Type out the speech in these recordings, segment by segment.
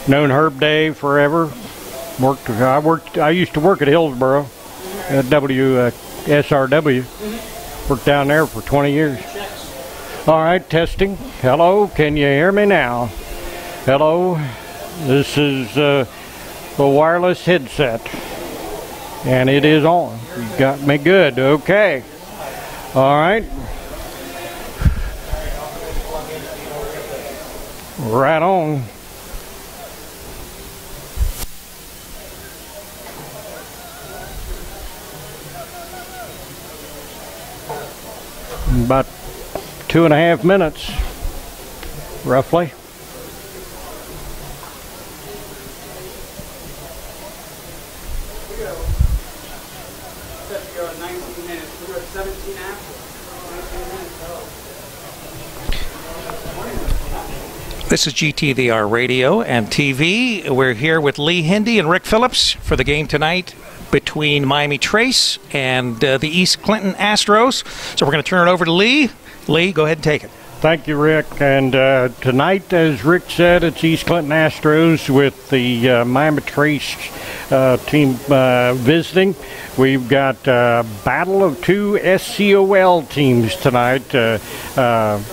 Known Herb Day forever. I used to work at Hillsboro at SRW. Worked down there for 20 years. All right, testing. Hello, can you hear me now? Hello, this is the wireless headset, and it is on. You got me good. Okay. All right. Right on. About 2.5 minutes, roughly. This is GTVR Radio and TV. We're here with Lee Hendee and Rick Phillips for the game tonight between Miami Trace and the East Clinton Astros. So we're going to turn it over to Lee. Lee, go ahead and take it. Thank you, Rick. And tonight, as Rick said, it's East Clinton Astros with the Miami Trace team visiting. We've got a battle of two SCOL teams tonight.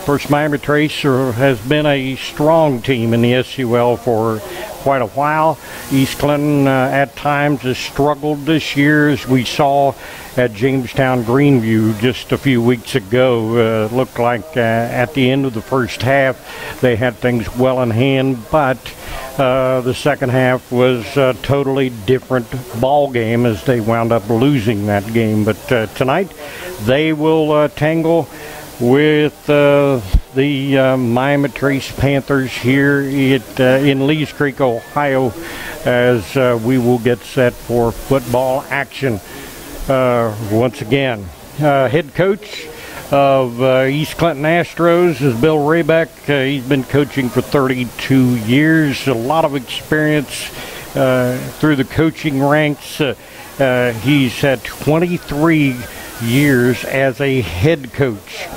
First, Miami Trace has been a strong team in the SCOL for quite a while. East Clinton at times has struggled this year, as we saw at Jamestown Greenview just a few weeks ago. Looked like at the end of the first half they had things well in hand, but the second half was a totally different ball game as they wound up losing that game. But tonight they will tangle with the Miami Trace Panthers here in Lees Creek, Ohio, as we will get set for football action once again. Head coach of East Clinton Astros is Bill Raybeck. He's been coaching for 32 years, a lot of experience through the coaching ranks. He's had 23 years as a head coach.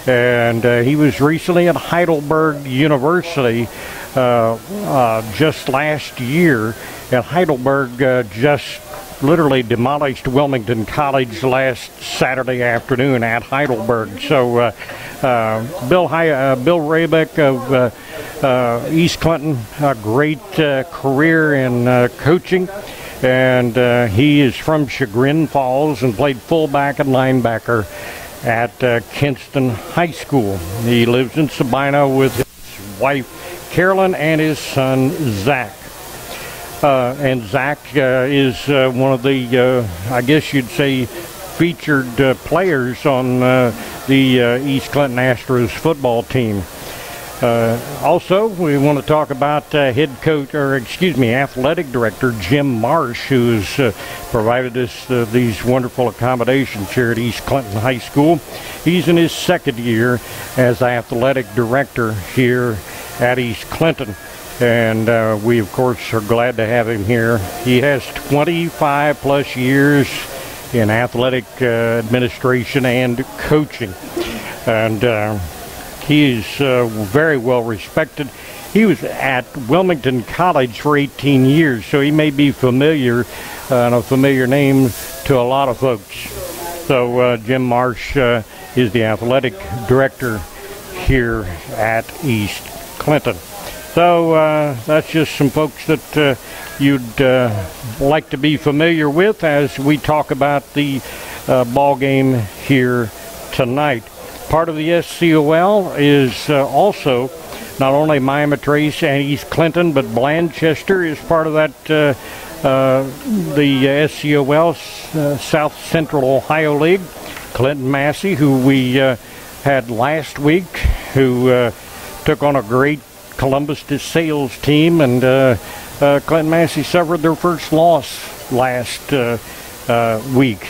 And he was recently at Heidelberg University just last year. And Heidelberg just literally demolished Wilmington College last Saturday afternoon at Heidelberg. So Bill Raybeck of East Clinton, a great career in coaching. And he is from Chagrin Falls and played fullback and linebacker at Kinston High School. He lives in Sabina with his wife Carolyn and his son Zach. And Zach is one of the, I guess you'd say, featured players on the East Clinton Astros football team. Also, we want to talk about athletic director Jim Marsh, who has provided us these wonderful accommodations here at East Clinton High School. He's in his second year as athletic director here at East Clinton. And we, of course, are glad to have him here. He has 25 plus years in athletic administration and coaching. And he is very well respected. He was at Wilmington College for 18 years, so he may be familiar, and a familiar name to a lot of folks. So Jim Marsh is the athletic director here at East Clinton. So that's just some folks that you'd like to be familiar with as we talk about the ball game here tonight. Part of the SCOL is also not only Miami Trace and East Clinton, but Blanchester is part of that, the SCOL, South Central Ohio League. Clinton Massey, who we had last week, who took on a great Columbus DeSales team, and Clinton Massey suffered their first loss last week.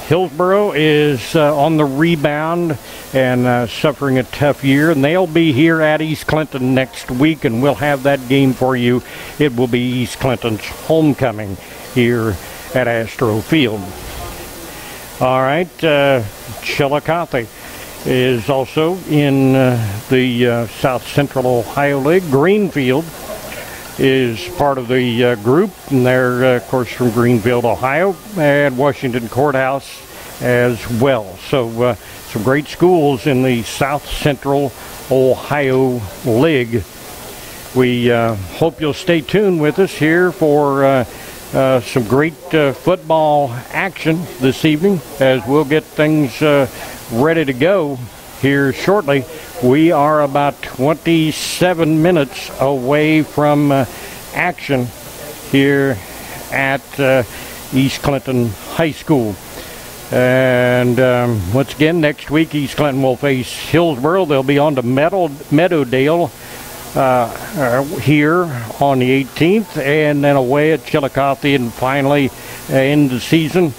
Hillsboro is on the rebound and suffering a tough year, and they'll be here at East Clinton next week, and we'll have that game for you. It will be East Clinton's homecoming here at Astro Field. All right, Chillicothe is also in the South Central Ohio League. Greenfield is part of the group, and they're, of course, from Greenfield, Ohio, and Washington Courthouse as well. So some great schools in the South Central Ohio League. We hope you'll stay tuned with us here for some great football action this evening, as we'll get things ready to go here shortly. We are about 27 minutes away from action here at East Clinton High School. And once again, next week East Clinton will face Hillsboro. They'll be on to Meadowdale here on the 18th, and then away at Chillicothe, and finally end the season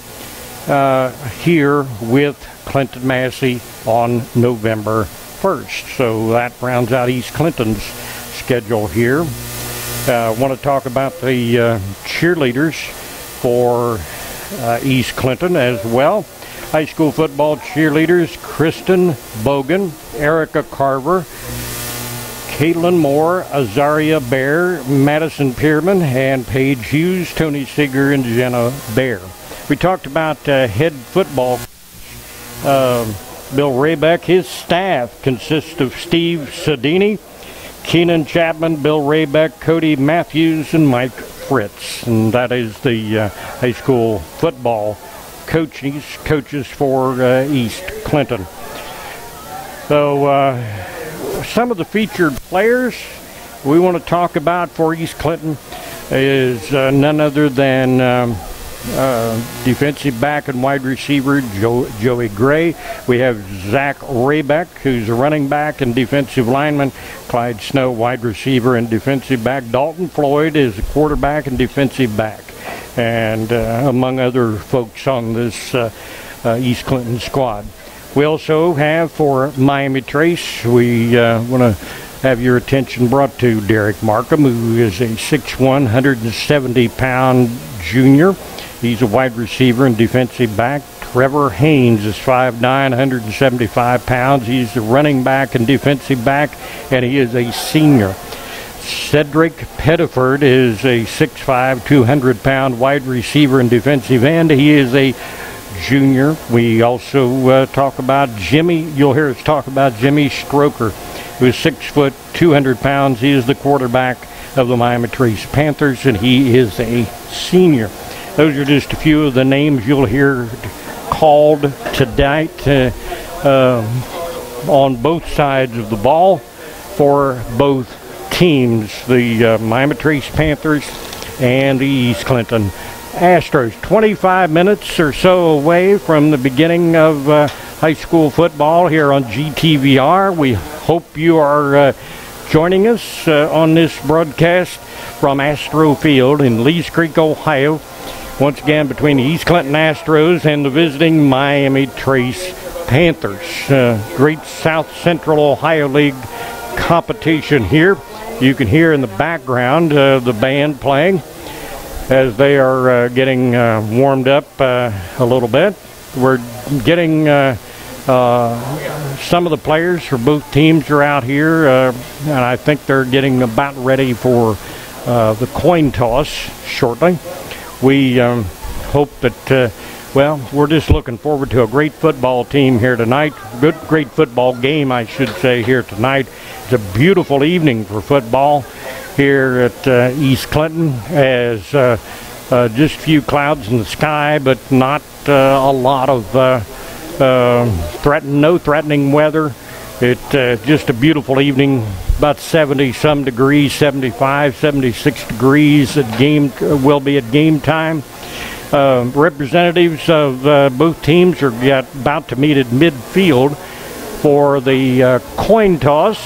here with Clinton Massey on November 1st. So that rounds out East Clinton's schedule here. I want to talk about the cheerleaders for East Clinton as well. High school football cheerleaders: Kristen Bogan, Erica Carver, Caitlin Moore, Azaria Bear, Madison Pierman, and Paige Hughes, Tony Seeger, and Jenna Bear. We talked about head football. Bill Raybeck. His staff consists of Steve Sedini, Keenan Chapman, Bill Raybeck, Cody Matthews, and Mike Fritz. And that is the high school football coaches for East Clinton. So some of the featured players we want to talk about for East Clinton is none other than defensive back and wide receiver Joey Gray. We have Zach Raybeck, who's a running back and defensive lineman. Clyde Snow, wide receiver and defensive back. Dalton Floyd is a quarterback and defensive back. And among other folks on this East Clinton squad. We also have for Miami Trace, we want to have your attention brought to Derek Markham, who is a 6'1", 170-pound junior. He's a wide receiver and defensive back. Trevor Haynes is 5'9", 175 pounds. He's a running back and defensive back, and he is a senior. Cedric Pettiford is a 6'5", 200-pound wide receiver and defensive end. He is a junior. We also talk about Jimmy. You'll hear us talk about Jimmy Stroker, who is 6 foot, 200 pounds. He is the quarterback of the Miami Trace Panthers, and he is a senior. Those are just a few of the names you'll hear called tonight on both sides of the ball for both teams, the Miami Trace Panthers and the East Clinton Astros. 25 minutes or so away from the beginning of high school football here on GTVR. We hope you are joining us on this broadcast from Astro Field in Lees Creek, Ohio. Once again, between the East Clinton Astros and the visiting Miami Trace Panthers. Great South Central Ohio League competition here. You can hear in the background the band playing as they are getting warmed up a little bit. We're getting some of the players for both teams are out here, and I think they're getting about ready for the coin toss shortly. We hope that, well, we're just looking forward to a great football team here tonight. Great football game, I should say, here tonight. It's a beautiful evening for football here at East Clinton, as just a few clouds in the sky, but not a lot of no threatening weather. It's just a beautiful evening, about 70-some degrees, 75, 76 degrees will be at game time. Representatives of both teams are about to meet at midfield for the coin toss.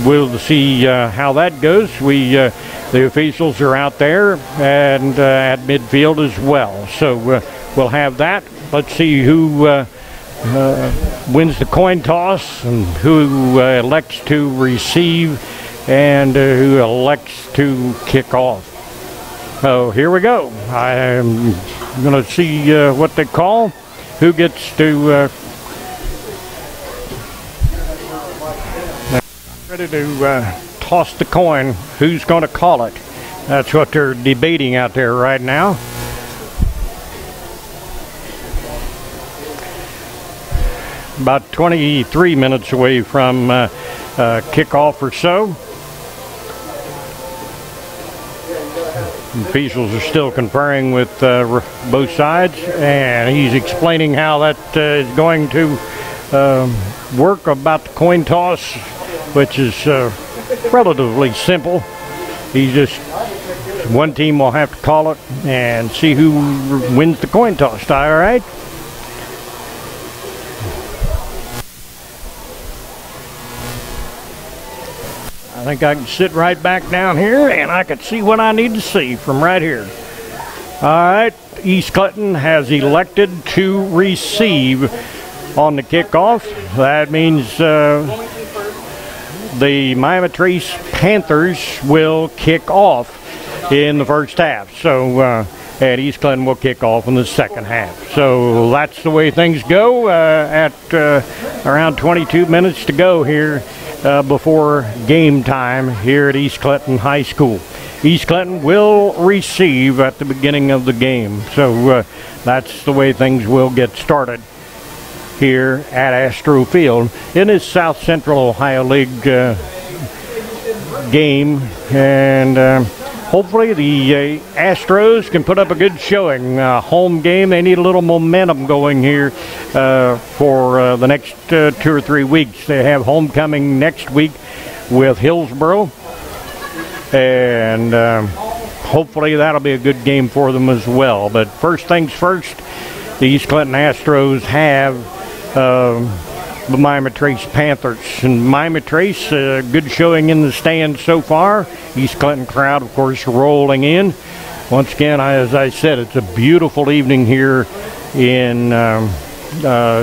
We'll see how that goes. The officials are out there and at midfield as well. So we'll have that. Let's see who wins the coin toss and who elects to receive and who elects to kick off. So here we go. I'm going to see what they call. Who gets to ready to toss the coin. Who's going to call it? That's what they're debating out there right now. About 23 minutes away from kickoff or so. Officials are still conferring with both sides, and he's explaining how that is going to work about the coin toss, which is relatively simple. He just, one team will have to call it and see who wins the coin toss. All right. I think I can sit right back down here and I can see what I need to see from right here. All right, East Clinton has elected to receive on the kickoff. That means the Miami Trace Panthers will kick off in the first half. So, and East Clinton will kick off in the second half. So that's the way things go at around 22 minutes to go here. Before game time here at East Clinton High School. East Clinton will receive at the beginning of the game. So that's the way things will get started here at Astro Field in this South Central Ohio League game. And hopefully the Astros can put up a good showing. Home game, they need a little momentum going here for the next 2 or 3 weeks. They have homecoming next week with Hillsboro, and hopefully that'll be a good game for them as well. But first things first, the East Clinton Astros have the Miami Trace Panthers. And Miami Trace, good showing in the stands so far. East Clinton crowd, of course, rolling in. Once again, as I said, it's a beautiful evening here in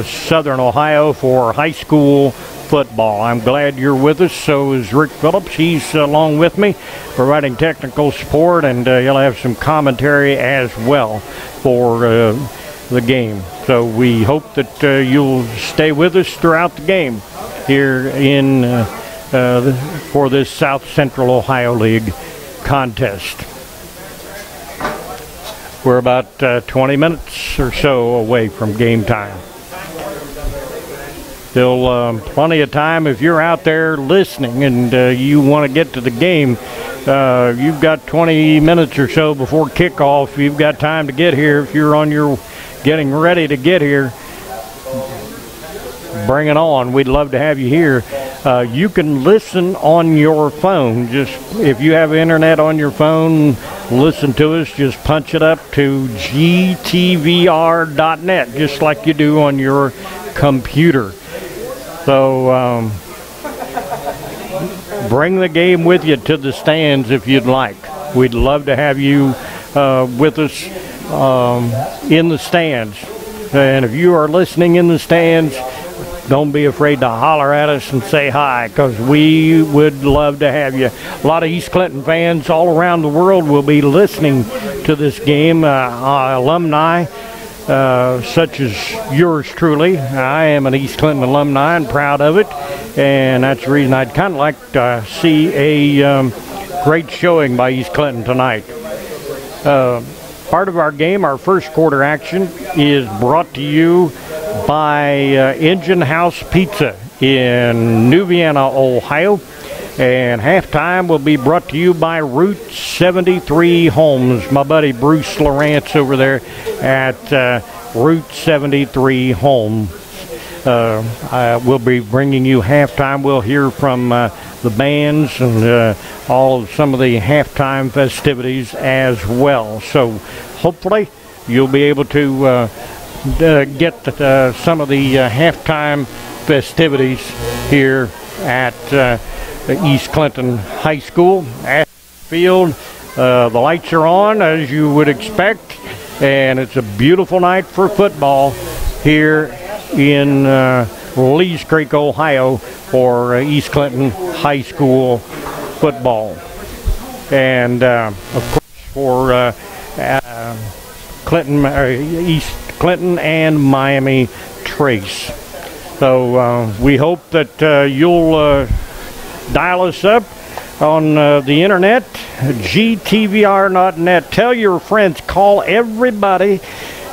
Southern Ohio for high school football. I'm glad you're with us. So is Rick Phillips. He's along with me, providing technical support, and he'll have some commentary as well for the game. So we hope that you'll stay with us throughout the game here in for this South Central Ohio League contest. We're about 20 minutes or so away from game time. Still plenty of time if you're out there listening and you want to get to the game. You've got 20 minutes or so before kickoff. You've got time to get here. If you're on your getting ready to get here, bring it on. We'd love to have you here. You can listen on your phone. Just if you have internet on your phone, listen to us. Just punch it up to gtvr.net, just like you do on your computer. So bring the game with you to the stands if you'd like. We'd love to have you with us in the stands. And if you are listening in the stands, don't be afraid to holler at us and say hi, because we would love to have you. A lot of East Clinton fans all around the world will be listening to this game. Alumni such as yours truly. I am an East Clinton alumni and proud of it, and that's the reason I'd kind of like to see a great showing by East Clinton tonight. Part of our game, our first quarter action, is brought to you by Engine House Pizza in New Vienna, Ohio. And halftime will be brought to you by Route 73 Homes. My buddy Bruce Lawrence over there at Route 73 Homes. We'll be bringing you halftime. We'll hear from the bands and some of the halftime festivities as well. So hopefully you'll be able to get some of the halftime festivities here at East Clinton High School at field. The lights are on, as you would expect, and it's a beautiful night for football here in Lees Creek, Ohio, for East Clinton High School football. And of course for East Clinton and Miami Trace. So we hope that you'll dial us up on the internet, gtvr.net. Tell your friends, call everybody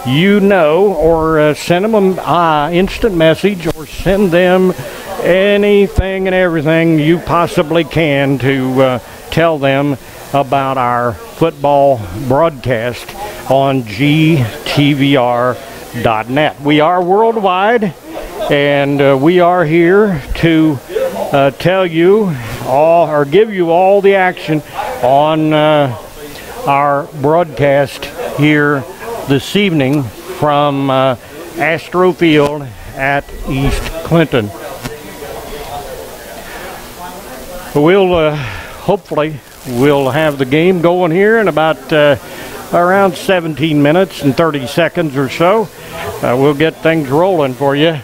you know, or send them an instant message, or send them anything and everything you possibly can to tell them about our football broadcast on gtvr.net. We are worldwide, and we are here to tell you all, or give you all the action on our broadcast here this evening from Astro Field at East Clinton. We'll hopefully we'll have the game going here in about around 17 minutes and 30 seconds or so. We'll get things rolling for you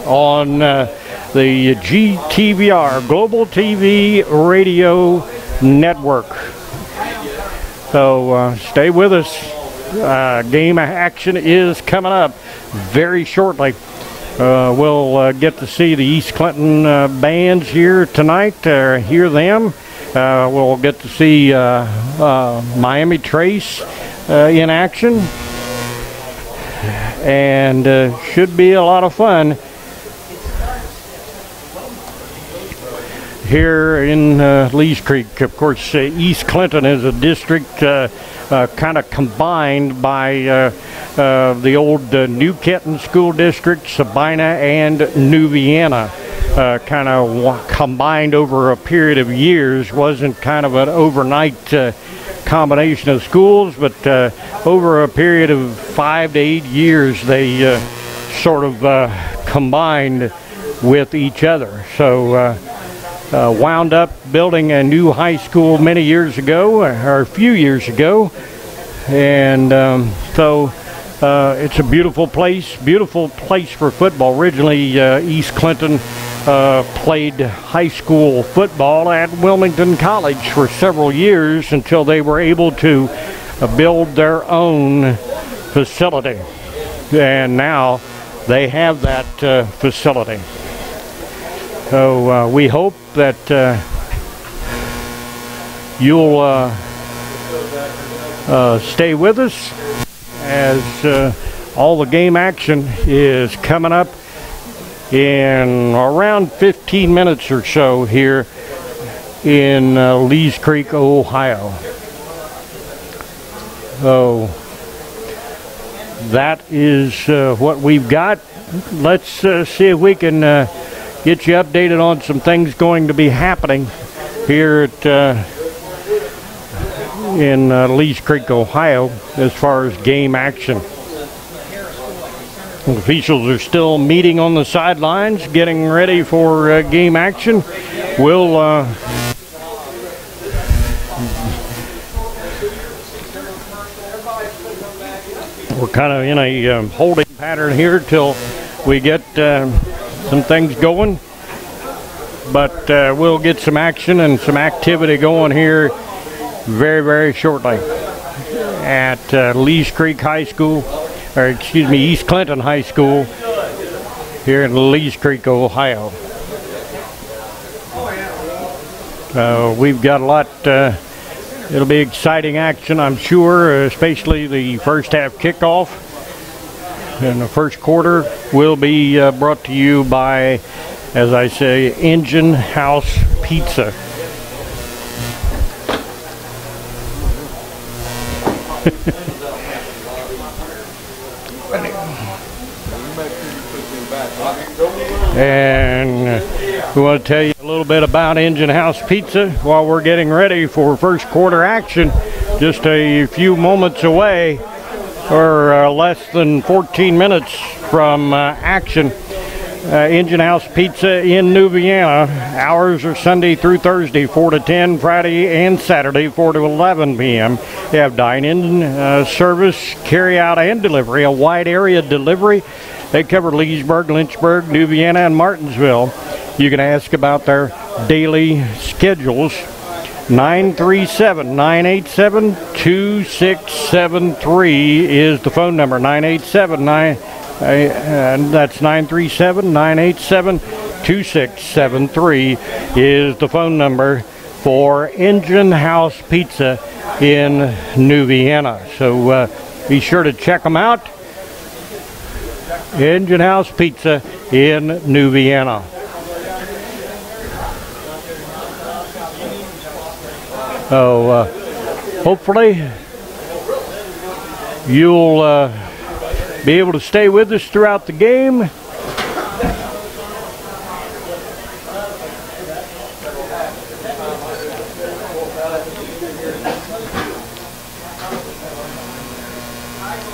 on the GTVR Global TV Radio Network. So stay with us. Game action is coming up very shortly. We'll get to see the East Clinton bands here tonight, hear them. We'll get to see Miami Trace in action, and should be a lot of fun here in Lees Creek. Of course, East Clinton is a district kind of combined by the old New Kenton School District, Sabina, and New Vienna. Kind of combined over a period of years. Wasn't kind of an overnight combination of schools, but over a period of 5 to 8 years, they sort of combined with each other. So wound up building a new high school many years ago, or a few years ago, and so it's a beautiful place for football. Originally, East Clinton played high school football at Wilmington College for several years until they were able to build their own facility, and now they have that facility. So we hope that you'll stay with us as all the game action is coming up in around 15 minutes or so here in Lees Creek, Ohio. So that is what we've got. Let's see if we can get you updated on some things going to be happening here at in Lees Creek, Ohio, as far as game action. Officials are still meeting on the sidelines, getting ready for game action. We're kind of in a holding pattern here till we get some things going, but we'll get some action and some activity going here very, very shortly at Lees Creek High School, or excuse me, East Clinton High School here in Lees Creek, Ohio. We've got a lot. It'll be exciting action, I'm sure, especially the first half kickoff. And the first quarter will be brought to you by, as I say, Engine House Pizza. And we want to tell you a little bit about Engine House Pizza while we're getting ready for first quarter action. Just a few moments away, or less than 14 minutes from action. Engine House Pizza in New Vienna. Hours are Sunday through Thursday, 4 to 10, Friday and Saturday, 4 to 11 p.m. They have dine-in service, carry-out, and delivery, a wide area delivery. They cover Leesburg, Lynchburg, New Vienna, and Martinsville. You can ask about their daily schedules. 937-987-2673 is the phone number. 937-987-2673 is the phone number for Engine House Pizza in New Vienna. So be sure to check them out. Engine House Pizza in New Vienna. So hopefully you'll be able to stay with us throughout the game.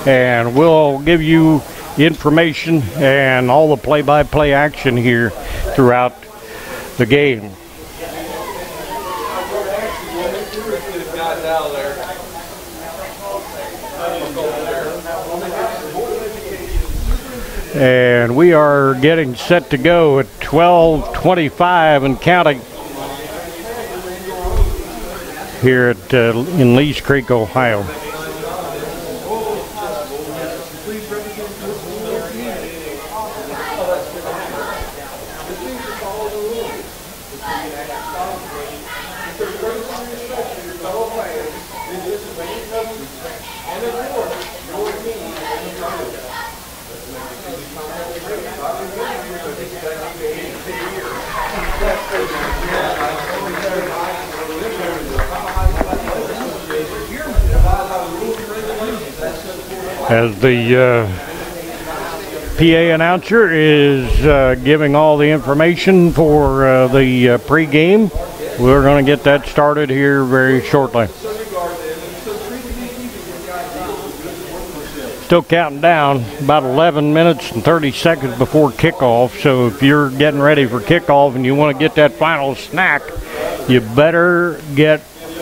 And we'll give you information and all the play-by-play action here throughout the game. And we are getting set to go at 12:25 and counting here at in Lees Creek, Ohio. As the PA announcer is giving all the information for the pregame, we're going to get that started here very shortly. Still counting down, about 11 minutes and 30 seconds before kickoff. So if you're getting ready for kickoff and you want to get that final snack, you better get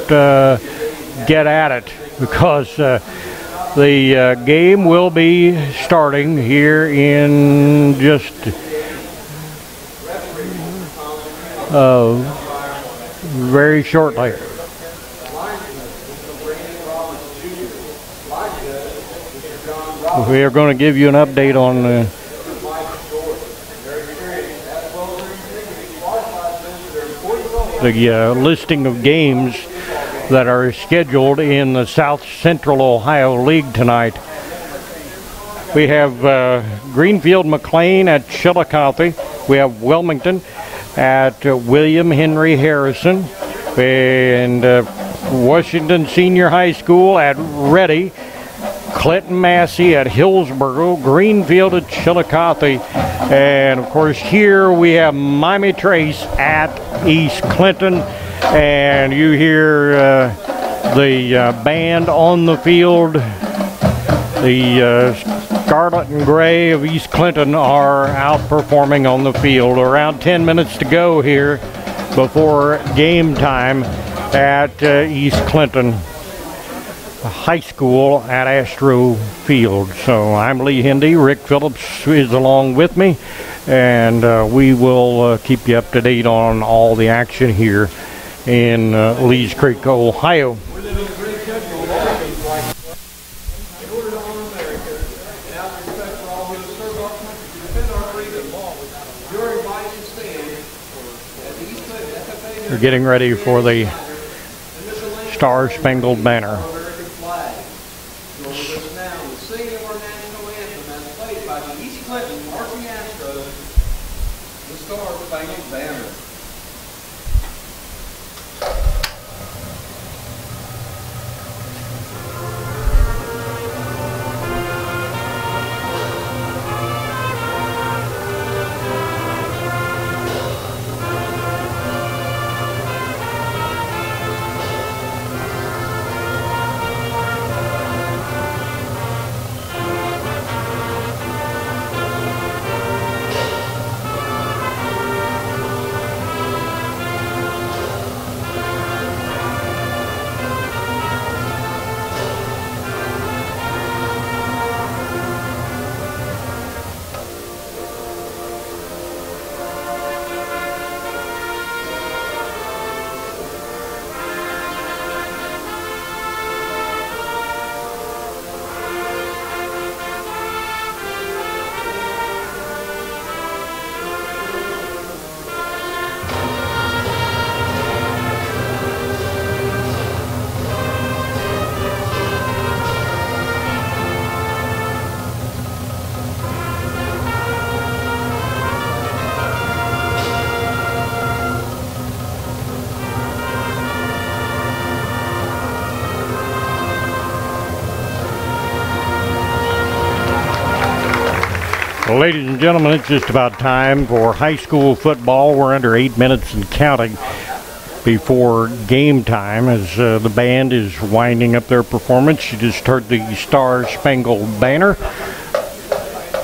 at it, because the game will be starting here in just very shortly. We are going to give you an update on the listing of games that are scheduled in the South Central Ohio League tonight. We have Greenfield McLean at Chillicothe. We have Wilmington at William Henry Harrison, and Washington Senior High School at Ready, Clinton Massey at Hillsboro, Greenfield at Chillicothe, and of course here we have Miami Trace at East Clinton. And you hear the band on the field. The Scarlet and Gray of East Clinton are out performing on the field. Around 10 minutes to go here before game time at East Clinton High School at Astro Field. So I'm Lee Hendee. Rick Phillips is along with me, and we will keep you up to date on all the action here in Lees Creek, Ohio. We're getting ready for the Star-Spangled Banner. Ladies and gentlemen, it's just about time for high school football. We're under 8 minutes and counting before game time as the band is winding up their performance. You just heard the Star Spangled Banner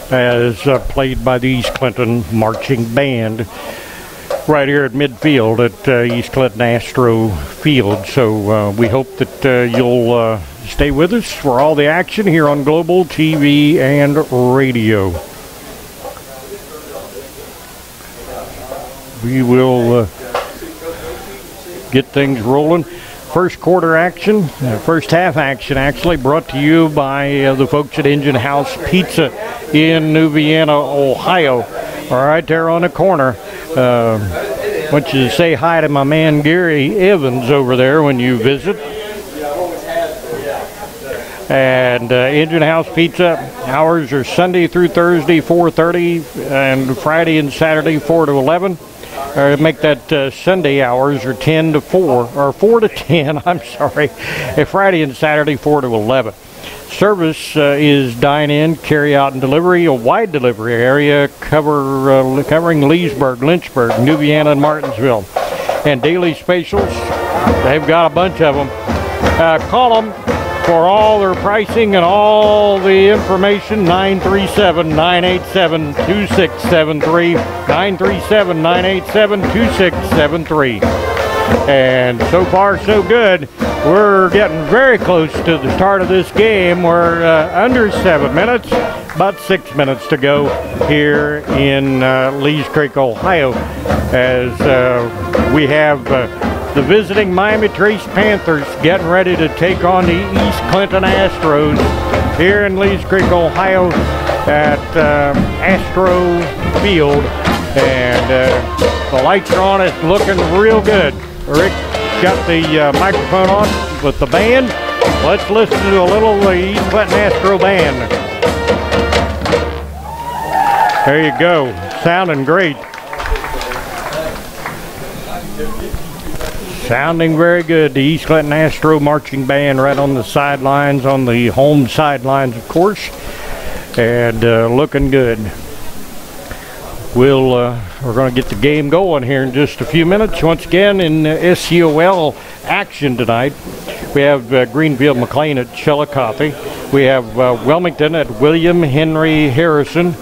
as played by the East Clinton Marching Band right here at midfield at East Clinton Astro Field. So we hope that you'll stay with us for all the action here on Global TV and radio. We will get things rolling. First quarter action, first half action actually, brought to you by the folks at Engine House Pizza in New Vienna, Ohio. All right, there on the corner. I want you to say hi to my man Gary Evans over there when you visit. And Engine House Pizza hours are Sunday through Thursday 4:30 and Friday and Saturday 4 to 11. Make that Sunday hours are 10 to 4 or 4 to 10. I'm sorry. Friday and Saturday 4 to 11. Service is dine-in, carry-out, and delivery. A wide delivery area covering Leesburg, Lynchburg, New Vienna, and Martinsville. And daily specials, they've got a bunch of them. Call them for all their pricing and all the information. 937-987-2673. 937-987-2673. And so far, so good. We're getting very close to the start of this game. We're under 7 minutes, about 6 minutes to go here in Lees Creek, Ohio, as we have the visiting Miami Trace Panthers getting ready to take on the East Clinton Astros here in Lees Creek, Ohio at Astro Field. And the lights are on. It's looking real good. Rick got the microphone on with the band. Let's listen to a little of the East Clinton Astro Band. There you go. Sounding great. Sounding very good. The East Clinton Astro Marching Band right on the sidelines, on the home sidelines, of course. And looking good. We're going to get the game going here in just a few minutes. Once again, in SCOL action tonight, we have Greenfield McLean at Chillicothe. We have Wilmington at William Henry Harrison.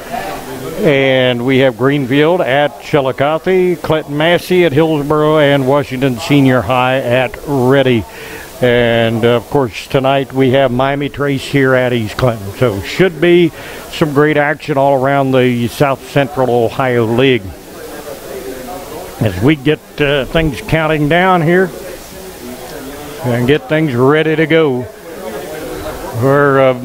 And we have Greenfield at Chillicothe, Clinton Massey at Hillsborough, and Washington Senior High at Ready. And, of course, tonight we have Miami Trace here at East Clinton. So should be some great action all around the South Central Ohio League. As we get things counting down here and get things ready to go. We're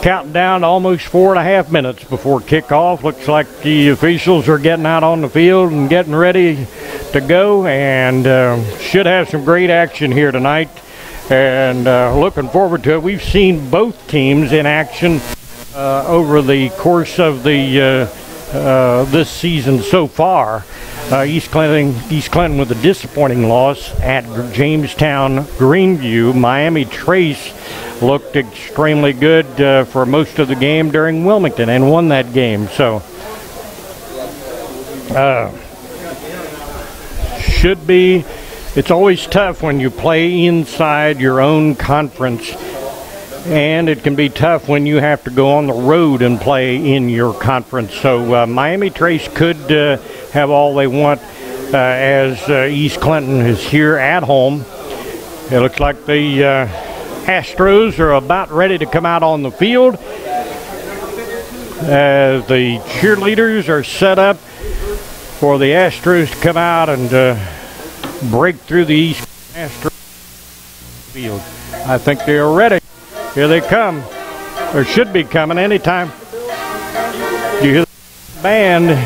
counting down to almost 4.5 minutes before kickoff. Looks like the officials are getting out on the field and getting ready to go, and should have some great action here tonight, and looking forward to it. We've seen both teams in action over the course of the this season so far. East Clinton with a disappointing loss at Jamestown Greenview. Miami Trace looked extremely good for most of the game during Wilmington and won that game. So should be, it's always tough when you play inside your own conference, and it can be tough when you have to go on the road and play in your conference. So Miami Trace could have all they want as East Clinton is here at home. It looks like the Astros are about ready to come out on the field as the cheerleaders are set up for the Astros to come out and break through the East Astros field. I think they are ready. Here they come, or should be coming anytime. You hear the band.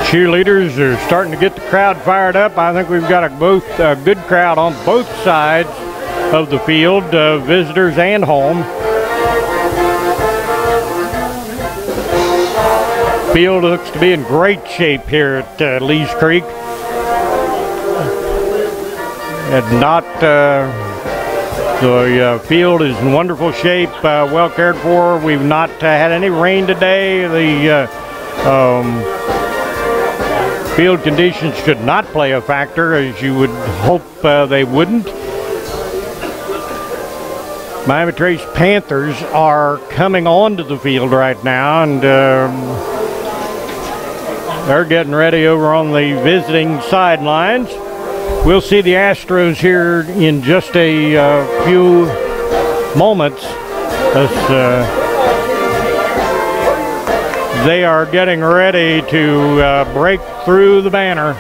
Cheerleaders are starting to get the crowd fired up. I think we've got a good crowd on both sides of the field, visitors and home. Field looks to be in great shape here at Lees Creek. The field is in wonderful shape, well cared for. We've not had any rain today. The field conditions should not play a factor, as you would hope they wouldn't. Miami Trace Panthers are coming onto the field right now, and they're getting ready over on the visiting sidelines. We'll see the Astros here in just a few moments as they are getting ready to break through the banner.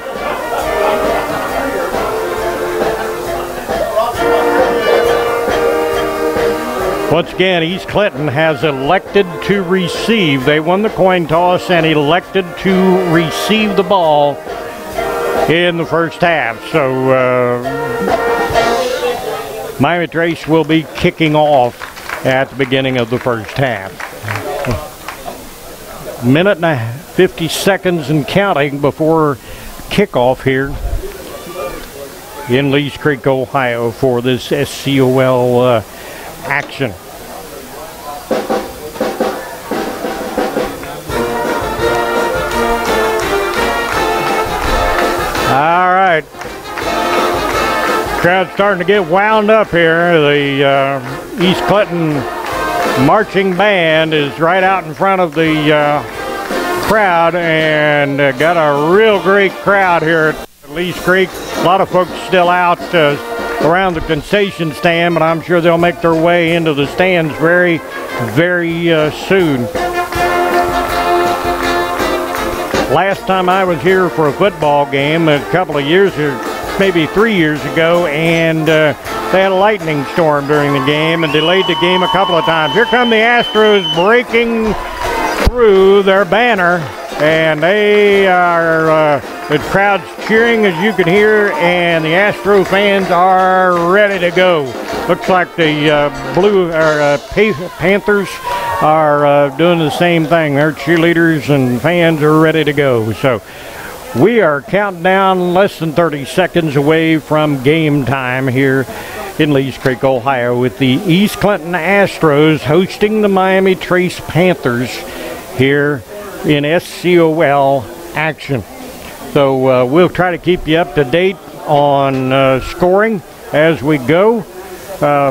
Once again, East Clinton has elected to receive. They won the coin toss and elected to receive the ball in the first half. So Miami Trace will be kicking off at the beginning of the first half. Minute and 50 seconds and counting before kickoff here in Lees Creek, Ohio, for this SCOL action. All right, crowd's starting to get wound up here. The East Clinton marching band is right out in front of the crowd, and got a real great crowd here at Lees Creek. A lot of folks still out around the concession stand, but I'm sure they'll make their way into the stands very, very soon. Last time I was here for a football game a couple of years, or maybe 3 years ago, and they had a lightning storm during the game and delayed the game a couple of times. Here come the Astros breaking through their banner, and they are the crowd's cheering, as you can hear, and the Astro fans are ready to go. Looks like the Panthers are doing the same thing. Their cheerleaders and fans are ready to go. So we are counting down less than 30 seconds away from game time here in Lees Creek, Ohio, with the East Clinton Astros hosting the Miami Trace Panthers here in SCOL action. So we'll try to keep you up to date on scoring as we go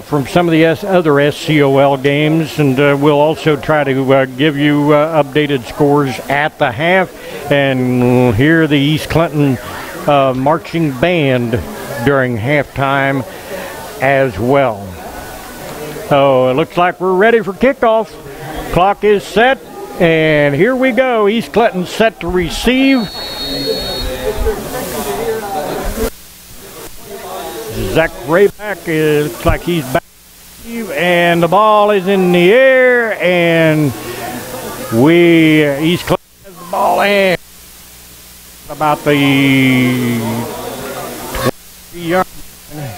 from some of the other SCOL games, and we'll also try to give you updated scores at the half, and hear the East Clinton marching band during halftime as well. So it looks like we're ready for kickoff. Clock is set, and here we go. East Clinton set to receive. Zach Rayback looks like he's back, and the ball is in the air, and East Clinton has the ball in about the 20-yard line.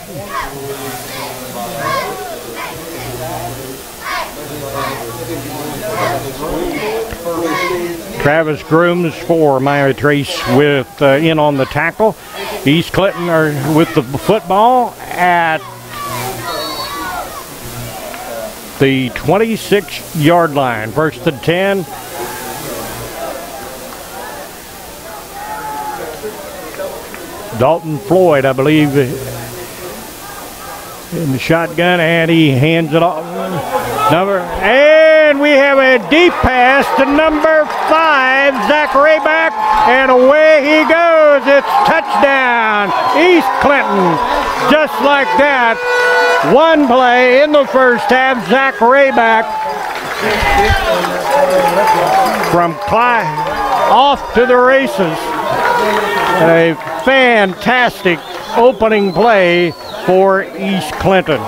Travis Grooms for Miami Trace with in on the tackle. East Clinton are with the football at the 26-yard line. First and 10. Dalton Floyd, I believe, in the shotgun, and he hands it off. And we have a deep pass to number 5, Zach Rayback, and away he goes. It's touchdown, East Clinton. Just like that, one play in the first half. Zach Rayback from Clyde off to the races. A fantastic opening play for East Clinton.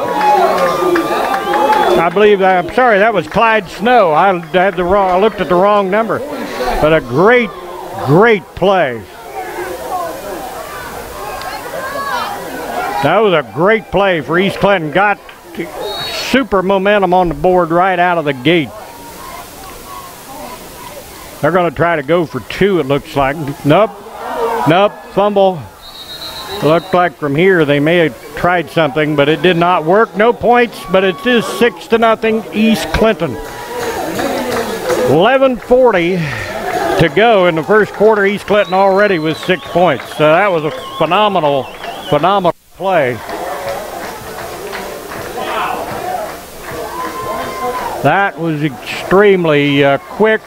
I believe, I'm sorry, that was Clyde Snow. I looked at the wrong number. But a great, great play. That was a great play for East Clinton. Got super momentum on the board right out of the gate. They're going to try to go for 2, it looks like. Nope, fumble. Looked like from here they may have tried something, but it did not work. No points, but it is 6-0 East Clinton. 11:40 to go in the first quarter. East Clinton already with 6 points. So that was a phenomenal play. That was extremely quick.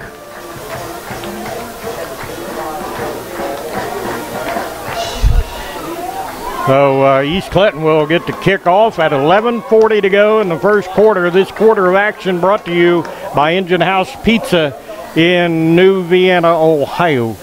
So East Clinton will get to kick off at 11:40 to go in the first quarter. This quarter of action brought to you by Engine House Pizza in New Vienna, Ohio.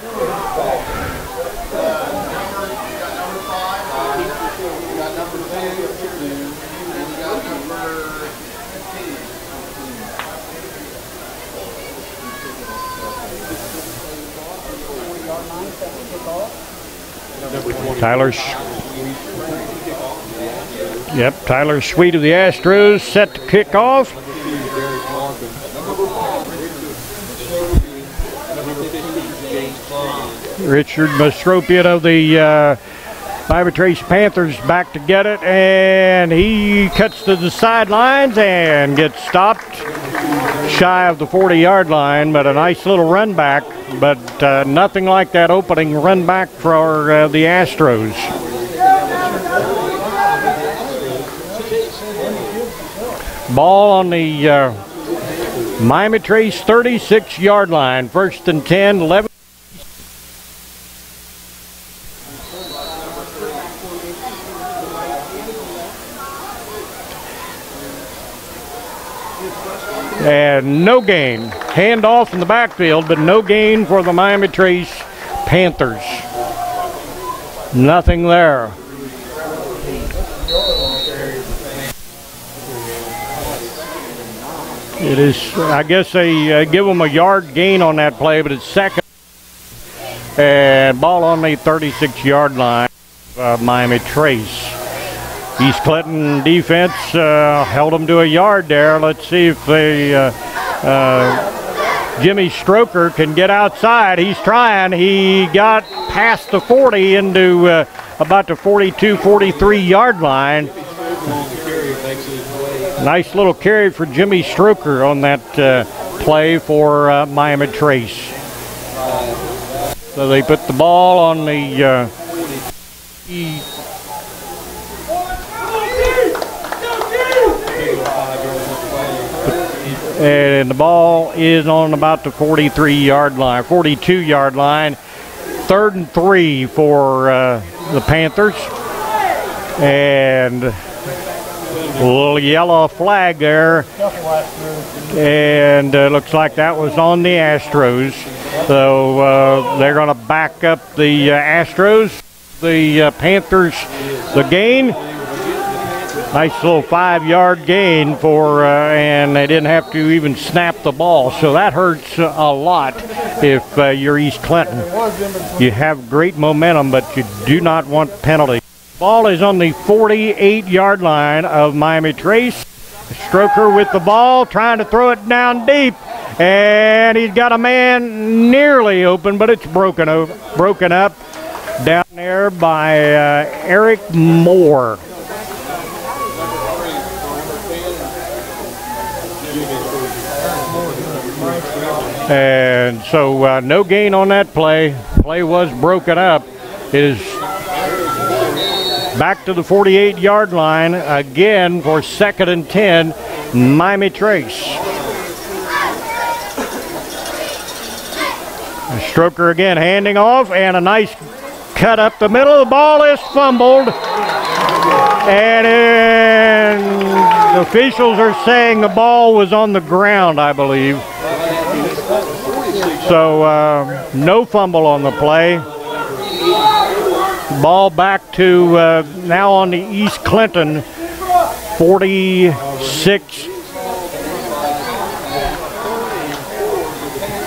Tyler Sweet of the Astros set to kick off. Richard Mastropian of the Miami Trace Panthers back to get it, and he cuts to the sidelines and gets stopped shy of the 40-yard line, but a nice little run back, but nothing like that opening run back for the Astros. Ball on the Miami Trace 36-yard line. 1st and 10, 11. And no gain. Handoff in the backfield, but no gain for the Miami Trace Panthers. Nothing there. It is, I guess they give them a yard gain on that play, but it's second. And ball on the 36-yard line, Miami Trace. East Clinton defense held them to a yard there. Let's see if they, Jimmy Stroker can get outside. He's trying. He got past the 40 into about the 42, 43-yard line. Nice little carry for Jimmy Stroker on that play for Miami Trace. So they put the ball on the and the ball is on about the 43-yard line, 42-yard line. 3rd and 3 for the Panthers. And a little yellow flag there, and looks like that was on the Astros. So they're going to back up the Astros. The Panthers, the gain. Nice little 5-yard gain for, and they didn't have to even snap the ball. So that hurts a lot if you're East Clinton. You have great momentum, but you do not want penalties. Ball is on the 48-yard line of Miami Trace. Stroker with the ball, trying to throw it down deep, and he's got a man nearly open, but it's broken up down there by Eric Moore. And so no gain on that play. Play was broken up. It is back to the 48-yard line again for 2nd and 10, Miami Trace. Stroker again handing off, and a nice cut up the middle. The ball is fumbled, and the officials are saying the ball was on the ground, I believe. So no fumble on the play. Ball back to now on the East Clinton 46.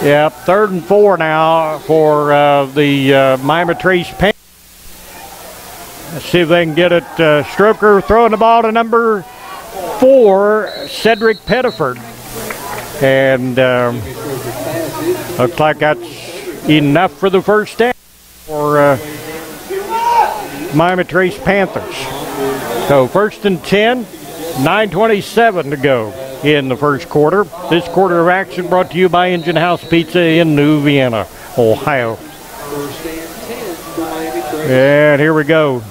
Yeah, 3rd and 4 now for the Miami Trace Panthers. Let's see if they can get it. Stroker throwing the ball to number 4, Cedric Pettiford. And looks like that's enough for the first down for Miami Trace Panthers. So 1st and 10, 9:27 to go in the first quarter. This quarter of action brought to you by Engine House Pizza in New Vienna, Ohio. And here we go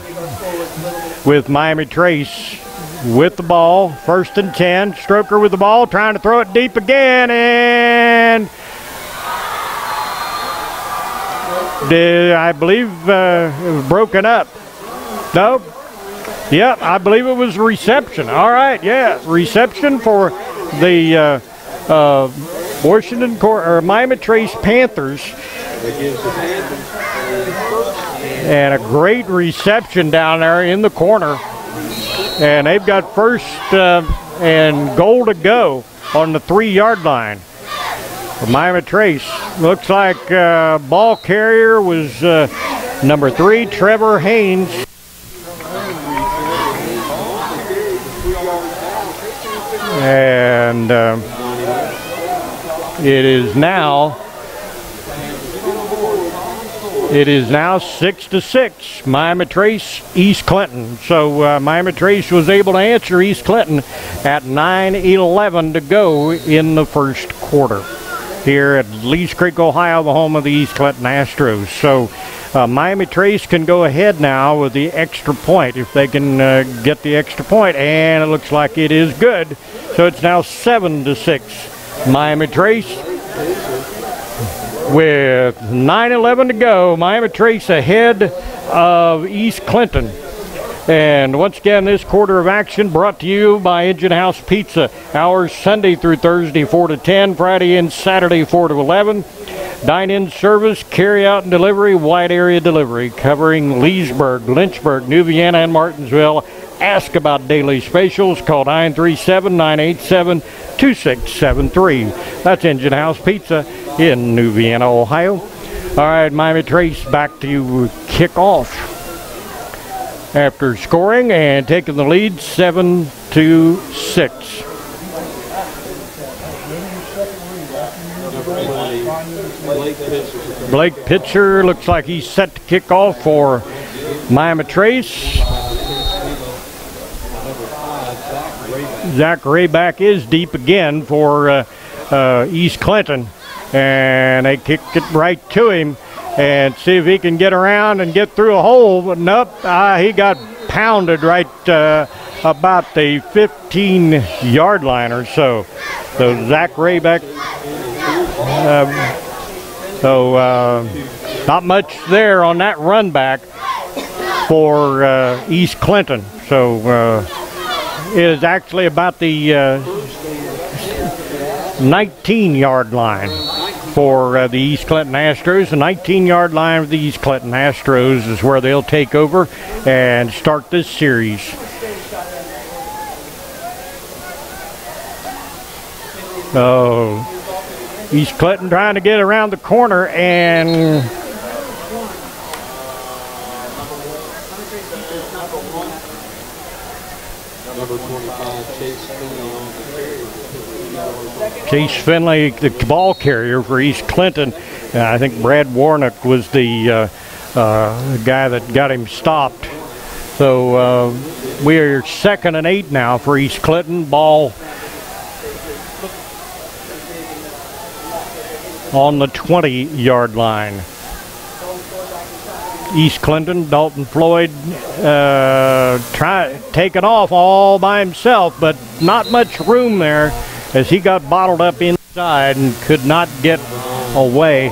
with Miami Trace with the ball. 1st and 10. Stroker with the ball, trying to throw it deep again, and I believe it was broken up. Nope. Yep, I believe it was reception. All right, yeah, reception for the Miami Trace Panthers. And a great reception down there in the corner. And they've got 1st and goal to go on the 3-yard line. For Miami Trace, looks like ball carrier was number 3, Trevor Haynes. And it is now 6-6. Miami Trace, East Clinton. So Miami Trace was able to answer East Clinton at 9:11 to go in the first quarter here at Lee's Creek, Ohio, the home of the East Clinton Astros. So Miami Trace can go ahead now with the extra point if they can get the extra point, and it looks like it is good. So it's now 7-6. Miami Trace with 9:11 to go. Miami Trace ahead of East Clinton. And once again, this quarter of action brought to you by Engine House Pizza. Hours Sunday through Thursday 4 to 10, Friday and Saturday 4 to 11. Dine-in service, carry-out and delivery, wide area delivery, covering Leesburg, Lynchburg, New Vienna, and Martinsville. Ask about daily specials. Call 937-987-2673. That's Engine House Pizza in New Vienna, Ohio. All right, Miami Trace back to kick off after scoring and taking the lead 7-6. Blake Pitcher looks like he's set to kick off for Miami Trace. Zach Rayback is deep again for East Clinton, and they kick it right to him and see if he can get around and get through a hole. But nope, he got pounded right about the 15-yard line or so. So Zach Rayback. Not much there on that run back for East Clinton. So it is actually about the 19-yard line for the East Clinton Astros. The 19-yard line of the East Clinton Astros is where they'll take over and start this series. Oh, East Clinton trying to get around the corner, and Chase Finley, the ball carrier for East Clinton. I think Brad Warnock was the guy that got him stopped. So we are 2nd and 8 now for East Clinton. Ball on the 20-yard line. East Clinton, Dalton Floyd taking off all by himself, but not much room there as he got bottled up inside and could not get away.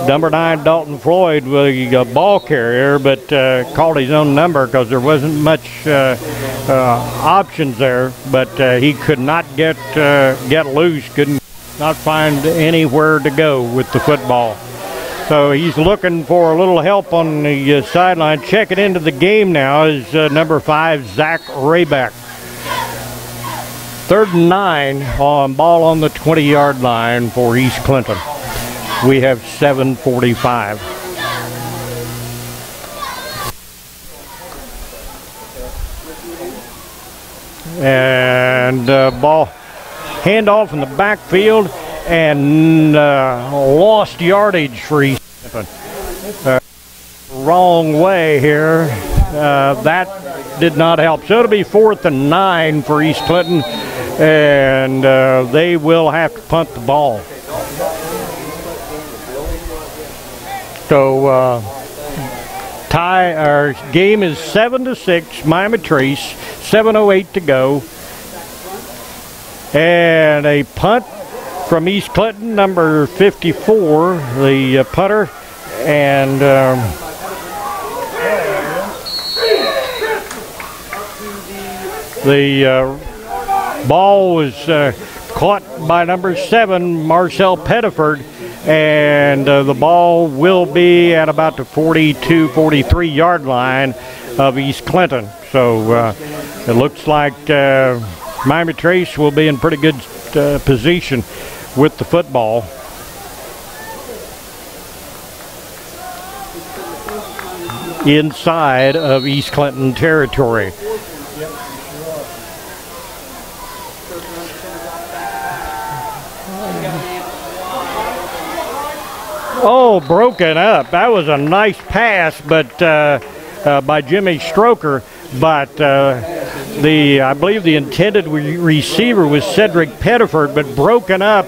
Number 9, Dalton Floyd, was a ball carrier, but called his own number because there wasn't much options there. But he could not get loose, couldn't not find anywhere to go with the football. So he's looking for a little help on the sideline. Checking into the game now is number 5, Zach Rayback. 3rd and 9 on ball on the 20-yard line for East Clinton. We have 7:45. And ball handoff in the backfield and lost yardage for East Clinton. wrong way here. That did not help. So it'll be 4th and 9 for East Clinton, and they will have to punt the ball. So our game is 7-6. Miami Trace, 7:08 to go, and a punt from East Clinton, number 54, the punter, and the ball was caught by number 7, Marcel Pettiford, and the ball will be at about the 42-43 yard line of East Clinton. So it looks like Miami Trace will be in pretty good position with the football. Inside of East Clinton territory. Oh, broken up. That was a nice pass, but by Jimmy Stroker, but I believe the intended receiver was Cedric Pettiford, but broken up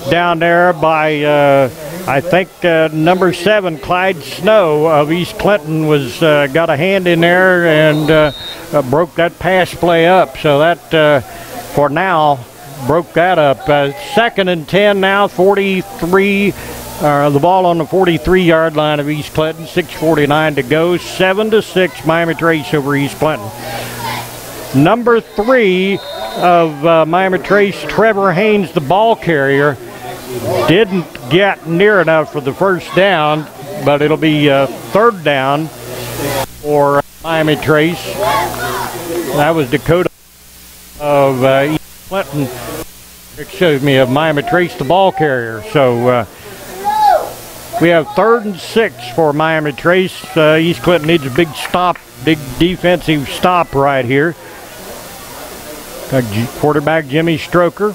down there by I think number 7, Clyde Snow of East Clinton was got a hand in there and broke that pass play up. So that for now broke that up. 2nd and 10 now, 43. The ball on the 43-yard line of East Clinton, 6:49 to go, 7-6 Miami Trace over East Clinton. Number 3 of Miami Trace, Trevor Haynes, the ball carrier, didn't get near enough for the first down, but it'll be 3rd down for Miami Trace. That was Dakota of East Clinton, of Miami Trace, the ball carrier. So we have 3rd and 6 for Miami Trace. East Clinton needs a big stop, big defensive stop right here. Quarterback Jimmy Stroker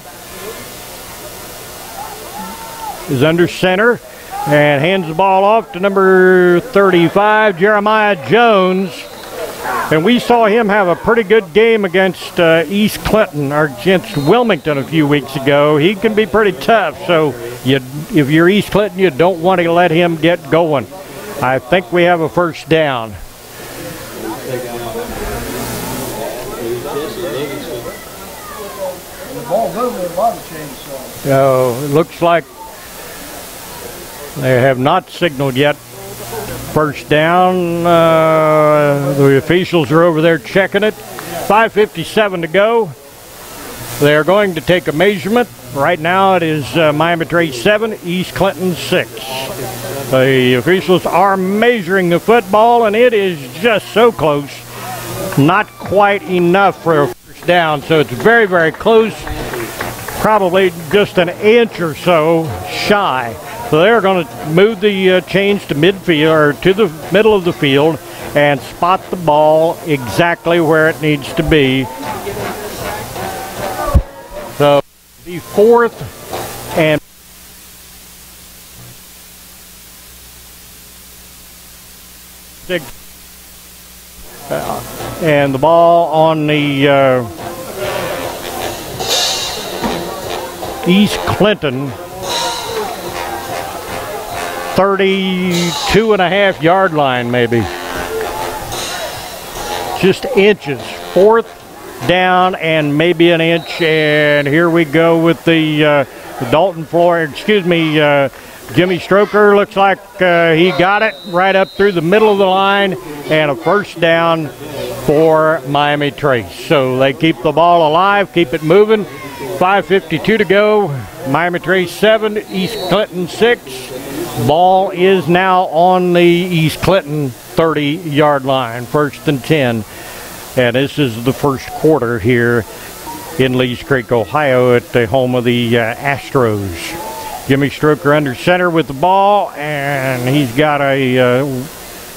is under center and hands the ball off to number 35, Jeremiah Jones. And we saw him have a pretty good game against East Clinton, or against Wilmington a few weeks ago. He can be pretty tough, so if you're East Clinton, you don't want to let him get going. I think we have a first down. So it looks like they have not signaled yet. First down. The officials are over there checking it. 5:57 to go. They are going to take a measurement. Right now it is Miami Trace 7, East Clinton 6. The officials are measuring the football, and it is just so close. Not quite enough for a first down, so it's very, very close. Probably just an inch or so shy. So they're going to move the chains to midfield, or to the middle of the field, and spot the ball exactly where it needs to be. So the 4th and and the ball on the East Clinton 32.5 yard line, maybe. Just inches. 4th down and maybe an inch. And here we go with the Dalton Floyd, Jimmy Stroker. Looks like he got it right up through the middle of the line, and a first down for Miami Trace. So they keep the ball alive, keep it moving. 5:52 to go. Miami Trace 7, East Clinton 6. Ball is now on the East Clinton 30-yard line, 1st and 10. And this is the first quarter here in Lees Creek, Ohio, at the home of the Astros. Jimmy Stroker under center with the ball, and he's got a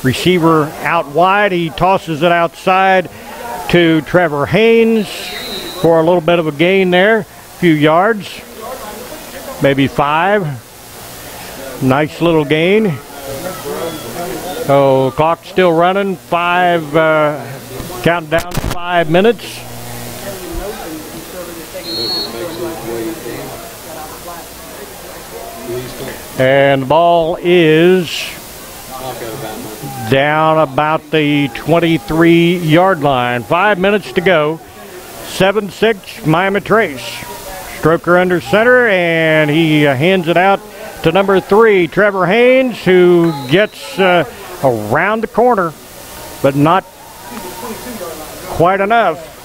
receiver out wide. He tosses it outside to Trevor Haynes for a little bit of a gain there, a few yards, maybe 5. Nice little gain. So clock's still running. Counting down to 5 minutes. And the ball is down about the 23-yard line. 5 minutes to go. 7-6 Miami Trace. Stroker under center, and he hands it out to number 3, Trevor Haynes, who gets around the corner, but not quite enough.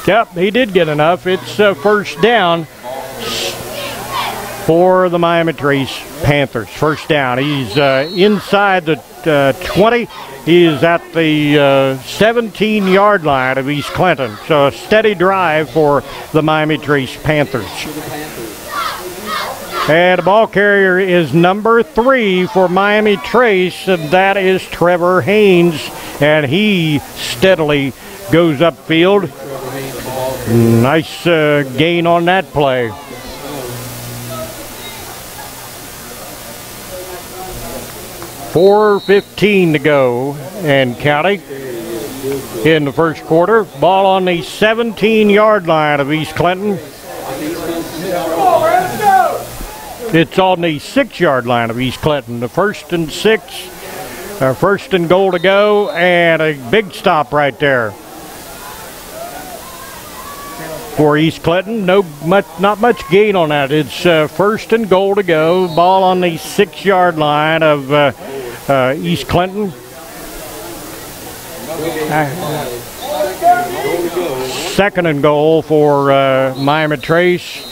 Yep, he did get enough. It's first down for the Miami Trace Panthers. First down. He's inside the 20. He is at the 17-yard line of East Clinton. So a steady drive for the Miami Trace Panthers. And the ball carrier is number 3 for Miami Trace, and that is Trevor Haynes. And he steadily goes upfield. Nice gain on that play. .4:15 to go and counting in the first quarter. Ball on the 17-yard line of East Clinton. It's on the 6-yard line of East Clinton. The 1st and 6, first and goal to go, and a big stop right there for East Clinton. Not much gain on that. It's 1st and goal to go. Ball on the 6-yard line of East Clinton. Second and goal for Miami Trace.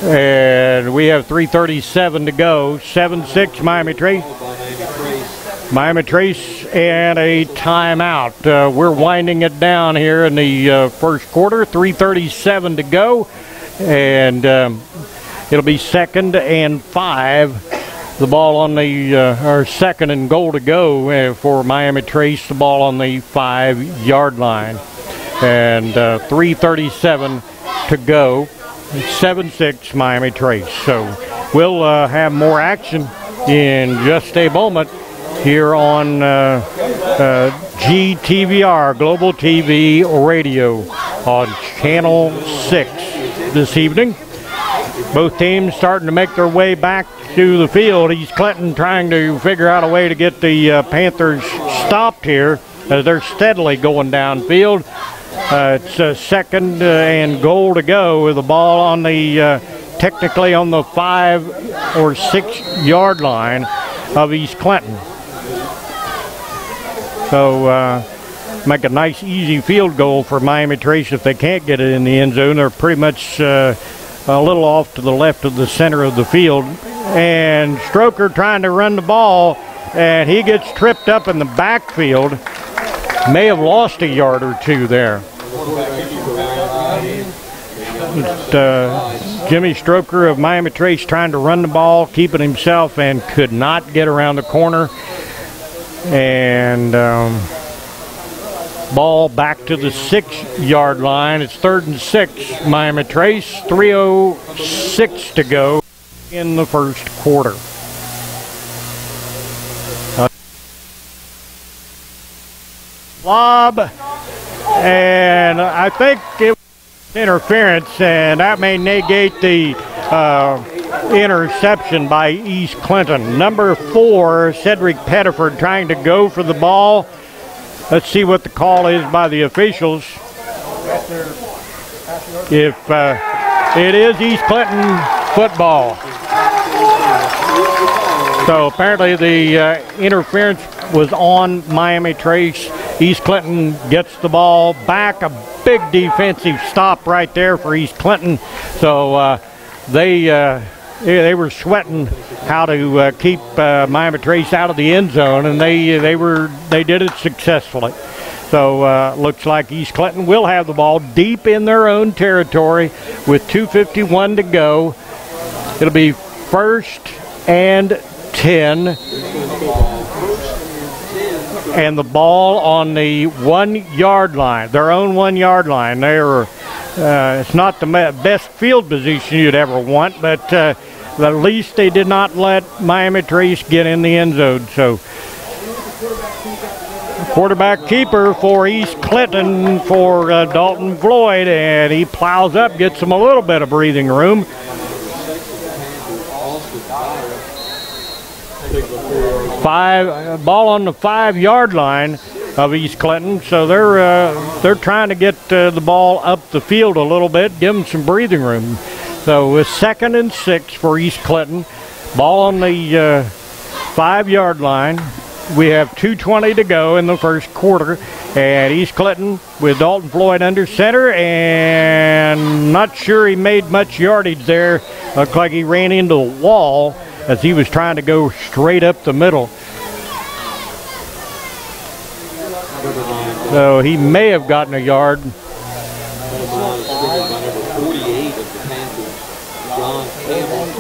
And we have 3:37 to go. 7-6 Miami Trace. Miami Trace and a timeout. We're winding it down here in the first quarter. 3:37 to go. And it'll be 2nd and 5. The ball on the, or 2nd and goal to go for Miami Trace. The ball on the 5-yard line. And 3:37 to go. 7-6 Miami Trace. So we'll have more action in just a moment here on GTVR, Global TV Radio, on Channel 6 this evening. Both teams starting to make their way back to the field. East Clinton trying to figure out a way to get the Panthers stopped here as they're steadily going downfield. It's 2nd and goal to go with the ball on the technically on the 5 or 6-yard line of East Clinton. So make a nice easy field goal for Miami Trace if they can't get it in the end zone. They're pretty much a little off to the left of the center of the field. And Stroker trying to run the ball, and he gets tripped up in the backfield. May have lost a yard or two there. Jimmy Stroker of Miami Trace trying to run the ball, keeping himself, and could not get around the corner. And ball back to the 6-yard line. It's 3rd and 6, Miami Trace. 3:06 to go in the first quarter. Lob, and I think it was interference, and that may negate the interception by East Clinton. Number 4, Cedric Pettiford, trying to go for the ball. Let's see what the call is by the officials. If it is East Clinton football. So apparently the interference was on Miami Trace. East Clinton gets the ball back. A big defensive stop right there for East Clinton. So they were sweating how to keep Miami Trace out of the end zone, and they did it successfully. So looks like East Clinton will have the ball deep in their own territory with 2:51 to go. It'll be 1st and 10. And the ball on the 1-yard line, their own 1-yard line. It's not the best field position you'd ever want, but at least they did not let Miami Trace get in the end zone. So quarterback keeper for East Clinton for Dalton Floyd, and he plows up, gets him a little bit of breathing room. Ball on the 5-yard line of East Clinton, so they're trying to get the ball up the field a little bit, give them some breathing room. So it's 2nd and 6 for East Clinton. Ball on the 5-yard line. We have 2:20 to go in the first quarter, and East Clinton with Dalton Floyd under center, and not sure he made much yardage there. Looked like he ran into a wall as he was trying to go straight up the middle. So he may have gotten a yard.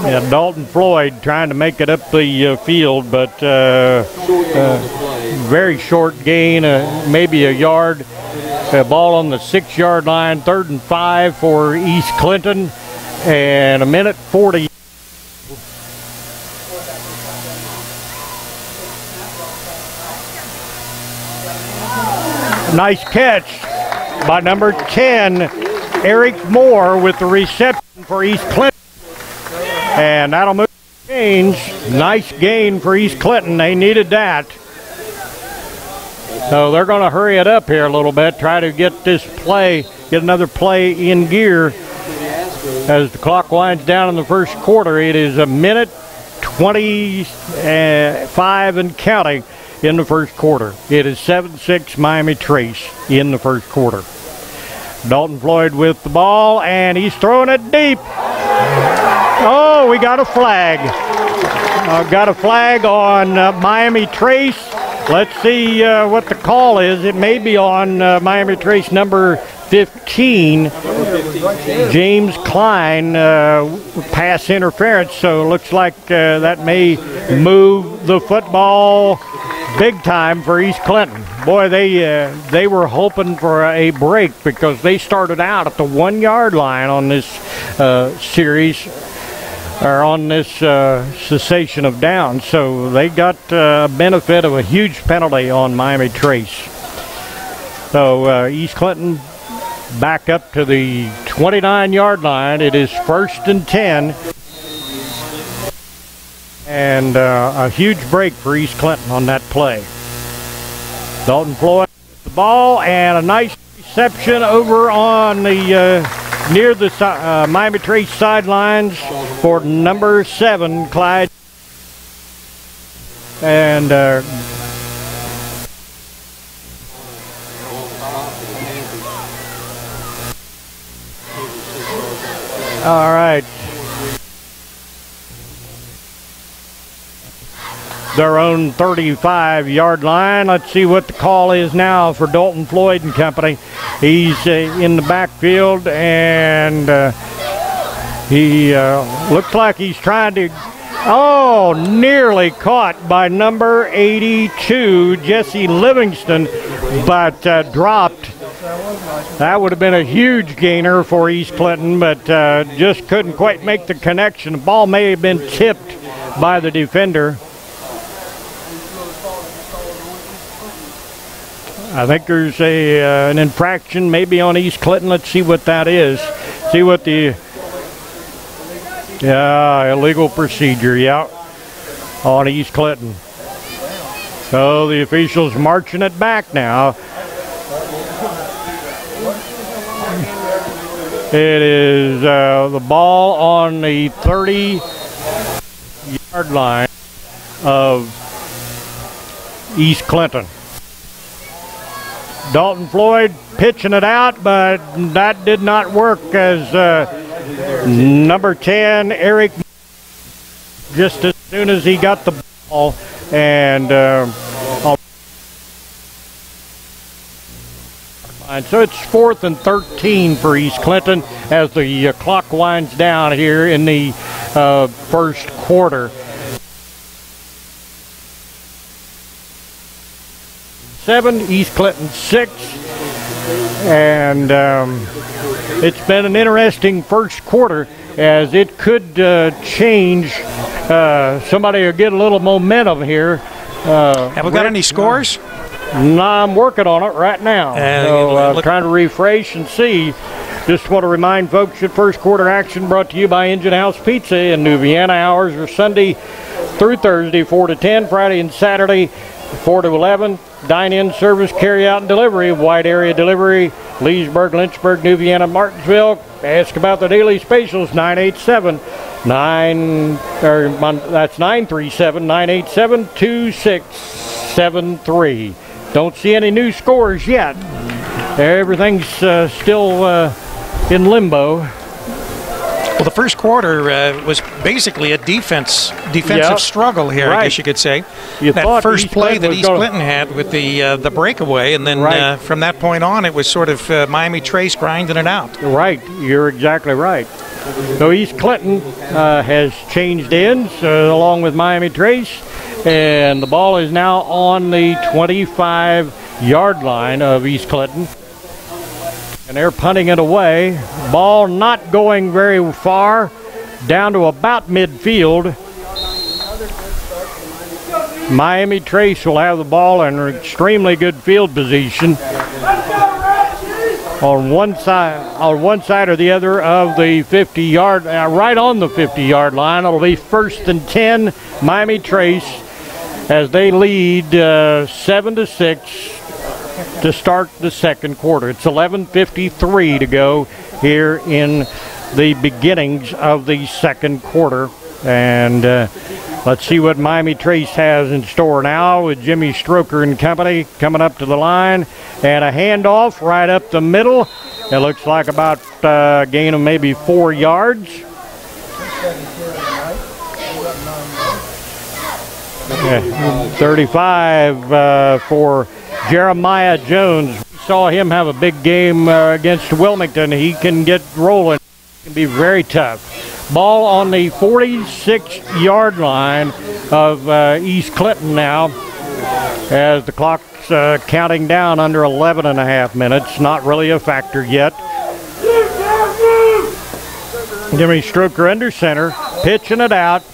Yeah, Dalton Floyd trying to make it up the field, but very short gain, maybe a yard. Ball on the 6-yard line, 3rd and 5 for East Clinton, and 1:40. Nice catch by number 10, Eric Moore, with the reception for East Clinton. And that'll move the chains. Nice gain for East Clinton. They needed that. So they're going to hurry it up here a little bit, try to get this play, get another play in gear as the clock winds down in the first quarter. It is 1:25 and counting in the first quarter. It is 7-6 Miami Trace in the first quarter. Dalton Floyd with the ball, and he's throwing it deep. Oh, we got a flag. Got a flag on Miami Trace. Let's see what the call is. It may be on Miami Trace number 15, James Klein, pass interference. So it looks like that may move the football big time for East Clinton. Boy, they were hoping for a break because they started out at the 1-yard line on this series, or on this cessation of downs. So they got benefit of a huge penalty on Miami Trace. So East Clinton back up to the 29-yard line. It is 1st and 10. And a huge break for East Clinton on that play. Dalton Floyd with the ball, and a nice reception over on the near the Miami Trace sidelines for number 7, Clyde. And all right. Their own 35-yard line. Let's see what the call is now for Dalton Floyd and company. He's in the backfield, and he looks like he's trying to, nearly caught by number 82, Jesse Livingston, but dropped. That would have been a huge gainer for East Clinton, but just couldn't quite make the connection. The ball may have been tipped by the defender. I think there's an infraction maybe on East Clinton. Let's see what that is. See what the illegal procedure, on East Clinton. So the officials marching it back now. It is the ball on the 30-yard line of East Clinton. Dalton Floyd pitching it out, but that did not work as number 10, Eric, just as soon as he got the ball, and so it's 4th and 13 for East Clinton as the clock winds down here in the first quarter. 7, East Clinton 6, and it's been an interesting first quarter. as it could change. Somebody will get a little momentum here. Have we got any scores? No, I'm working on it right now. Trying to refresh and see. Just want to remind folks that first quarter action brought to you by Engine House Pizza in New Vienna. Hours are Sunday through Thursday, 4 to 10, Friday and Saturday, 4 to 11. Dine-in service, carry-out, and delivery. Wide area delivery, Leesburg, Lynchburg, New Vienna, Martinsville. Ask about the daily specials, 937-2673. Don't see any new scores yet. Everything's still in limbo. Well, the first quarter was basically a defensive struggle here, I guess you could say. That first play that East Clinton had with the breakaway, and then from that point on, it was sort of Miami Trace grinding it out. Right, you're exactly right. So East Clinton has changed ends along with Miami Trace, and the ball is now on the 25-yard line of East Clinton. And they're punting it away. Ball not going very far, down to about midfield. Miami Trace will have the ball in an extremely good field position on one side or the other of the 50-yard, right on the 50-yard line. It'll be 1st and 10, Miami Trace, as they lead 7-6. To start the second quarter. It's 11:53 to go here in the beginnings of the second quarter. And let's see what Miami Trace has in store now with Jimmy Stroker and company coming up to the line. And a handoff right up the middle. It looks like about a gain of maybe 4 yards. 35 for Jeremiah Jones. We saw him have a big game against Wilmington. He can get rolling. He can be very tough. Ball on the 46-yard line of East Clinton now, as the clock's counting down under 11 and a half minutes. Not really a factor yet. Jimmy Stroker under center, pitching it out,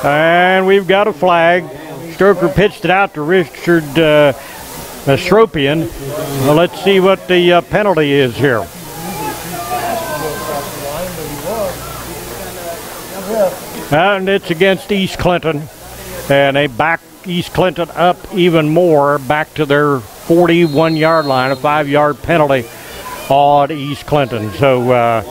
and we've got a flag. Stroker pitched it out to Richard Stropian. Well, let's see what the penalty is here. And it's against East Clinton, and they back East Clinton up even more, back to their 41-yard line, a 5-yard penalty on East Clinton. So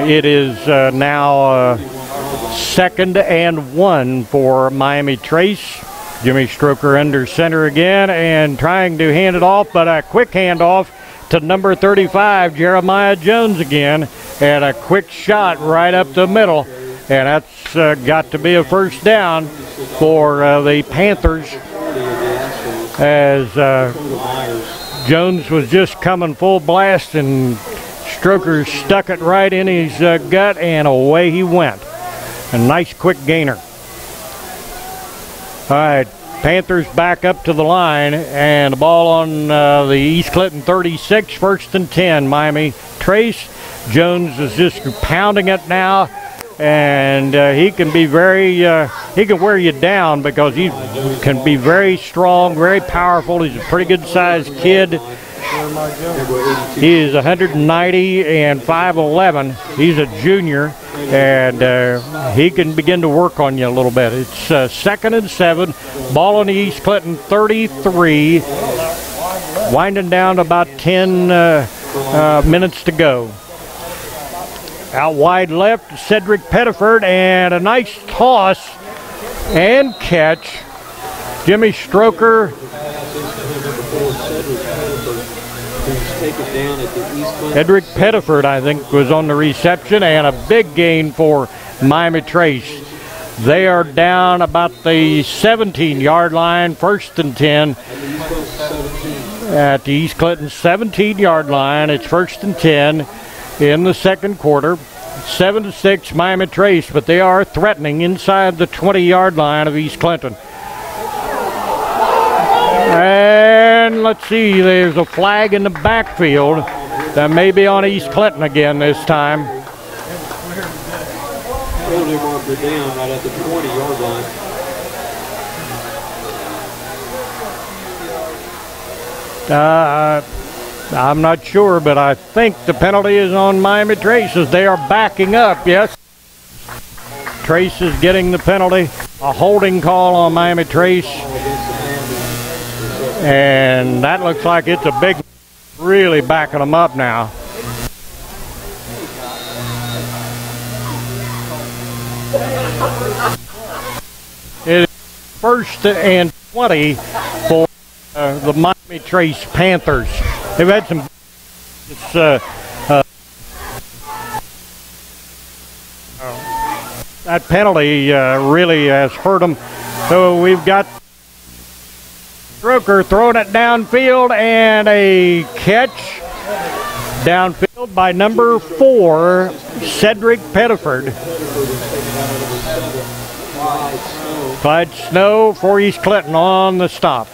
it is now 2nd and 1 for Miami Trace. Jimmy Stroker under center again and trying to hand it off, but a quick handoff to number 35, Jeremiah Jones again, and a quick shot right up the middle. And that's got to be a first down for the Panthers, as Jones was just coming full blast and Stroker stuck it right in his gut, and away he went. A nice quick gainer. All right, Panthers back up to the line, and the ball on the East Clinton 36, 1st and 10, Miami Trace. Jones is just pounding it now, and he can be very, he can wear you down because he can be very strong, very powerful. He's a pretty good-sized kid. He is 190 and 5'11". He's a junior, and he can begin to work on you a little bit. It's 2nd and 7. Ball on the East Clinton 33. Winding down to about 10 minutes to go. Out wide left, Cedric Pettiford, and a nice toss and catch. Jimmy Stroker. Cedric Pettiford, I think, was on the reception, and a big gain for Miami Trace. They are down about the 17-yard line, 1st and 10 at the East Clinton 17-yard line. It's 1st and 10 in the second quarter. 7-6 Miami Trace, but they are threatening inside the 20-yard line of East Clinton. And let's see, there's a flag in the backfield that may be on East Clinton again this time. penalty marker down right at the 20-yard line. I'm not sure, but I think the penalty is on Miami Trace as they are backing up. Yes, Trace is getting the penalty. A holding call on Miami Trace. And that looks like it's a big, really backing them up now. It is 1st and 20 for the Miami Trace Panthers. They've had some that penalty really has hurt them. So we've got Stroker throwing it downfield and a catch downfield by number 4, Cedric Pettiford. Clyde Snow for East Clinton on the stop.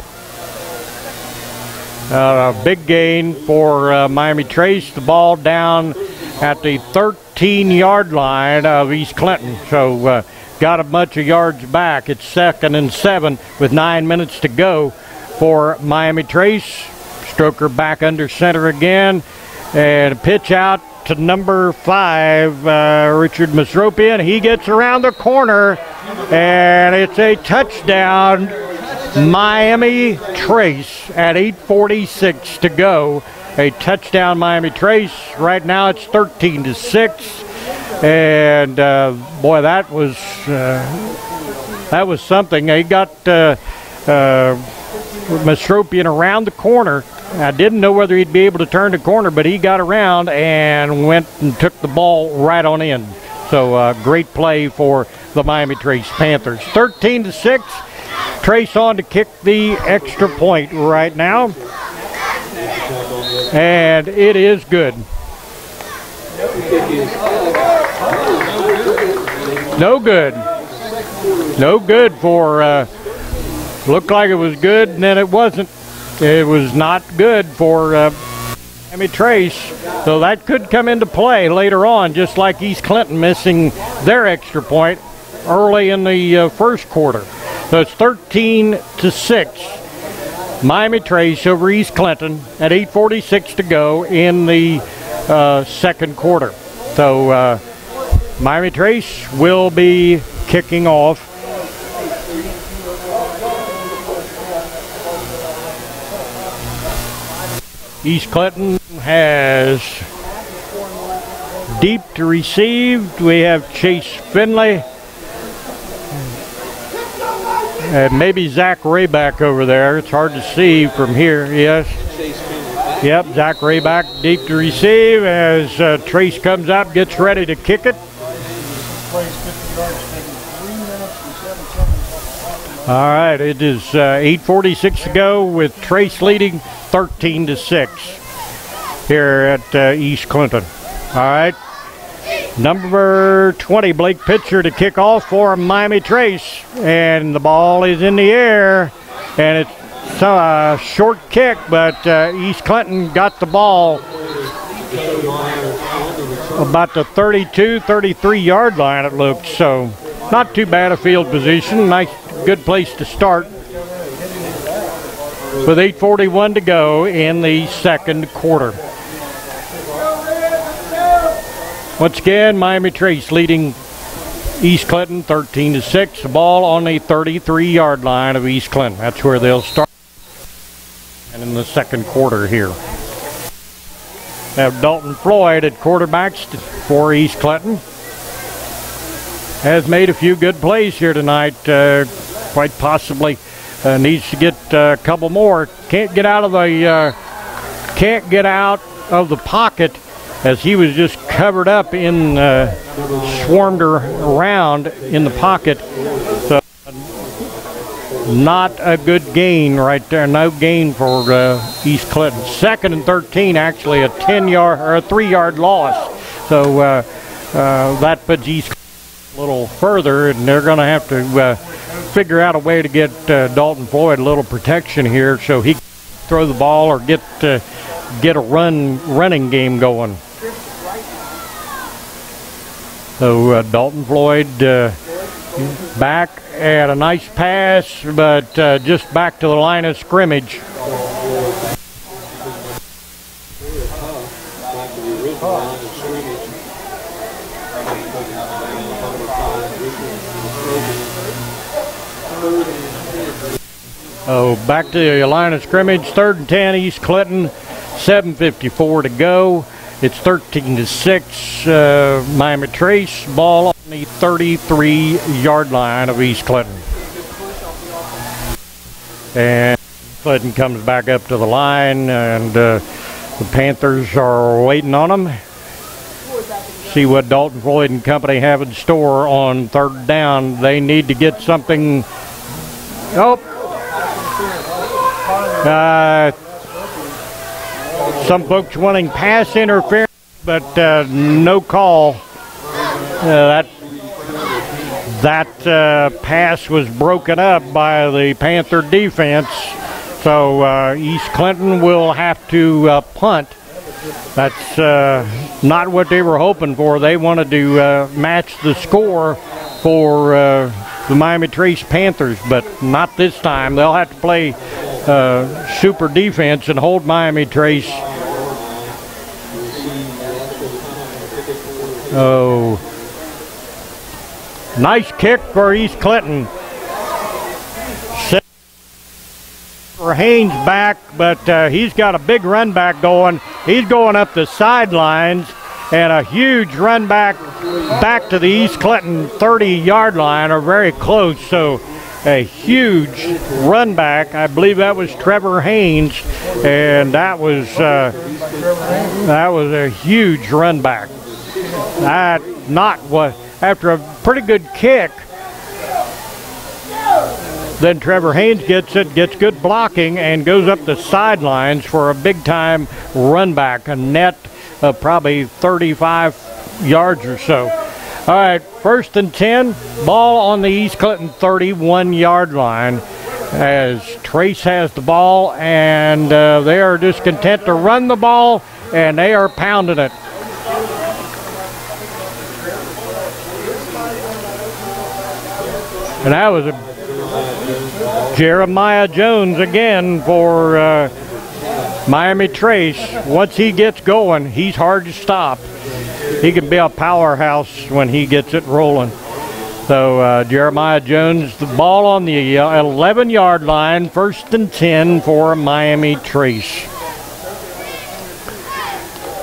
A big gain for Miami Trace. The ball down at the 13-yard line of East Clinton. So got a bunch of yards back. It's 2nd and 7 with 9 minutes to go for Miami Trace. Stroker back under center again. And a pitch out to number 5, Richard Masropian. He gets around the corner. And it's a touchdown, Miami Trace at 8:46 to go. A touchdown, Miami Trace. Right now it's 13-6. And boy, that was something. He got Masropian around the corner. I didn't know whether he'd be able to turn the corner, but he got around and went and took the ball right on in. So great play for the Miami Trace Panthers. 13-6. Trace on to kick the extra point right now. And it is good. No good. No good for, looked like it was good, and then it wasn't. It was not good for Miami Trace. So that could come into play later on, just like East Clinton missing their extra point early in the first quarter. So it's 13-6. Miami Trace over East Clinton at 8:46 to go in the second quarter. So Miami Trace will be kicking off. East Clinton has deep to receive. We have Chase Finley. And maybe Zach Rayback over there. It's hard to see from here. Yes. Yep, Zach Rayback deep to receive as Trace comes up, gets ready to kick it. All right, it is 8:46 to go with Trace leading 13-6 here at East Clinton. All right. Number 20, Blake Pitcher to kick off for Miami Trace. And the ball is in the air. And it's a short kick, but East Clinton got the ball about the 32, 33-yard line, it looked. So not too bad a field position. Nice, good place to start. With 8:41 to go in the second quarter. Once again, Miami Trace leading East Clinton 13-6. The ball on the 33-yard line of East Clinton. That's where they'll start. And in the second quarter here. Have Dalton Floyd at quarterbacks for East Clinton. Has made a few good plays here tonight. Quite possibly needs to get a couple more. Can't get out of the pocket, as he was just covered up in, swarmed around in the pocket. So not a good gain right there. No gain for East Clinton. 2nd and 13, actually a 10-yard or a 3-yard loss. So that puts East Clinton a little further, and they're going to have to figure out a way to get Dalton Floyd a little protection here, so he can throw the ball or get a running game going. So Dalton Floyd back at a nice pass, but just back to the line of scrimmage. Oh, back to the line of scrimmage, 3rd and 10, East Clinton, 7:54 to go. It's 13-6, Miami Trace, ball on the 33-yard line of East Clinton. And Clinton comes back up to the line, and the Panthers are waiting on them. See what Dalton Floyd and company have in store on 3rd down. They need to get something. Oh. Some folks wanting pass interference, but no call. That pass was broken up by the Panther defense, so East Clinton will have to punt. That's not what they were hoping for. They wanted to match the score for the Miami Trace Panthers, but not this time. They'll have to play super defense and hold Miami Trace. Oh, nice kick for East Clinton. For Haynes back, but he's got a big run back going. He's going up the sidelines, and a huge run back to the East Clinton 30-yard line, or very close. So a huge run back. I believe that was Trevor Haynes, and that was a huge run back. Not what, after a pretty good kick, then Trevor Haynes gets it, gets good blocking, and goes up the sidelines for a big-time run back, a net of probably 35 yards or so. All right, 1st and 10, ball on the East Clinton 31-yard line as Trace has the ball, and they are just content to run the ball, and they are pounding it. And that was a Jeremiah Jones again for Miami Trace. Once he gets going, he's hard to stop. He can be a powerhouse when he gets it rolling. So Jeremiah Jones, the ball on the 11-yard line, 1st and 10 for Miami Trace.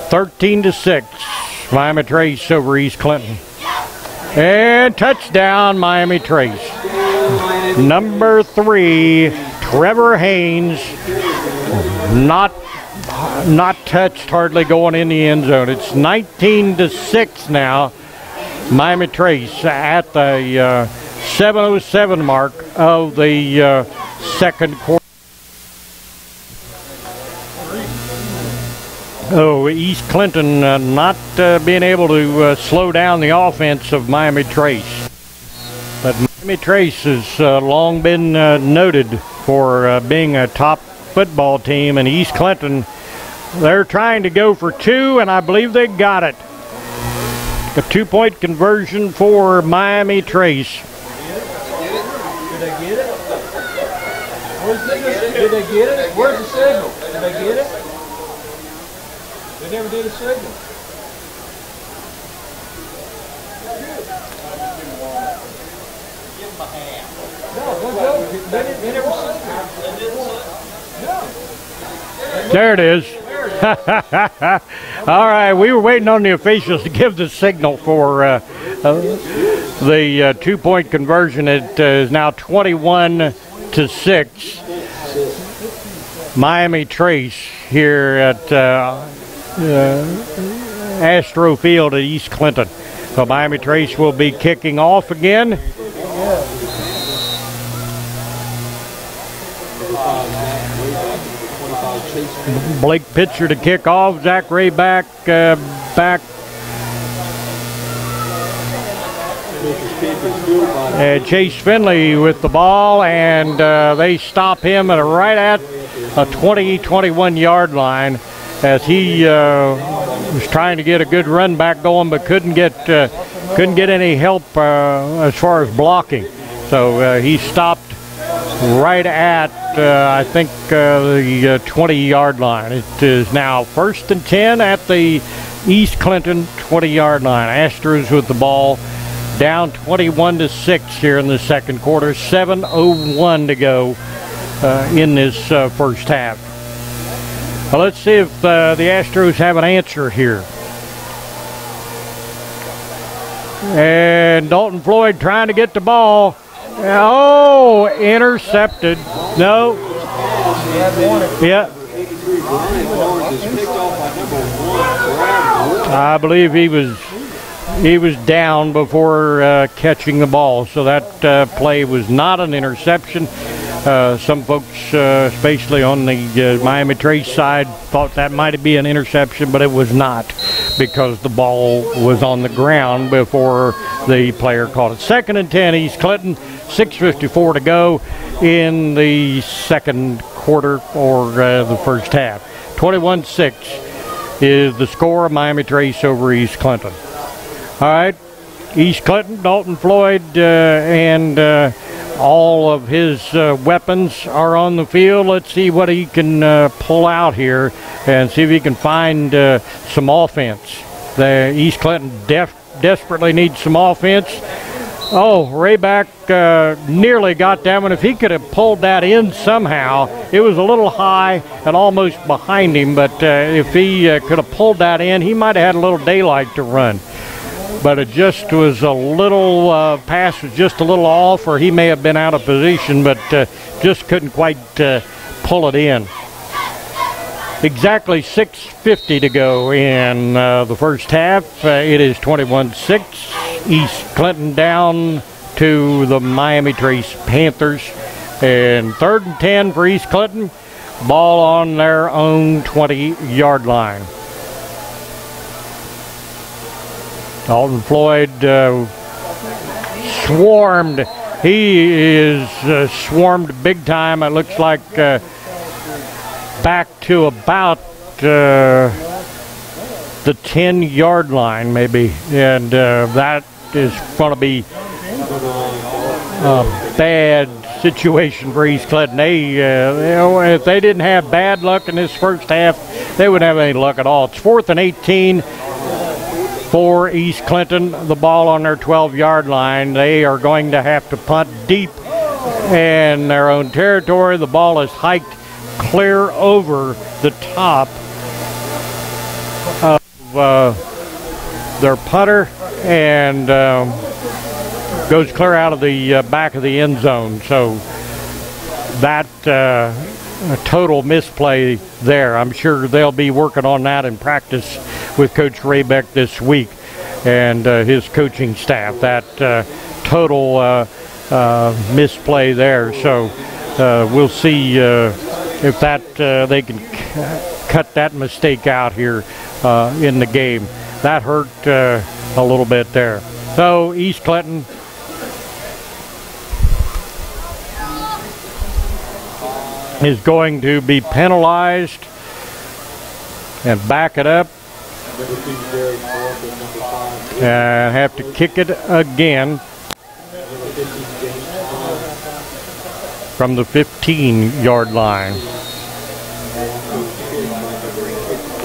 13-6, Miami Trace over East Clinton. And touchdown, Miami Trace. Number 3, Trevor Haynes, not touched, hardly going in the end zone. It's 19-6 now. Miami Trace at the 7:07 mark of the second quarter. Oh, East Clinton not being able to slow down the offense of Miami Trace. But Miami Trace has long been noted for being a top football team, and East Clinton, they're trying to go for 2, and I believe they got it. A 2-point conversion for Miami Trace. Did they get it? Did they get it? Where's the signal? Did they get it? They never did a signal. Give them a hand. No, they never signaled. There it is. All right, we were waiting on the officials to give the signal for the 2-point conversion. It is now 21-6. Miami Trace here at Astro Field at East Clinton. So Miami Trace will be kicking off again. Blake Pitcher to kick off. Zach Ray back. Chase Finley with the ball, and they stop him right at a 20-21 yard line as he was trying to get a good run back going, but couldn't get any help as far as blocking. So he stopped right at I think the 20-yard line. It is now 1st and 10 at the East Clinton 20-yard line. Astros with the ball, down 21-6 here in the second quarter. 7:01 to go in this first half. Well, let's see if the Astros have an answer here. And Dalton Floyd trying to get the ball. Oh, intercepted. No. Yeah. I believe he was down before catching the ball, so that play was not an interception. Some folks, especially on the Miami Trace side, thought that might be an interception, but it was not, because the ball was on the ground before the player caught it. 2nd and 10, East Clinton, 6:54 to go in the second quarter, or the first half. 21-6 is the score of Miami Trace over East Clinton. All right, East Clinton, Dalton Floyd, and all of his weapons are on the field. Let's see what he can pull out here and see if he can find some offense. The East Clinton desperately needs some offense. Oh, Rayback nearly got that one. If he could have pulled that in somehow, it was a little high and almost behind him, but if he could have pulled that in, he might have had a little daylight to run. But it just was a little, pass was just a little off, or he may have been out of position, but just couldn't quite pull it in. Exactly 6:50 to go in the first half. It is 21-6. East Clinton down to the Miami Trace Panthers. And 3rd and 10 for East Clinton. Ball on their own 20-yard line. Dalton Floyd swarmed. He is swarmed big time. It looks like back to about the 10-yard line maybe, and that is going to be a bad situation for East Clinton. If they didn't have bad luck in this first half, they wouldn't have any luck at all. It's 4th and 18 for East Clinton. The ball on their 12-yard line. They are going to have to punt deep in their own territory. The ball is hiked clear over the top of their punter and goes clear out of the back of the end zone. So that a total misplay there. I'm sure they'll be working on that in practice with Coach Raybeck this week and his coaching staff. That total misplay there. So we'll see if that they can cut that mistake out here in the game. That hurt a little bit there. So East Clinton is going to be penalized and back it up and have to kick it again from the 15-yard line.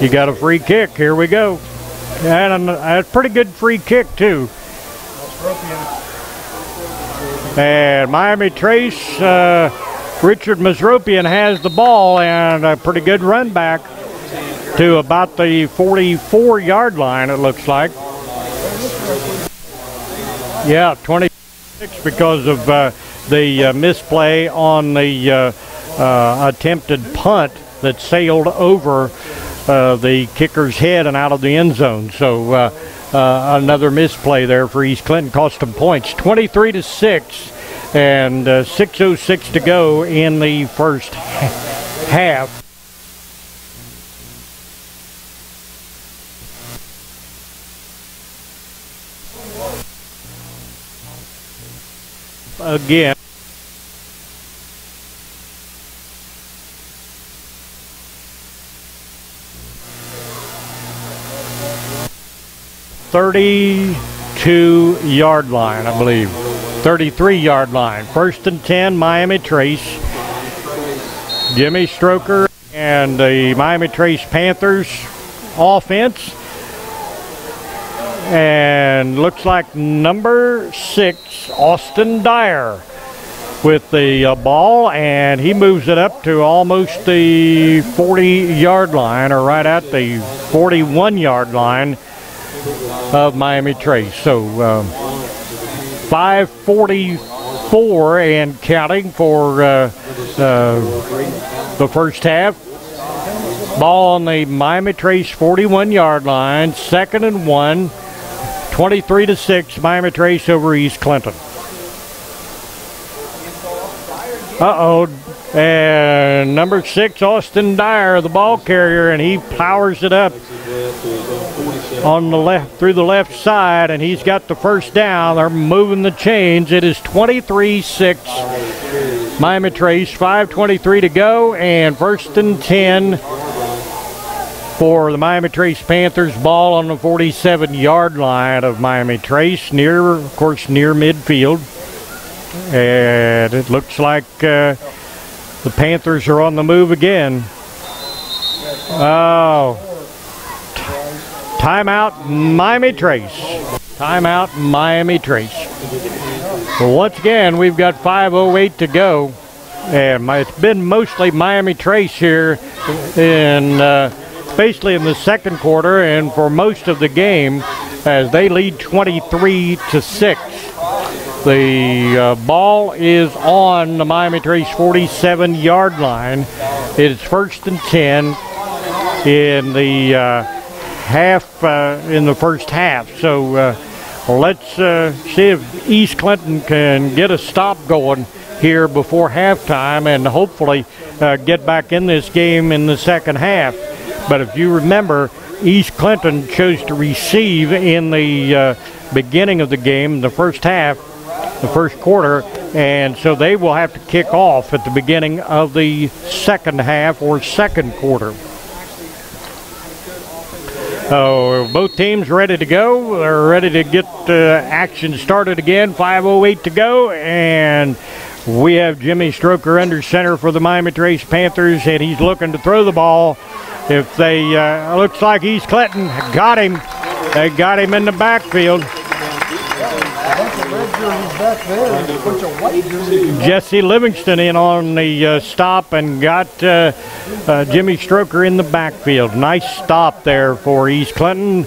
You got a free kick. Here we go. And a pretty good free kick, too. And Miami Trace, Richard Masropian has the ball, and a pretty good run back to about the 44-yard line, it looks like. Yeah, 26 because of the misplay on the attempted punt that sailed over the kicker's head and out of the end zone. So another misplay there for East Clinton, cost them points. 23-6, and 6:06 to go in the first half. Again. 32-yard line, I believe. 33-yard line. 1st and 10, Miami Trace. Jimmy Stroker and the Miami Trace Panthers offense. And looks like number 6, Austin Dyer, with the ball, and he moves it up to almost the 40-yard line, or right at the 41-yard line of Miami Trace. So 5:44 and counting for the first half. Ball on the Miami Trace 41-yard line, 2nd and 1, 23-6, Miami Trace over East Clinton. And number 6, Austin Dyer, the ball carrier, and he powers it up on the left, through the left side, and he's got the first down. They're moving the chains. It is 23-6, Miami Trace, 5:23 to go, and 1st and 10 for the Miami Trace Panthers. Ball on the 47-yard line of Miami Trace, near midfield. And it looks like the Panthers are on the move again. Oh. Timeout, Miami Trace. Timeout, Miami Trace. Well, once again, we've got 5:08 to go. And it's been mostly Miami Trace here basically in the second quarter and for most of the game, as they lead 23-6. The ball is on the Miami Trace 47-yard line. It's 1st and 10 in the in the first half. So let's see if East Clinton can get a stop going here before halftime and hopefully get back in this game in the second half. But if you remember, East Clinton chose to receive in the beginning of the game, the first half, the first quarter, and so they will have to kick off at the beginning of the second half or second quarter. So both teams ready to go. They're ready to get action started again. 5:08 to go, and we have Jimmy Stroker under center for the Miami Trace Panthers, and he's looking to throw the ball. If they, looks like East Clinton got him. They got him in the backfield. Jesse Livingston in on the stop and got Jimmy Stroker in the backfield. Nice stop there for East Clinton.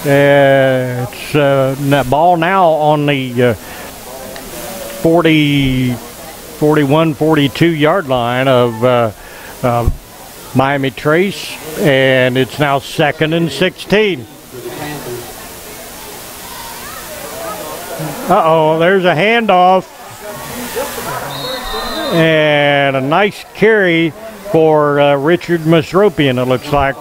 It's that ball now on the 42 yard line of Miami Trace, and it's now 2nd and 16. There's a handoff and a nice carry for Richard Masropian. It looks like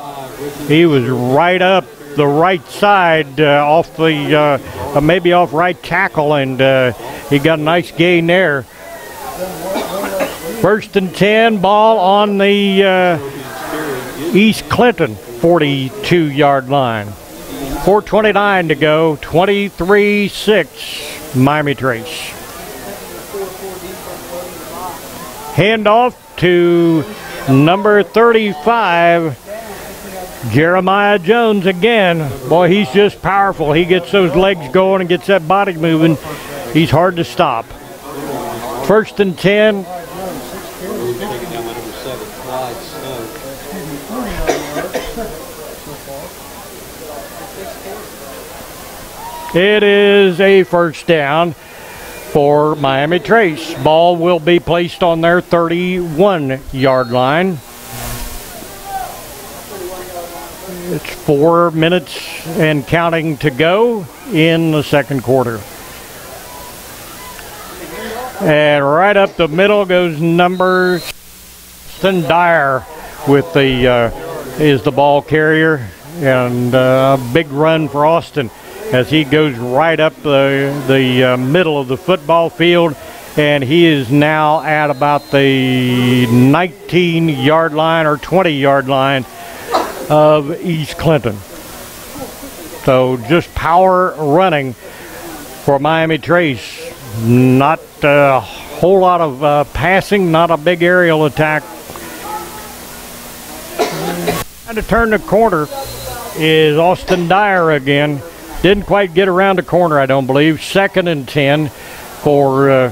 he was right up the right side, off the maybe off right tackle, and he got a nice gain there. 1st and 10, ball on the East Clinton 42 yard line. 4:29 to go, 23-6, Miami Trace. Handoff to number 35, Jeremiah Jones again. Boy, he's just powerful. He gets those legs going and gets that body moving. He's hard to stop. 1st and 10. It is a first down for Miami Trace. Ball will be placed on their 31 yard line. It's 4 minutes and counting to go in the second quarter. And right up the middle goes number Austin Dyer with is the ball carrier, and a big run for Austin as he goes right up the middle of the football field, and he is now at about the 19 yard line or 20 yard line of East Clinton. So just power running for Miami Trace. Not a whole lot of passing, not a big aerial attack. Trying to turn the corner is Austin Dyer again. Didn't quite get around the corner, I don't believe. 2nd and 10 for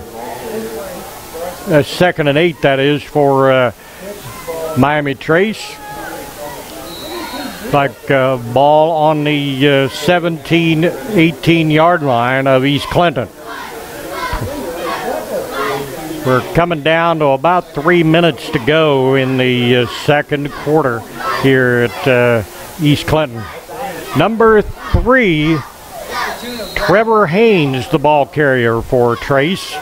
2nd and 8, that is, for Miami Trace. Like ball on the 17-18 yard line of East Clinton. We're coming down to about 3 minutes to go in the second quarter here at East Clinton. Number 3, Trevor Haynes, the ball carrier for Trace.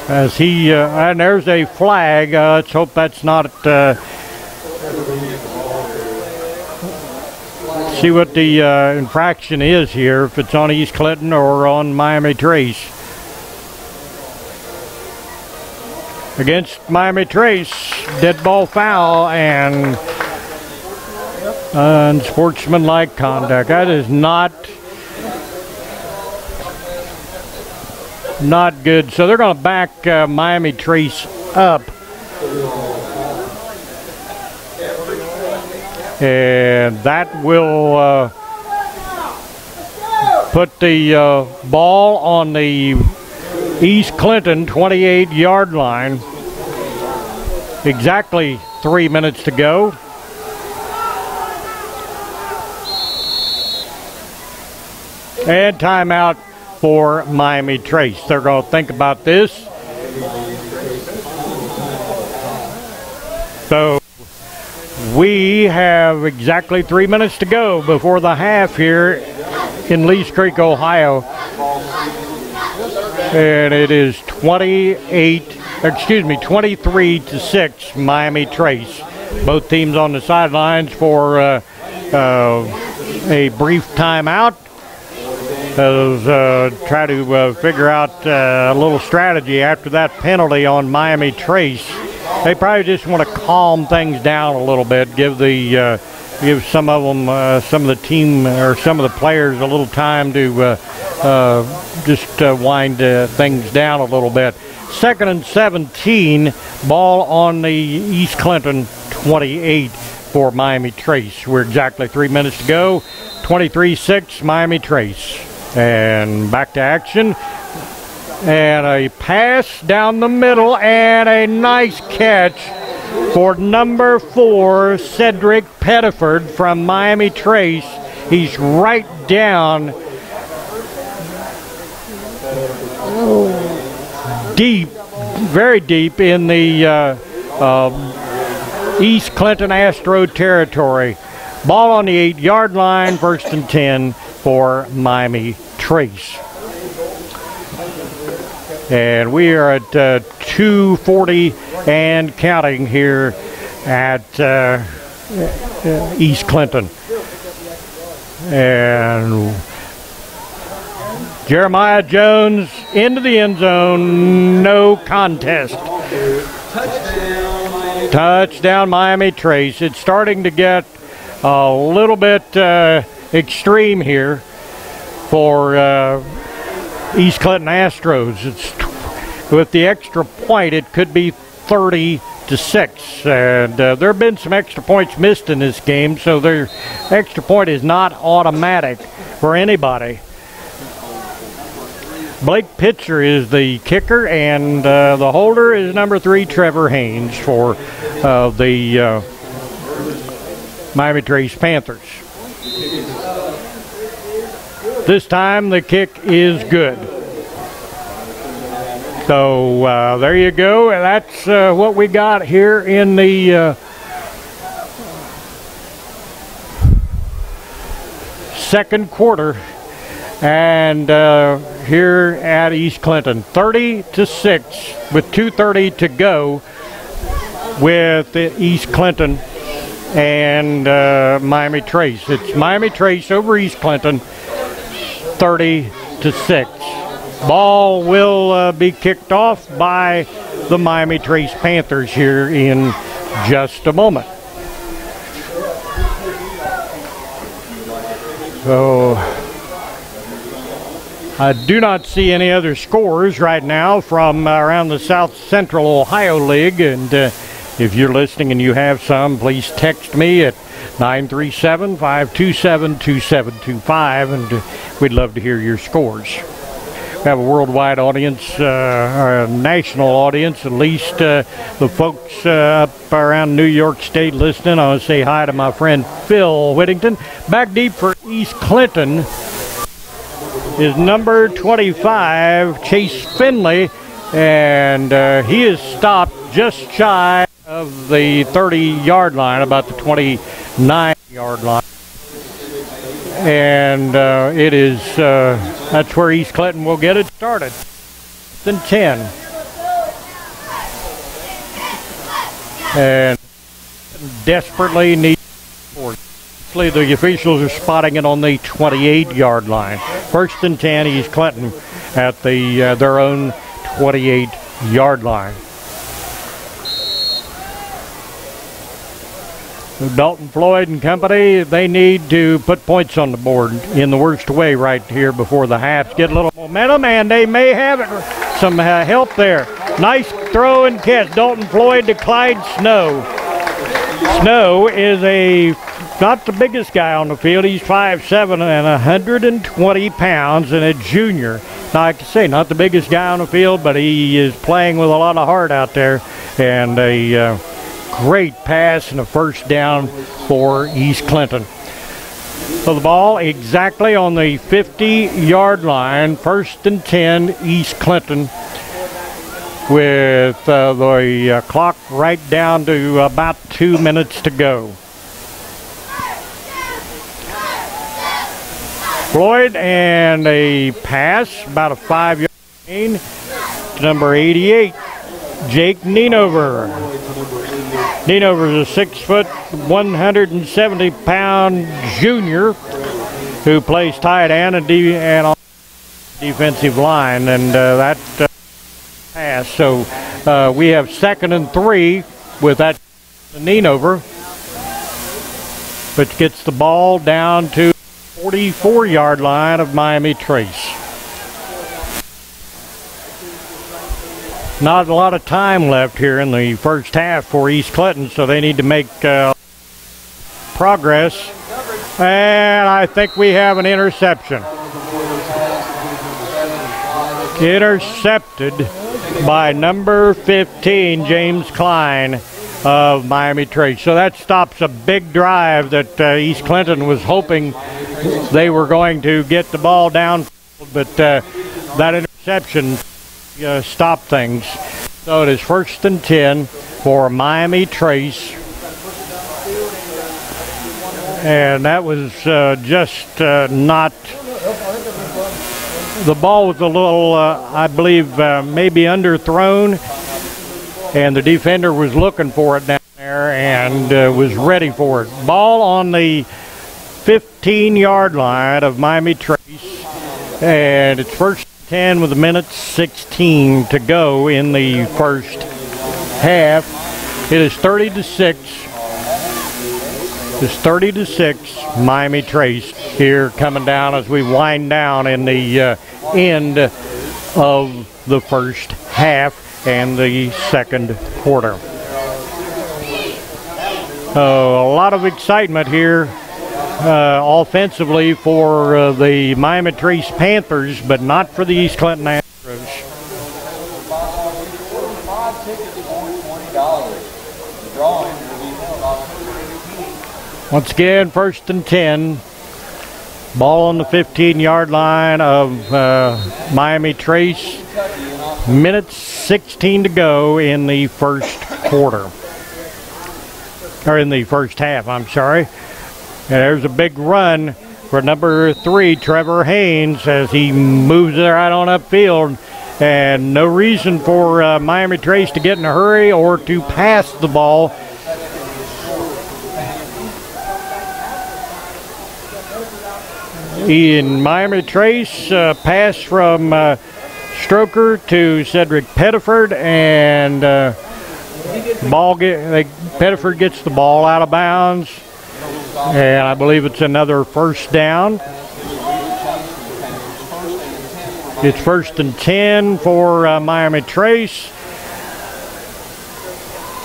As he, and there's a flag. Let's hope that's not, see what the infraction is here, if it's on East Clinton or on Miami Trace. Against Miami Trace, dead ball foul and unsportsmanlike conduct. That is not good. So they're going to back Miami Trace up. And that will put the ball on the East Clinton 28-yard line. Exactly 3 minutes to go. And timeout for Miami Trace. They're going to think about this. So we have exactly 3 minutes to go before the half here in Lee's Creek, Ohio. And it is 23-6 Miami Trace. Both teams on the sidelines for a brief timeout. Try to figure out a little strategy after that penalty on Miami Trace. They probably just want to calm things down a little bit, give some of them, some of the team or some of the players a little time to just wind things down a little bit. 2nd and 17, ball on the East Clinton 28 for Miami Trace. We're exactly 3 minutes to go. 23-6 Miami Trace. And back to action. And a pass down the middle and a nice catch for number 4, Cedric Pettiford from Miami Trace. He's right down deep, very deep in the East Clinton Astro territory. Ball on the 8-yard line, 1st and 10 for Miami Trace. And we are at 2:40 and counting here at East Clinton. And Jeremiah Jones into the end zone, no contest. Touchdown Miami Trace. It's starting to get a little bit extreme here for East Clinton Astros. It's with the extra point, it could be 30-6, and there have been some extra points missed in this game, so their extra point is not automatic for anybody. Blake Pitcher is the kicker, and the holder is number 3, Trevor Haynes, for the Miami Trace Panthers. This time the kick is good. So there you go. That's what we got here in the second quarter. And here at East Clinton, 30-6 with 2:30 to go with East Clinton and Miami Trace. It's Miami Trace over East Clinton, 30-6. Ball will be kicked off by the Miami Trace Panthers here in just a moment. So I do not see any other scores right now from around the South Central Ohio League, and if you're listening and you have some, please text me at 937-527-2725, and we'd love to hear your scores. We have a worldwide audience, a national audience, at least the folks up around New York State listening. I want to say hi to my friend Phil Whittington. Back deep for East Clinton is number 25, Chase Finley, and he is stopped just shy of the 30-yard line, about the 29-yard line. And it is, that's where East Clinton will get it started. Then 10. And desperately needs support. The officials are spotting it on the 28-yard line. First and 10, East Clinton at the their own 28-yard line. Dalton Floyd and company, they need to put points on the board in the worst way right here before the half. Get a little momentum, and they may have it. Some help there. Nice throw and catch. Dalton Floyd to Clyde Snow. Snow is not the biggest guy on the field. He's 5'7" and 120 pounds and a junior. Now, I can say not the biggest guy on the field, but he is playing with a lot of heart out there, and a great pass and a first down for East Clinton. So the ball exactly on the 50-yard line, first and 10, East Clinton, with the clock right down to about 2 minutes to go. Floyd, and a pass, about a 5-yard gain to number 88, Jake Nienover. Nienover is a 6', 170-pound junior who plays tight end and on defensive line, and that pass. So we have 2nd and 3 with that Nienover, which gets the ball down to 44-yard line of Miami Trace. Not a lot of time left here in the first half for East Clinton, so they need to make progress. And I think we have an interception. Intercepted by number 15, James Klein of Miami Trace. So that stops a big drive that East Clinton was hoping they were going to get the ball down, but that interception stop things. So it is 1st and 10 for Miami Trace, and that was just not, the ball was a little I believe maybe underthrown, and the defender was looking for it down there and was ready for it. Ball on the 15-yard line of Miami Trace, and it's 1st 10 with a minute 16 to go in the first half. It is 30-6. It's 30-6. Miami Trace here coming down as we wind down in the end of the first half and the second quarter. A lot of excitement here offensively for the Miami Trace Panthers, but not for the East Clinton Astros. Once again, 1st and 10. Ball on the 15-yard line of Miami Trace. Minute 16 to go in the first quarter. Or in the first half, I'm sorry. And there's a big run for number 3, Trevor Haynes, as he moves it right on upfield. And no reason for Miami Trace to get in a hurry or to pass the ball. In Miami Trace, pass from Stroker to Cedric Pettiford, and Pettiford gets the ball out of bounds. And I believe it's another first down. It's 1st and 10 for Miami Trace.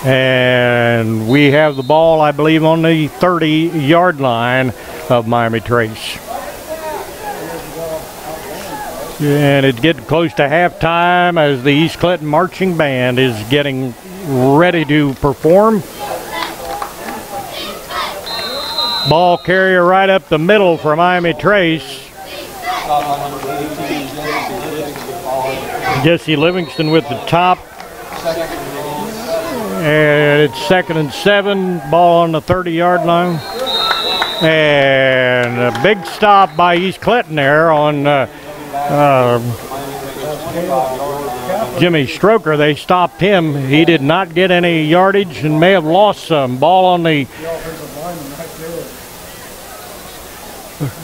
And we have the ball, I believe, on the 30-yard line of Miami Trace. And it's getting close to halftime as the East Clinton Marching Band is getting ready to perform. Ball carrier right up the middle for Miami Trace. Jesse Livingston with the top. And it's 2nd and 7. Ball on the 30-yard line. And a big stop by East Clinton there on Jimmy Stroker. They stopped him. He did not get any yardage and may have lost some. Ball on the...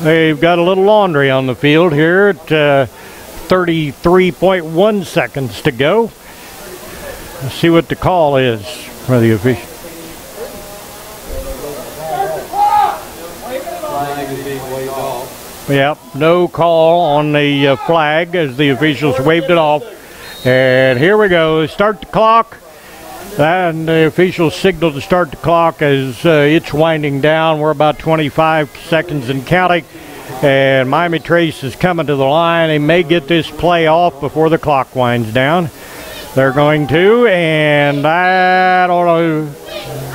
They've got a little laundry on the field here at 33.1 seconds to go. Let's see what the call is for the official. Yep, no call on the flag as the officials waved it off. And here we go. Start the clock. And the officials signal to start the clock as it's winding down. We're about 25 seconds and counting. And Miami Trace is coming to the line. They may get this play off before the clock winds down. They're going to, and I don't know,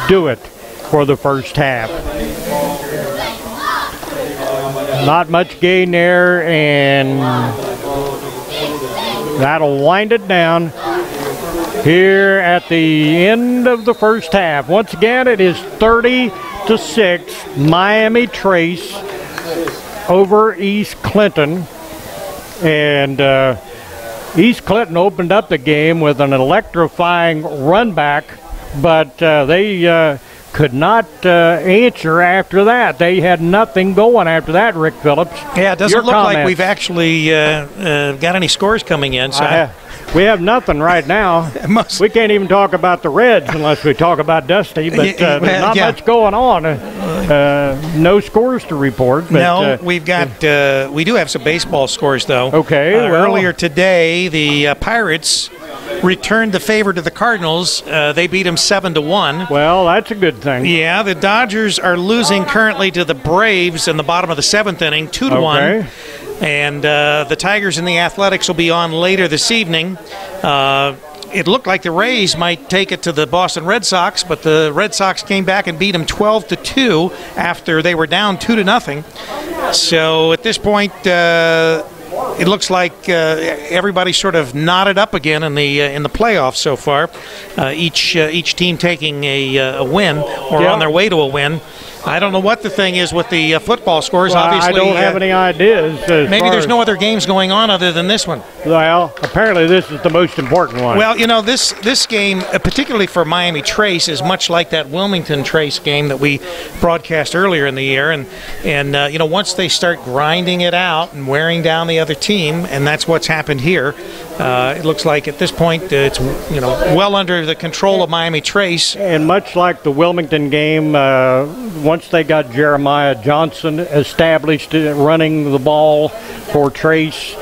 do it for the first half. Not much gain there, and that'll wind it down here at the end of the first half. Once again, it is 30-6, Miami Trace over East Clinton. And East Clinton opened up the game with an electrifying run back, but they could not answer after that. They had nothing going after that, Rick Phillips. Yeah, it doesn't look like we've actually got any scores coming in. So we have nothing right now. We can't even talk about the Reds unless we talk about Dusty, but there's not much going on. No scores to report. But, no, we've got we do have some baseball scores, though. Okay. Earlier today, the Pirates returned the favor to the Cardinals. They beat them 7-1. Well, that's a good thing. Yeah, the Dodgers are losing currently to the Braves in the bottom of the 7th inning, 2-1. Okay. And the Tigers and the Athletics will be on later this evening. It looked like the Rays might take it to the Boston Red Sox, but the Red Sox came back and beat them 12-2 after they were down 2-0. So at this point, it looks like everybody's sort of knotted up again in the playoffs so far. Each team taking a win or on their way to a win. I don't know what the thing is with the football scores. Well, obviously, I don't have any ideas. Maybe there's no other games going on other than this one. Well, apparently this is the most important one. Well, you know, this game, particularly for Miami Trace, is much like that Wilmington Trace game that we broadcast earlier in the year. And you know, once they start grinding it out and wearing down the other team, and that's what's happened here, it looks like at this point it's, you know, well under the control of Miami Trace. And much like the Wilmington game, once they got Jeremiah Johnson established running the ball for Trace,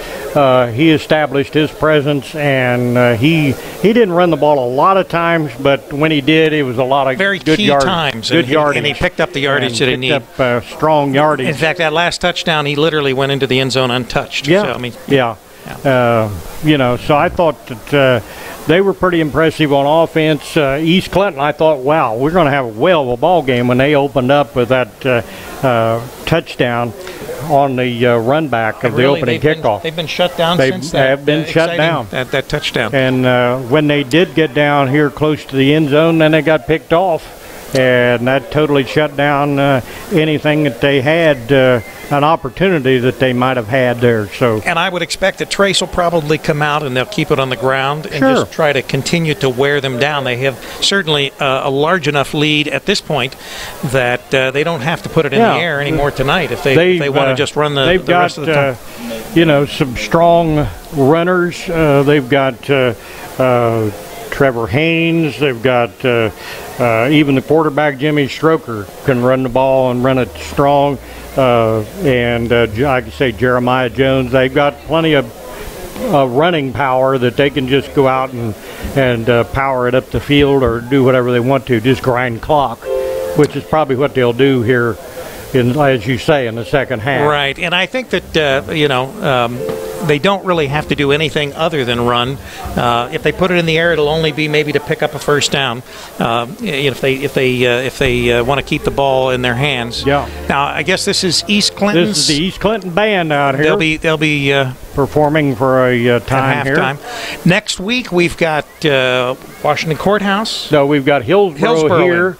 he established his presence, and he didn't run the ball a lot of times, but when he did, it was a lot of very good key yardage. Times. Good yardage. And he picked up the yardage that he needed. Up strong yardage. In fact, that last touchdown, he literally went into the end zone untouched. Yeah. So, I mean, yeah. You know, so I thought that they were pretty impressive on offense. East Clinton, I thought, wow, we're going to have a whale of a ball game when they opened up with that touchdown on the run back of the opening kickoff. They've been shut down since that. They have been shut down. That touchdown. And when they did get down here close to the end zone, then they got picked off. And that totally shut down anything that they had, an opportunity that they might have had there. So, and I would expect that Trace will probably come out and they'll keep it on the ground and Sure. just try to continue to wear them down. They have certainly a large enough lead at this point that they don't have to put it in the air anymore tonight if they want to just run the rest of the time. You know, some strong runners. They've got Trevor Haynes. They've got even the quarterback, Jimmy Stroker, can run the ball and run it strong. And I could say Jeremiah Jones. They've got plenty of running power that they can just go out and power it up the field or do whatever they want to, just grind clock, which is probably what they'll do here, as you say, in the second half. Right, and I think that they don't really have to do anything other than run. If they put it in the air, it'll only be maybe to pick up a first down. If they want to keep the ball in their hands. Yeah. Now, I guess this is East Clinton's. This is the East Clinton band out here. They'll be performing for a time at halftime here. Next week we've got Washington Courthouse. No, we've got Hillsborough here.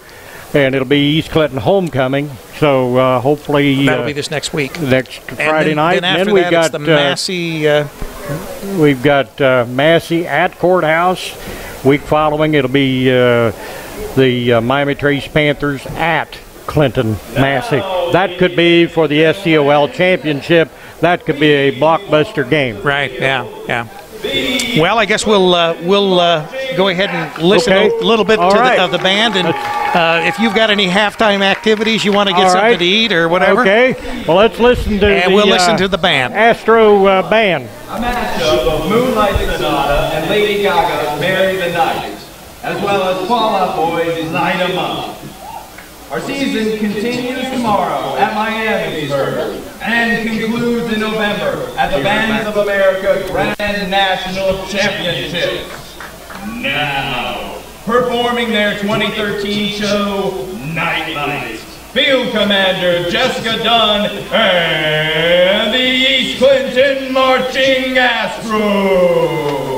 And it'll be East Clinton homecoming, so hopefully that'll be this next week, next Friday night. Then after then we that, got it's the Massey. We've got Massey at Courthouse. Week following, it'll be the Miami Trace Panthers at Clinton Massey. That could be for the SCOL championship. That could be a blockbuster game. Right? Yeah. Well, I guess we'll go ahead and listen a little bit of the band, and if you've got any halftime activities you want to get something to eat or whatever. Okay. Well, let's listen to we'll listen to the band. Astro band. A matchup of Moonlight Sonata and Lady Gaga's Marry the Night, as well as Fall Out Boy's Night of Month. Our season continues tomorrow at Miamisburg and concludes in November at the Bands of America Grand National Championships. Now, performing their 2013 show, Night, Field Commander Jessica Dunn and the East Clinton Marching Astros.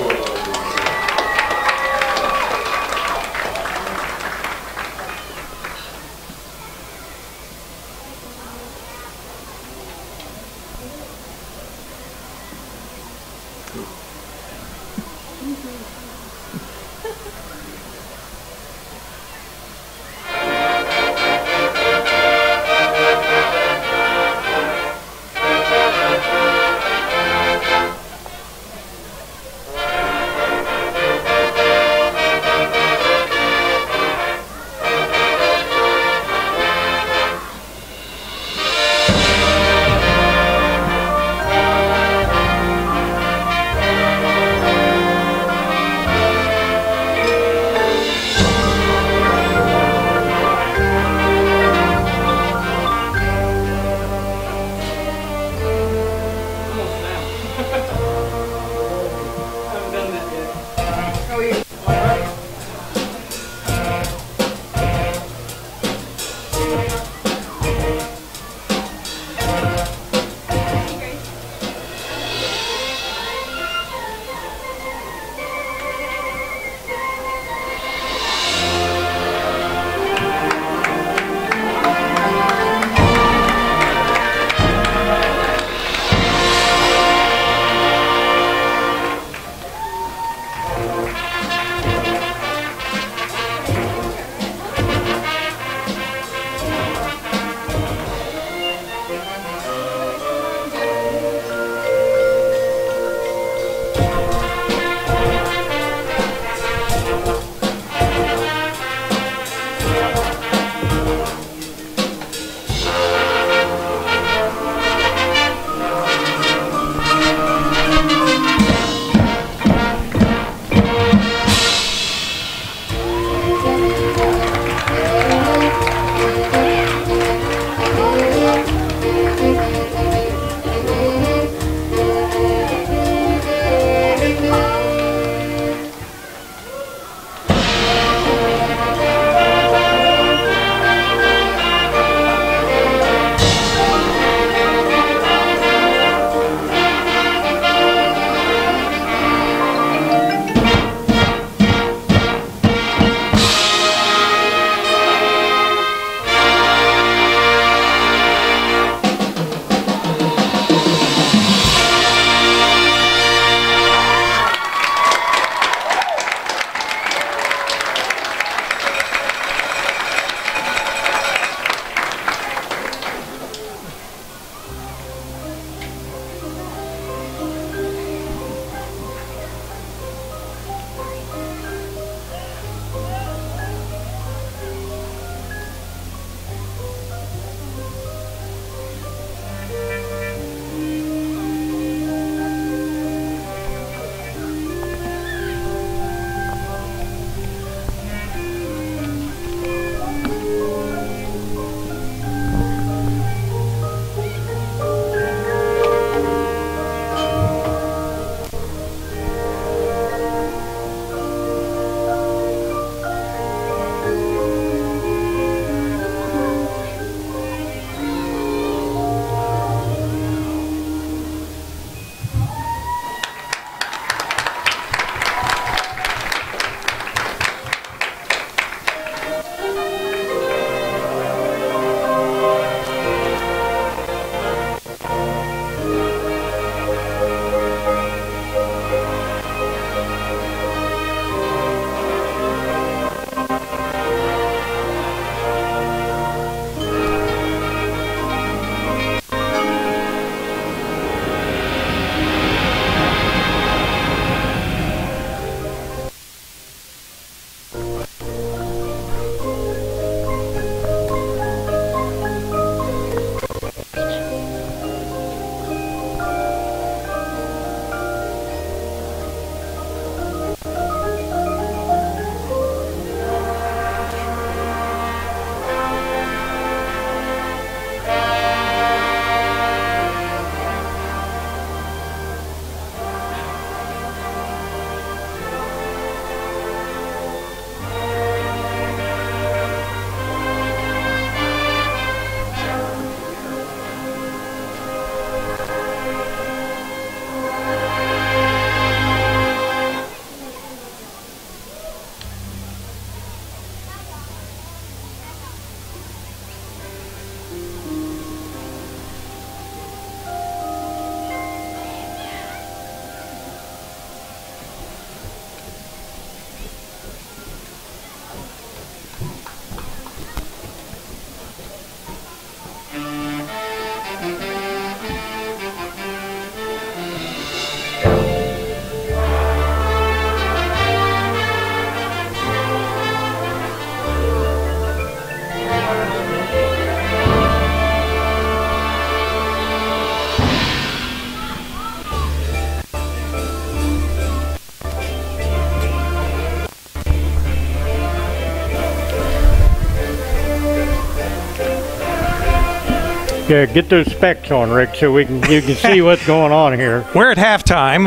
Yeah, get those specs on, Rick, so you can see what's going on here. We're at halftime,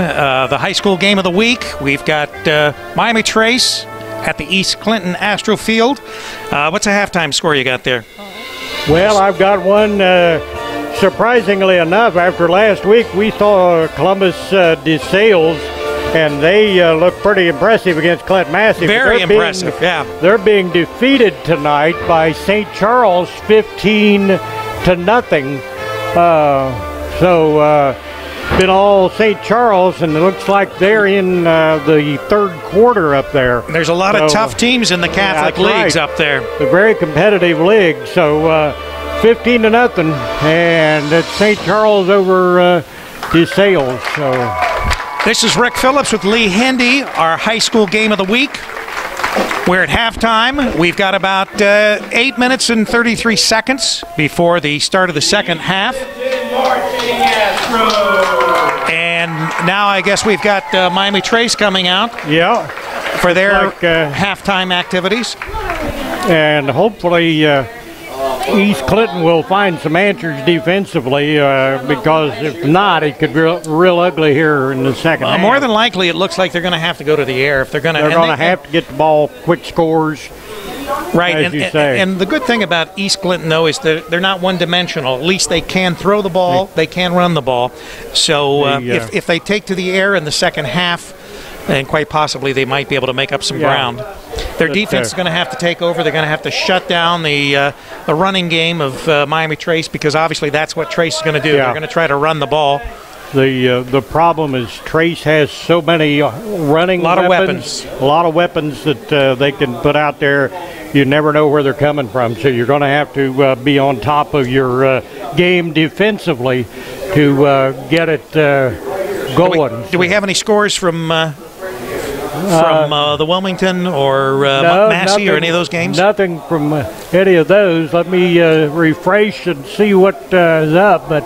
the high school game of the week. We've got Miami Trace at the East Clinton Astro Field. What's a halftime score you got there? Well, I've got one. Surprisingly enough, after last week, we saw Columbus DeSales, and they look pretty impressive against Clinton Massey. Very impressive, yeah. They're being defeated tonight by St. Charles 15-0. Been all St. Charles, and it looks like they're in the third quarter up there. There's a lot of tough teams in the Catholic leagues up there. A very competitive league. So 15-0, and it's St. Charles over DeSales. So this is Rick Phillips with Lee Hendee, our high school game of the week. We're at halftime. We've got about 8 minutes and 33 seconds before the start of the second half. And now I guess we've got Miami Trace coming out. Yeah. For their halftime activities. And hopefully East Clinton will find some answers defensively, because if not, it could be real ugly here in the second half. More than likely, it looks like they're going to have to go to the air if they're going to. They're going to have to get the ball, quick scores. Right, as you say. And the good thing about East Clinton, though, is they're not one-dimensional. At least they can throw the ball, they can run the ball. So if they take to the air in the second half, and quite possibly they might be able to make up some ground. Their defense is going to have to take over. They're going to have to shut down the running game of Miami Trace, because obviously that's what Trace is going to do. They're going to try to run the ball. The problem is Trace has so many running weapons. A lot of weapons that they can put out there. You never know where they're coming from, so you're going to have to be on top of your game defensively to get it going. Do we have any scores from the Wilmington or Massey or any of those games? Nothing from any of those. Let me refresh and see what is up, but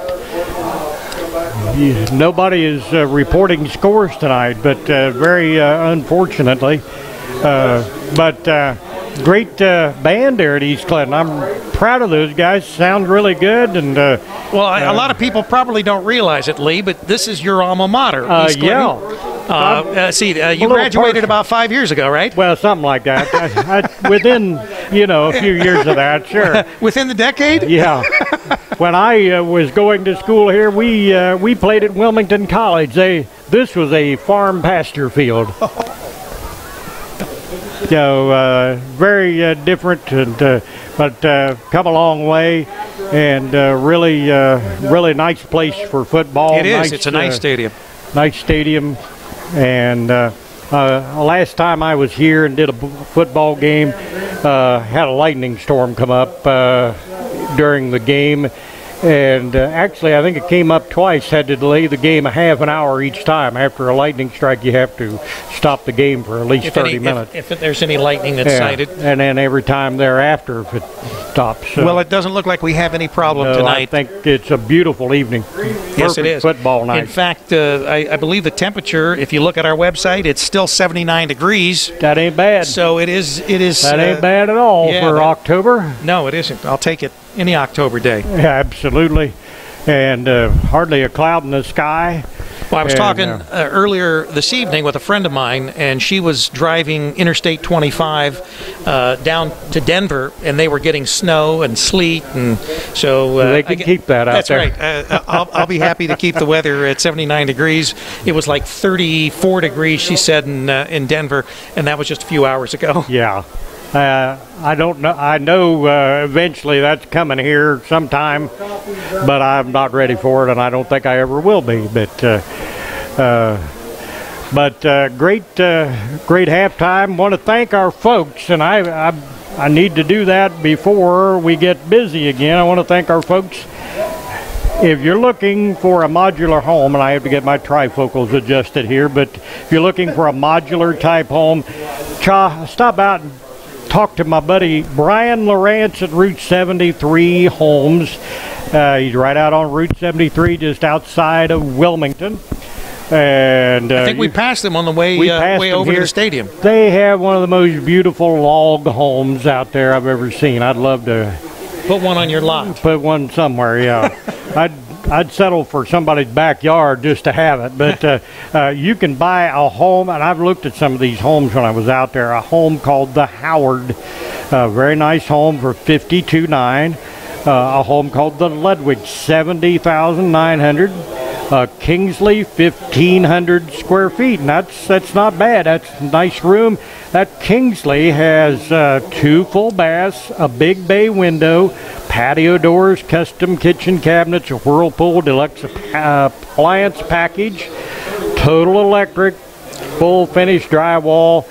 nobody is reporting scores tonight, but very unfortunately. Great band there at East Clinton. I'm proud of those guys. Sound really good. And a lot of people probably don't realize it, Lee, but this is your alma mater, East Clinton. You graduated about 5 years ago, right? Well, something like that. Within, a few years of that, sure. Within the decade? Yeah. When I was going to school here, we played at Wilmington College. This was a farm pasture field. very different, but come a long way, and really nice place for football. It is. Nice, it's a nice stadium. Nice stadium, and last time I was here and did a football game, had a lightning storm come up during the game. And actually, I think it came up twice. Had to delay the game a half an hour each time. After a lightning strike, you have to stop the game for at least 30 minutes. If there's any lightning that's sighted. And then every time thereafter, if it stops. Well, it doesn't look like we have any problem tonight. I think it's a beautiful evening. Yes, it is. Football night. In fact, I believe the temperature, if you look at our website, it's still 79 degrees. That ain't bad. So it is. That ain't bad at all for October. No, it isn't. I'll take it any October day. Yeah, absolutely. And hardly a cloud in the sky. Well, I was talking earlier this evening with a friend of mine, and she was driving Interstate 25 down to Denver, and they were getting snow and sleet, and so they can keep that out there. That's right. I'll be happy to keep the weather at 79 degrees. It was like 34 degrees, she said, in Denver, and that was just a few hours ago. Yeah. I don't know. I know eventually that's coming here sometime, but I'm not ready for it, and I don't think I ever will be. But great halftime. Want to thank our folks, and I need to do that before we get busy again. I want to thank our folks. If you're looking for a modular home, and I have to get my trifocals adjusted here, but if you're looking for a modular type home, stop out and talk to my buddy Brian Lawrence at Route 73 Homes. He's right out on Route 73, just outside of Wilmington. And I think we passed them on the way over to the stadium. They have one of the most beautiful log homes out there I've ever seen. I'd love to put one on your lot. Put one somewhere, yeah. I'd settle for somebody's backyard just to have it. But you can buy a home, and I've looked at some of these homes when I was out there. A home called the Howard, a very nice home for $52,900. A home called the Ludwig, $70,900. Kingsley, 1,500 square feet, and that's not bad. That's a nice room. That Kingsley has 2 full baths, a big bay window, patio doors, custom kitchen cabinets, a Whirlpool deluxe appliance package, total electric, full finished drywall,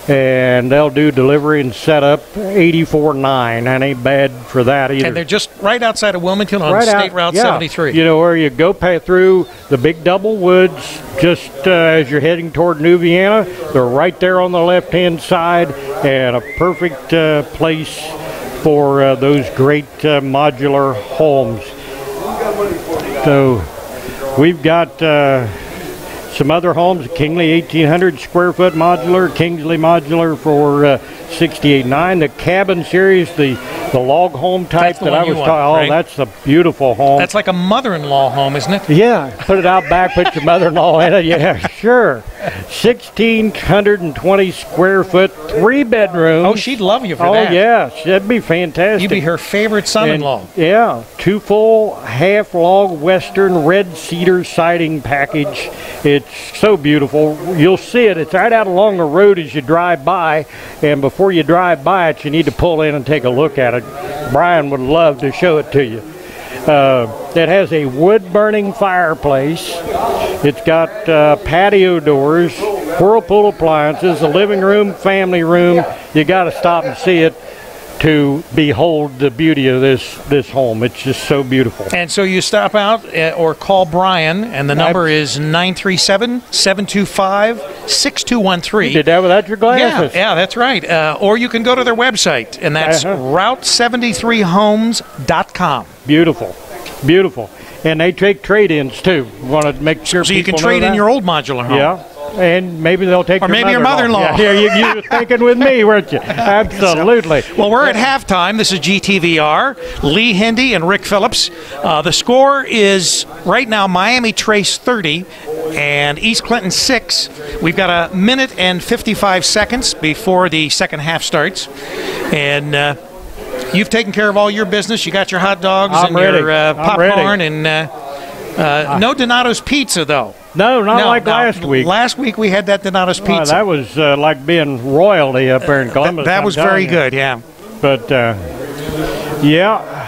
and they'll do delivery and setup. $84,900. That ain't bad for that either. And they're just right outside of Wilmington on State Route 73. You know where you go through the big double woods just as you're heading toward New Vienna. They're right there on the left-hand side, and a perfect place for those great modular homes. So we've got some other homes, Kingsley 1,800 square foot modular, Kingsley modular for $68,900. The cabin series, the log home type that I was talking. Oh, right? That's a beautiful home. That's like a mother-in-law home, isn't it? Yeah, put it out back, put your mother-in-law in it. Yeah, sure. 1,620 square foot, 3 bedrooms. Oh, she'd love you for that. Oh yeah, that'd be fantastic. You'd be her favorite son-in-law. Yeah, 2 full half log Western red cedar siding package. It's so beautiful. You'll see it. It's right out along the road as you drive by, and before you drive by it, you need to pull in and take a look at it. Brian would love to show it to you. It has a wood-burning fireplace. It's got patio doors, Whirlpool appliances, a living room, family room. You got to stop and see it to behold the beauty of this home. It's just so beautiful. And so you stop out or call Brian, and the number is 937-725-6213. You did that without your glasses. Yeah, that's right. Or you can go to their website, and that's route73homes.com. Beautiful. Beautiful. And they take trade-ins, too. Want to make sure so you can trade in your old modular home. Yeah. And maybe they'll take your mother-in-law. Yeah, you were thinking with me, weren't you? Absolutely. Well, we're at halftime. This is GTVR. Lee Hendee and Rick Phillips. The score is right now Miami Trace 30 and East Clinton 6. We've got 1 minute and 55 seconds before the second half starts. And you've taken care of all your business. You got your hot dogs and your popcorn and no Donato's Pizza, though. No, not like last week. Last week we had that Donato's Pizza. That was like being royalty up there in Columbus. That was very good, yeah. But, yeah.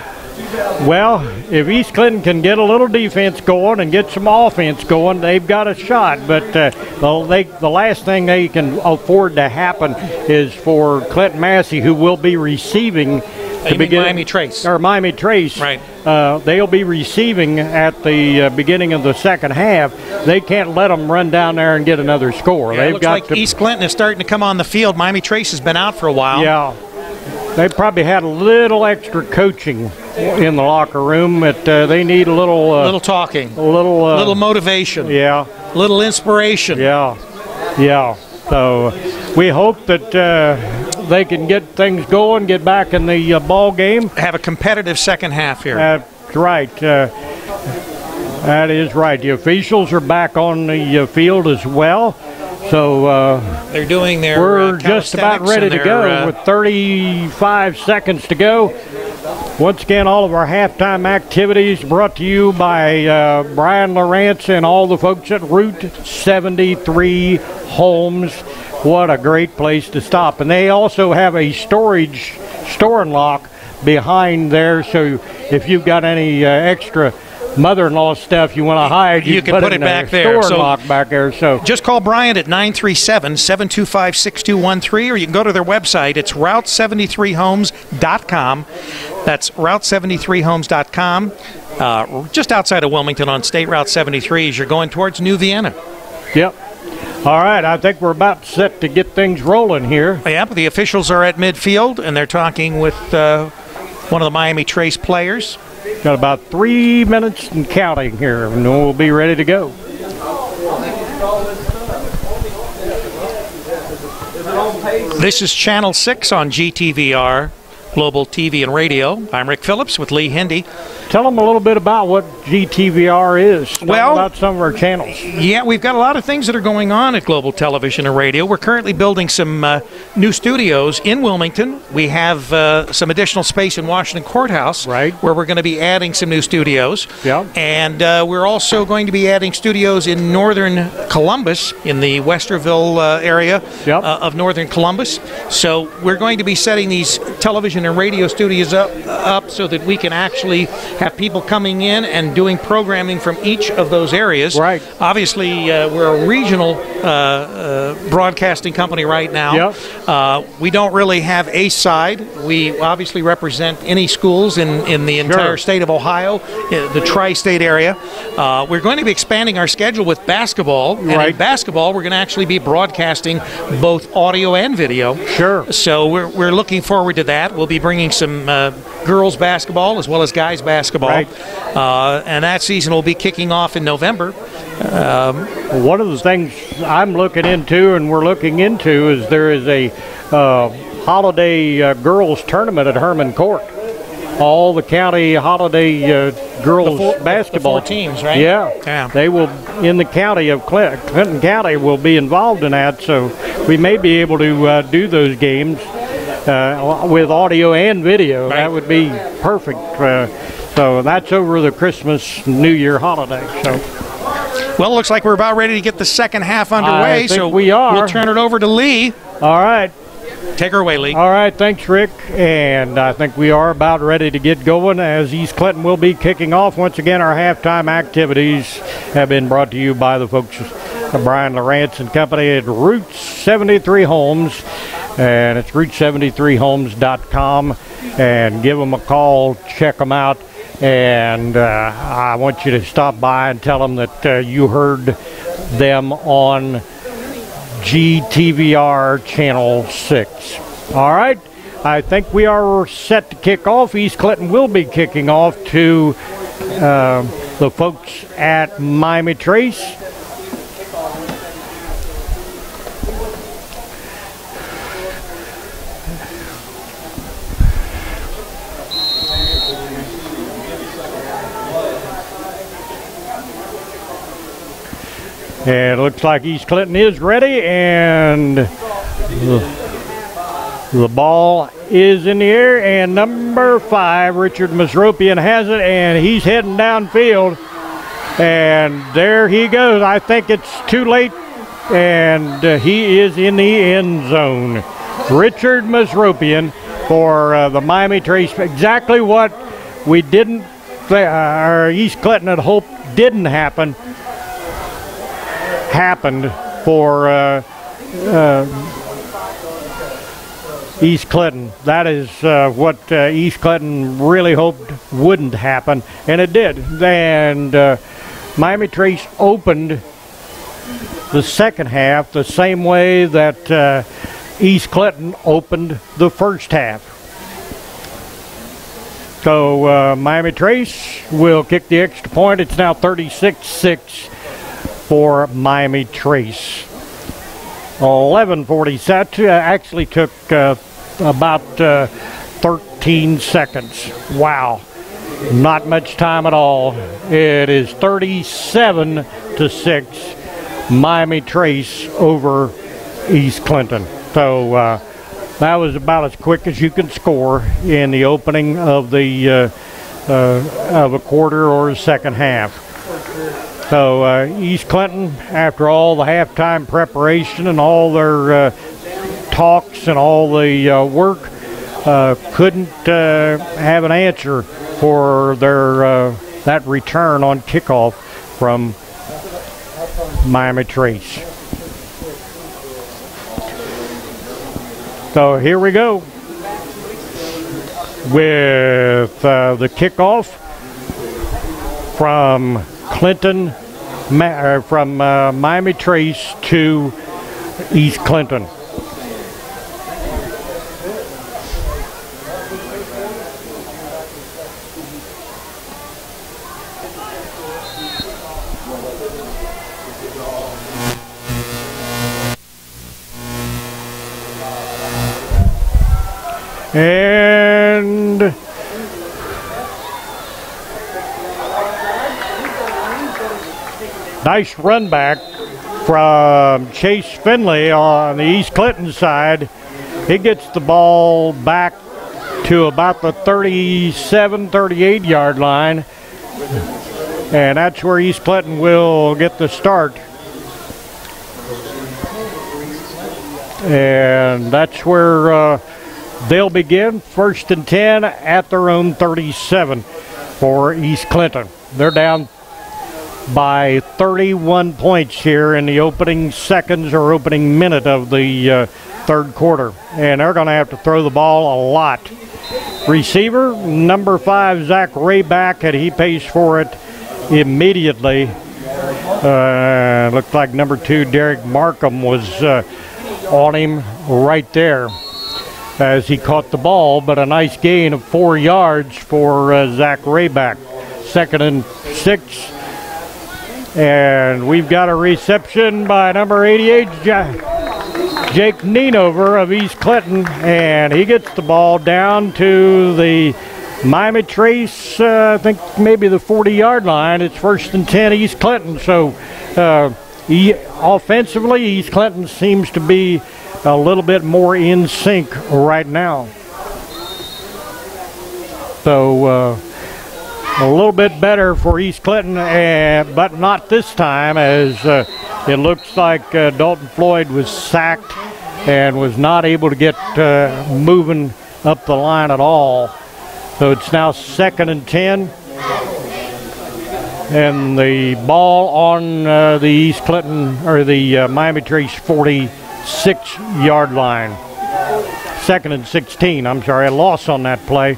Well, if East Clinton can get a little defense going and get some offense going, they've got a shot. But the last thing they can afford to happen is for Clinton Massey, who will be receiving Miami Trace. Or Miami Trace. Right. They'll be receiving at the beginning of the second half. They can't let them run down there and get another score. Yeah, it looks like East Clinton is starting to come on the field. Miami Trace has been out for a while. Yeah. They probably had a little extra coaching in the locker room, but they need a little talking, a little motivation, yeah, a little inspiration, yeah. So we hope that they can get things going, get back in the ball game, have a competitive second half here. That's right. That is right. The officials are back on the field as well. So they're doing their we're just about ready to go with 35 seconds to go. Once again, all of our halftime activities brought to you by Brian Lawrence and all the folks at Route 73 Homes. What a great place to stop. And they also have a store and lock behind there, so if you've got any extra mother-in-law stuff you want to hide, you can put it back there. Store lock back there. So just call Brian at 937-725-6213, or you can go to their website. It's route73homes.com. That's route73homes.com. Just outside of Wilmington on State Route 73 as you're going towards New Vienna. Yep. All right, I think we're about set to get things rolling here. Yeah, but the officials are at midfield, and they're talking with one of the Miami Trace players. Got about 3 minutes and counting here, and we'll be ready to go. This is Channel 6 on GTVR, Global TV and Radio. I'm Rick Phillips with Lee Hendee. Tell them a little bit about what GTVR is. Tell them about some of our channels. Yeah, we've got a lot of things that are going on at Global Television and Radio. We're currently building some new studios in Wilmington. We have some additional space in Washington Courthouse, right, where we're going to be adding some new studios. Yeah. And we're also going to be adding studios in northern Columbus, in the Westerville area of northern Columbus. So we're going to be setting these television and radio studios up so that we can actually have people coming in and doing programming from each of those areas. Right. Obviously, we're a regional broadcasting company right now. Yep. We don't really have a side. We obviously represent any schools in the entire state of Ohio, the tri-state area. We're going to be expanding our schedule with basketball. And in basketball, we're going to actually be broadcasting both audio and video. Sure. So we're looking forward to that. We'll be bringing some girls basketball as well as guys basketball. Right. And that season will be kicking off in November. One of the things I'm looking into and we're looking into is there is a holiday girls tournament at Herman Court. All the county holiday girls basketball the 4 teams, right? Yeah. They will, in the county of Clinton County, will be involved in that. So we may be able to do those games with audio and video. Right. That would be perfect. So that's over the Christmas, New Year holiday. So. Well, it looks like we're about ready to get the second half underway. I think so we are. We'll turn it over to Lee. All right. Take her away, Lee. All right, thanks, Rick. And I think we are about ready to get going as East Clinton will be kicking off. Once again, our halftime activities have been brought to you by the folks of Brian Lawrence and Company at Route 73 Homes. And it's route73homes.com. And give them a call, check them out. And I want you to stop by and tell them that you heard them on GTVR Channel 6. All right, I think we are set to kick off. East Clinton will be kicking off to the folks at Miami Trace. And it looks like East Clinton is ready, and the ball is in the air, and number 5, Richard Masropian, has it, and he's heading downfield. And there he goes. I think it's too late, and he is in the end zone. Richard Masropian for the Miami Trace. Exactly what we didn't, East Clinton had hoped didn't happen, happened for East Clinton. That is what East Clinton really hoped wouldn't happen, and it did. And Miami Trace opened the second half the same way that East Clinton opened the first half. So Miami Trace will kick the extra point. It's now 36-6 for Miami Trace. 11:40. That actually took about 13 seconds. Wow. Not much time at all. It is 37-6. Miami Trace over East Clinton. So that was about as quick as you can score in the opening of the of a quarter or a second half. So East Clinton, after all the halftime preparation and all their talks and all the work, couldn't have an answer for their that return on kickoff from Miami Trace. So here we go with the kickoff from Clinton, from Miami Trace to East Clinton. And nice run back from Chase Finley on the East Clinton side. He gets the ball back to about the 37, 38 yard line. And that's where East Clinton will get the start. And that's where they'll begin. 1st and 10 at their own 37 for East Clinton. They're down by 31 points here in the opening seconds or opening minute of the third quarter. And they're going to have to throw the ball a lot. Receiver, number 5, Zach Rayback, and he pays for it immediately. Looked like number 2, Derek Markham, was on him right there as he caught the ball, but a nice gain of 4 yards for Zach Rayback. 2nd and 6. And we've got a reception by number 88, Jake Nienover of East Clinton, and he gets the ball down to the Miami Trace, I think maybe the 40-yard line. It's 1st and 10 East Clinton. So offensively, East Clinton seems to be a little bit more in sync right now. So a little bit better for East Clinton, but not this time, as it looks like Dalton Floyd was sacked and was not able to get moving up the line at all. So it's now 2nd and 10. And the ball on the East Clinton, or the Miami Trace 46-yard line. 2nd and 16, I'm sorry, a loss on that play.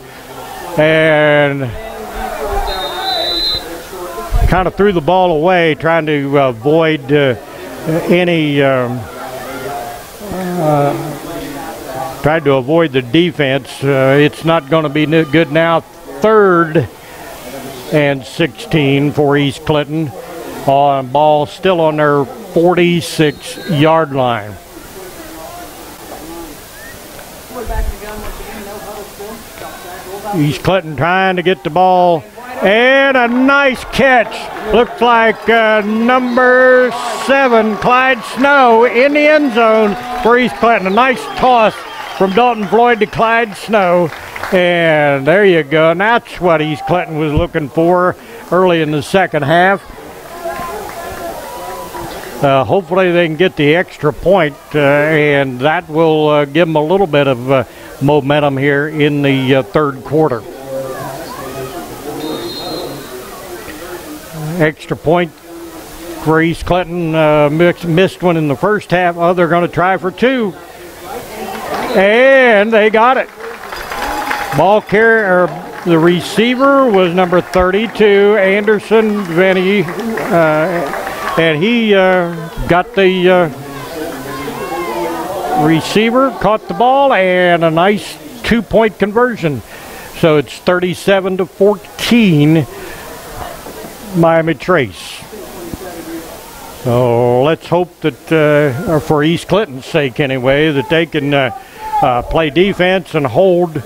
And kind of threw the ball away, trying to avoid any, tried to avoid the defense. It's not going to be good now. 3rd and 16 for East Clinton. Ball still on their 46-yard line. East Clinton trying to get the ball, and a nice catch. Looks like number 7, Clyde Snow, in the end zone for East Clinton. A nice toss from Dalton Floyd to Clyde Snow. And there you go. And that's what East Clinton was looking for early in the second half. hopefully they can get the extra point, and that will give them a little bit of momentum here in the third quarter. Extra point for East Clinton, missed one in the first half. Oh, they're going to try for two. And they got it. Ball carrier, the receiver was number 32, Anderson Vinny, and he got the receiver, caught the ball, and a nice 2-point conversion. So it's 37-14, Miami Trace. So let's hope that, for East Clinton's sake anyway, that they can play defense and hold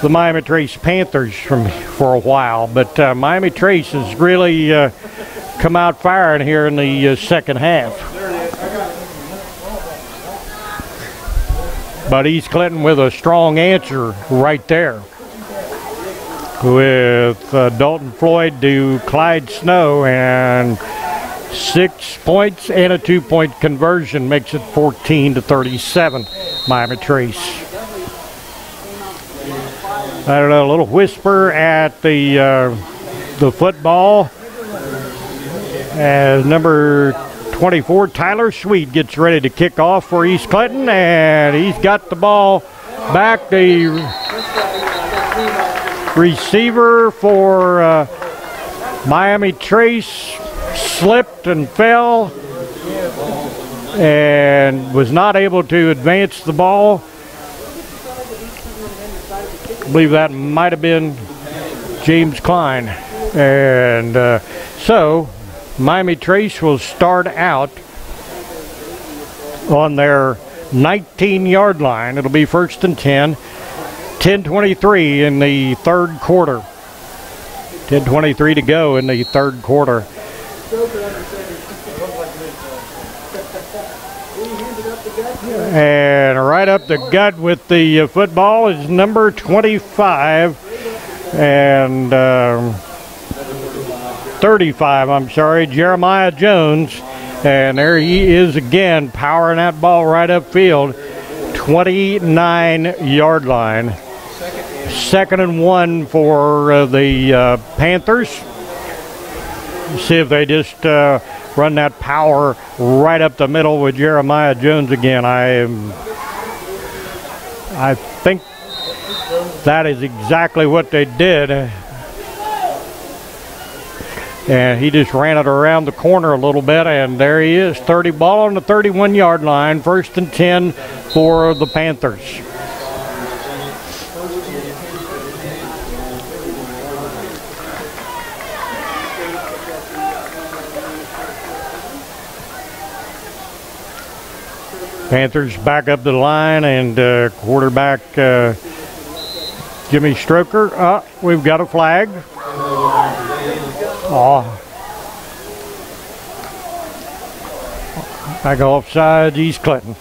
the Miami Trace Panthers for a while. But Miami Trace has really come out firing here in the second half. But East Clinton with a strong answer right there, with Dalton Floyd to Clyde Snow, and 6 points and a 2-point conversion makes it 14-37, Miami Trace. I don't know, a little whisper at the football as number 24, Tyler Sweet, gets ready to kick off for East Clinton, and he's got the ball back. The receiver for Miami Trace slipped and fell and was not able to advance the ball. I believe that might have been James Klein. And so Miami Trace will start out on their 19-yard line. It'll be 1st and 10. 10:23 in the third quarter. 10:23 to go in the third quarter. And right up the gut with the football is number 25 and 35, I'm sorry, Jeremiah Jones. And there he is again, powering that ball right upfield. 29-yard line. 2nd and 1 for the Panthers. See if they just run that power right up the middle with Jeremiah Jones again. I think that is exactly what they did. And he just ran it around the corner a little bit, and there he is. 30 ball on the 31-yard line. 1st and 10 for the Panthers. Panthers back up the line, and quarterback Jimmy Stroker. We've got a flag. Back offside, East Clinton.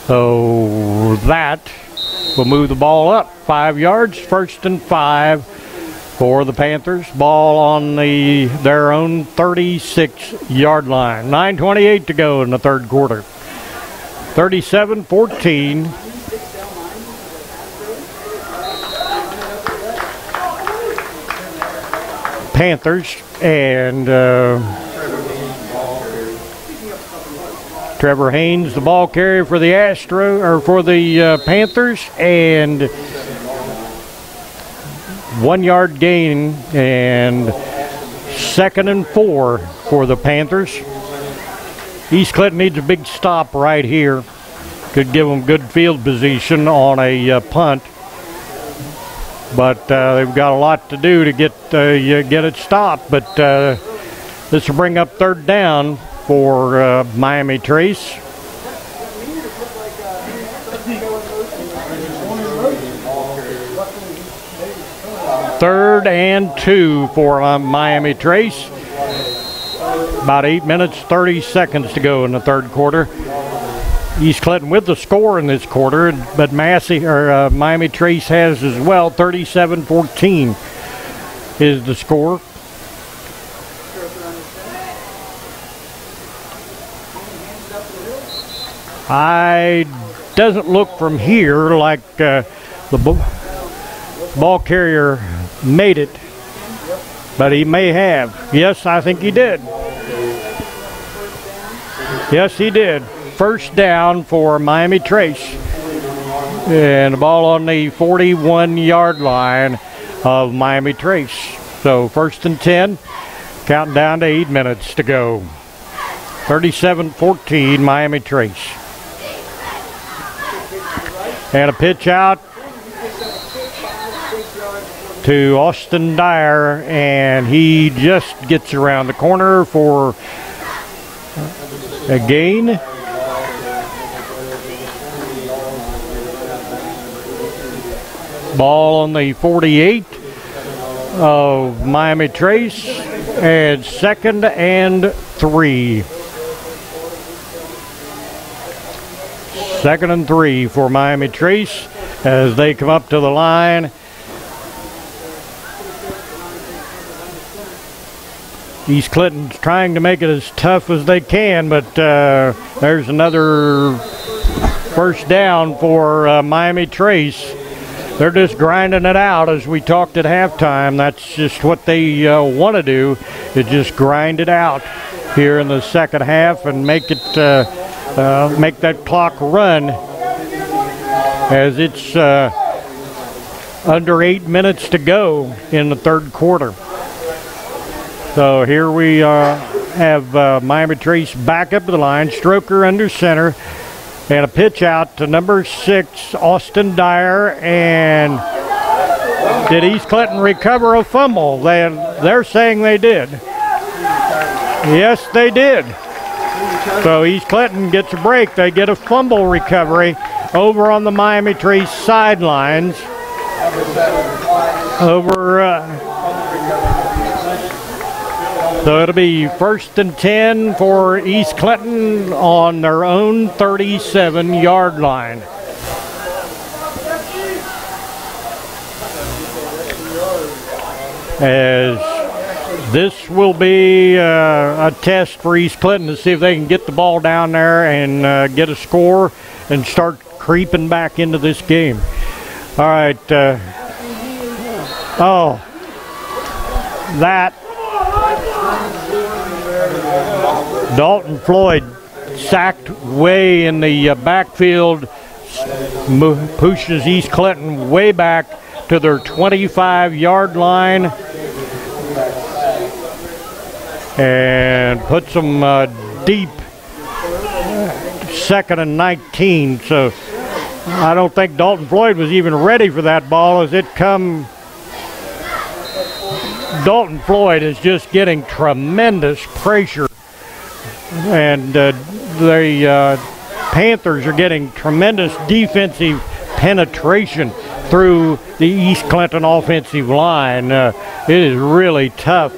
So that will move the ball up 5 yards. 1st and 5 for the Panthers. Ball on their own 36-yard line. 9:28 to go in the third quarter. 37-14. Panthers, and Trevor Haynes, the ball carrier for the Panthers, and 1-yard gain, and 2nd and 4 for the Panthers. East Clinton needs a big stop right here. Could give them good field position on a punt. But they've got a lot to do to get it stopped. But this will bring up 3rd down for Miami Trace. Third and 2 for Miami Trace. About 8 minutes, 30 seconds to go in the third quarter. East Clinton with the score in this quarter, but Miami Trace has as well. 37-14 is the score. Doesn't look from here like the ball carrier made it, but he may have. Yes, I think he did. Yes, he did. First down for Miami Trace. And the ball on the 41-yard line of Miami Trace. So 1st and 10, counting down to 8 minutes to go. 37-14, Miami Trace. And a pitch out to Austin Dyer, and he just gets around the corner for a gain. Ball on the 48 of Miami Trace, and 2nd and 3. 2nd and 3 for Miami Trace as they come up to the line. East Clinton's trying to make it as tough as they can, but there's another first down for Miami Trace. They're just grinding it out, as we talked at halftime. That's just what they want to do, is just grind it out here in the second half and make it make that clock run, as it's under 8 minutes to go in the third quarter. So here we have Miami Trace back up to the line, Stroker under center, and a pitch out to number 6, Austin Dyer. And did East Clinton recover a fumble? They're saying they did. Yes, they did. So East Clinton gets a break. They get a fumble recovery over on the Miami Trace sidelines. So it'll be 1st and 10 for East Clinton on their own 37-yard line. As this will be a test for East Clinton to see if they can get the ball down there and get a score and start creeping back into this game. All right. Dalton Floyd sacked way in the backfield, pushes East Clinton way back to their 25-yard line and puts them deep, 2nd and 19. So I don't think Dalton Floyd was even ready for that ball as it come. Dalton Floyd is just getting tremendous pressure, and the Panthers are getting tremendous defensive penetration through the East Clinton offensive line. It is really tough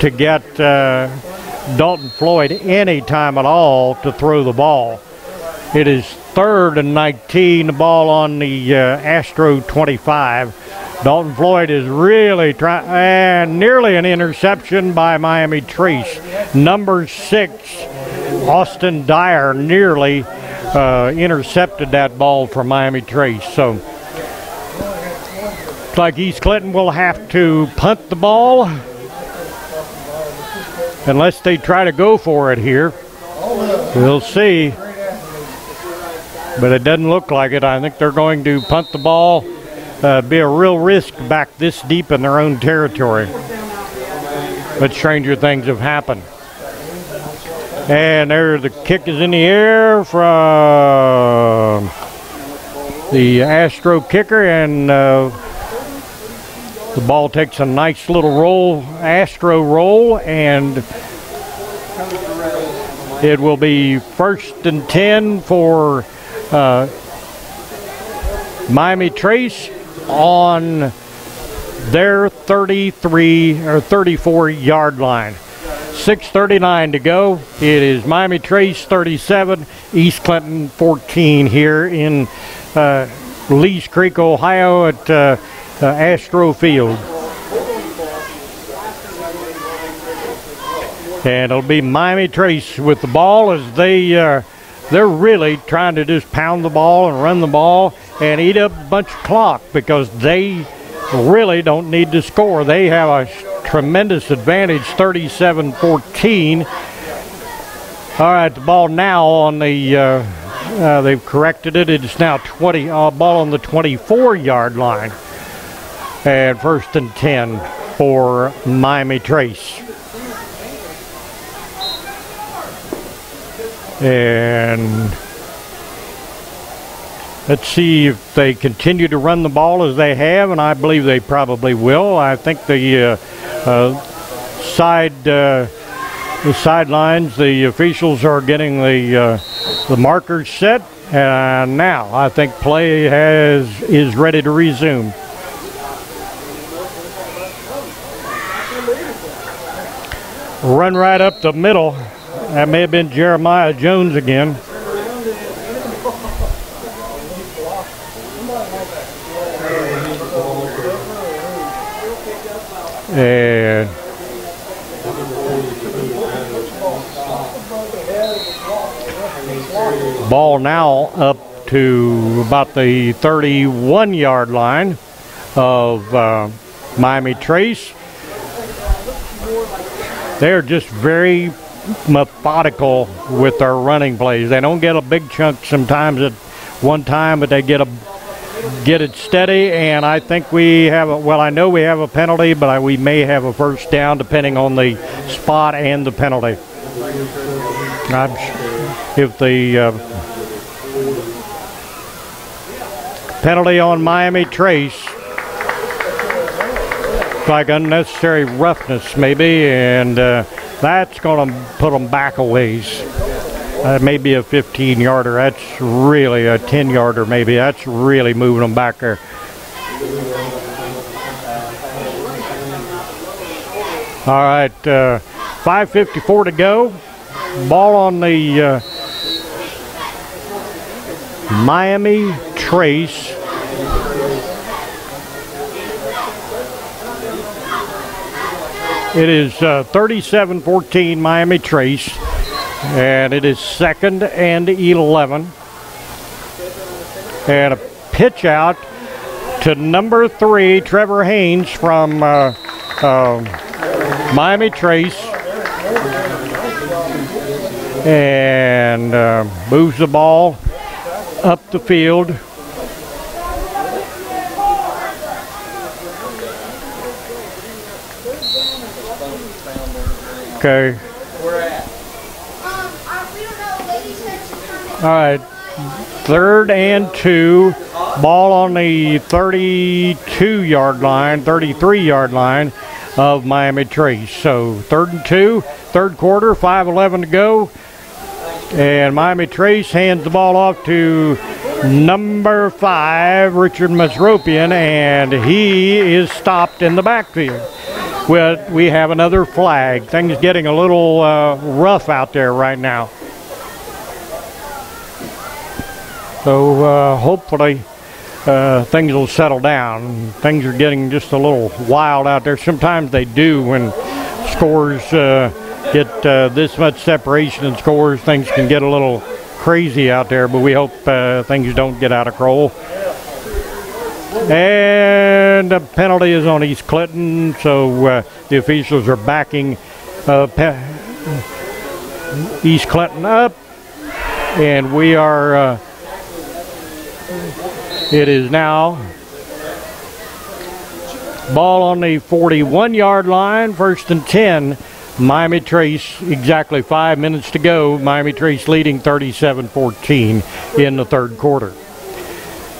to get Dalton Floyd any time at all to throw the ball. It is 3rd and 19, the ball on the Astro 25. Dalton Floyd is really trying, and nearly an interception by Miami Trace. Number 6, Austin Dyer, nearly intercepted that ball from Miami Trace. So looks like East Clinton will have to punt the ball unless they try to go for it here. We'll see. But it doesn't look like it. I think they're going to punt the ball. Be a real risk back this deep in their own territory. But stranger things have happened. And there, the kick is in the air from the Astro kicker, and the ball takes a nice little roll, Astro roll, and it will be 1st and 10 for Miami Trace on their 33 or 34-yard line. 6:39 to go. It is Miami Trace 37, East Clinton 14 here in Lees Creek, Ohio at Astro Field. And it'll be Miami Trace with the ball as they they're really trying to just pound the ball and run the ball and eat up a bunch of clock because they really don't need to score. They have a tremendous advantage, 37-14. All right, the ball now on the, they've corrected it. It's now ball on the 24-yard line. And 1st and 10 for Miami Trace. And let's see if they continue to run the ball as they have, and I believe they probably will. I think the sidelines, the officials are getting the markers set, and now I think play is ready to resume. Run right up the middle. That may have been Jeremiah Jones again. And ball now up to about the 31-yard line of Miami Trace. They're just very methodical with their running plays. They don't get a big chunk sometimes at one time, but they get it steady. And I think we have I know we have a penalty, but we may have a first down depending on the spot and the penalty. If the penalty on Miami Trace, like unnecessary roughness maybe, and that's going to put them back a ways. Maybe a 15-yarder. That's really a 10-yarder maybe. That's really moving them back there. All right, 5:54 to go. Ball on the Miami Trace. It is 37-14 Miami Trace, and it is 2nd and 11. And a pitch out to number 3, Trevor Haynes from Miami Trace, and moves the ball up the field. Okay. All right. 3rd and 2. Ball on the 32-yard line, 33-yard line of Miami Trace. So 3rd and 2, 3rd quarter, 5:11 to go. And Miami Trace hands the ball off to number 5, Richard Masropian, and he is stopped in the backfield. Well, we have another flag. Things getting a little rough out there right now. So hopefully things will settle down. Things are getting just a little wild out there. Sometimes they do when scores get this much separation in scores. Things can get a little crazy out there, but we hope things don't get out of control. And the penalty is on East Clinton, so the officials are backing East Clinton up, and we are, it is now ball on the 41-yard line, 1st and 10. Miami Trace, exactly 5 minutes to go. Miami Trace leading 37-14 in the 3rd quarter.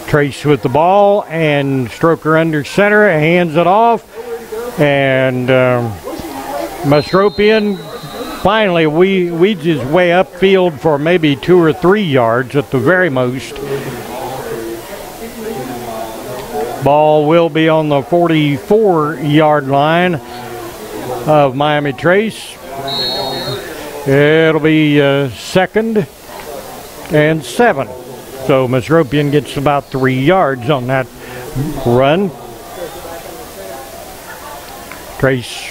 Trace with the ball, and Stroker under center, hands it off, and Masropian finally weeds his way upfield for maybe 2 or 3 yards at the very most. Ball will be on the 44-yard line of Miami Trace. It'll be 2nd and 7. So Masropian gets about 3 yards on that run. Trace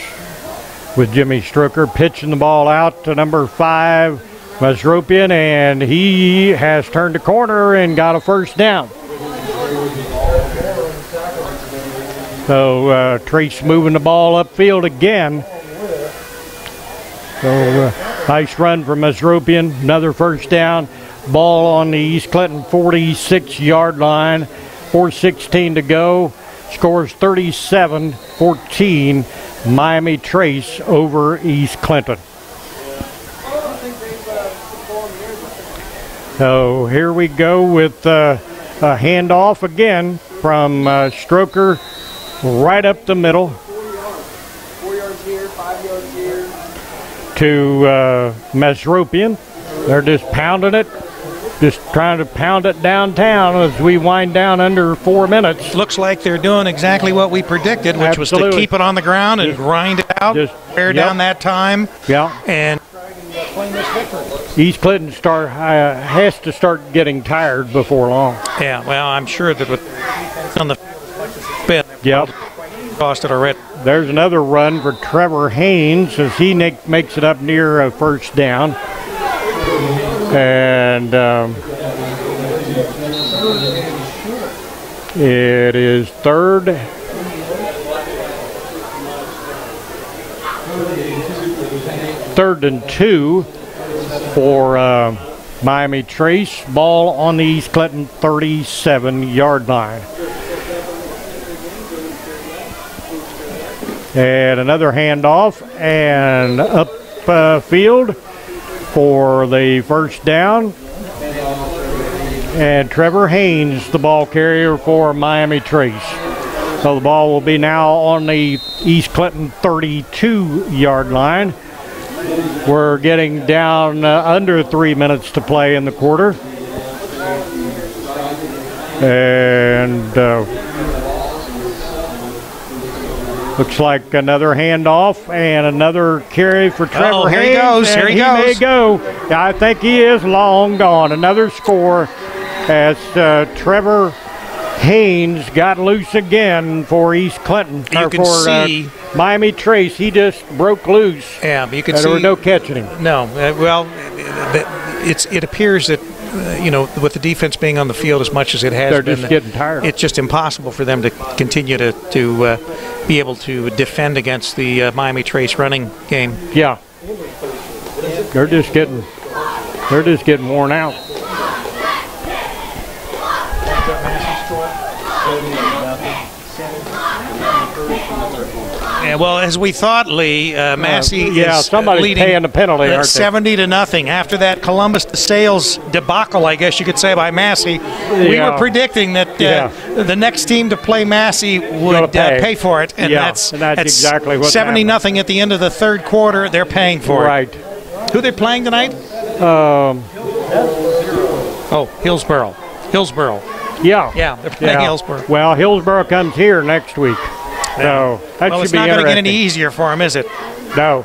with Jimmy Strucker pitching the ball out to number 5, Masropian, and he has turned the corner and got a first down. So Trace moving the ball upfield again. So nice run from Masropian, another first down. Ball on the East Clinton 46-yard line, 4:16 to go. Scores 37-14, Miami Trace over East Clinton. So here we go with a handoff again from Stroker right up the middle. 4 yards here, 5 yards here. To Masropian. They're just pounding it. Just trying to pound it downtown as we wind down under 4 minutes. Looks like they're doing exactly what we predicted, which Absolutely. was to keep it on the ground and grind it out, wear down that time. Yeah. And East Clinton has to start getting tired before long. yeah, well, I'm sure that with on the spin, Yep. cost it already. There's another run for Trevor Haynes as he makes it up near a first down. And it is third and 2 for Miami Trace. Ball on the East Clinton 37-yard line. And another handoff and upfield for the first down. And Trevor Haynes, the ball carrier for Miami Trace. So the ball will be now on the East Clinton 32-yard line. We're getting down under 3 minutes to play in the quarter. And looks like another handoff and another carry for Trevor Oh, here Haynes. he goes. Here he goes. May go. I think he is long gone. Another score as Trevor Haynes got loose again for East Clinton. You can see Miami Trace. He just broke loose. Yeah, but you can There see was no catching him. No, it appears that with the defense being on the field as much as it has They're been, just getting tired. It's just impossible for them to continue to be able to defend against the Miami Trace running game. Yeah, they're just getting worn out. Yeah, well, as we thought, Lee, Massey is somebody's leading paying the penalty, aren't they? 70-0 after that Columbus Sales debacle, I guess you could say, by Massey. We were predicting that the next team to play Massey would pay for it, and that's exactly what 70-0 at the end of the third quarter. They're paying for it. Right. Who are they playing tonight? Hillsborough. Yeah. Yeah, they're playing Hillsborough. Well, Hillsborough comes here next week. So that Well, should it's be not going to get any interesting. easier for them, is it? No.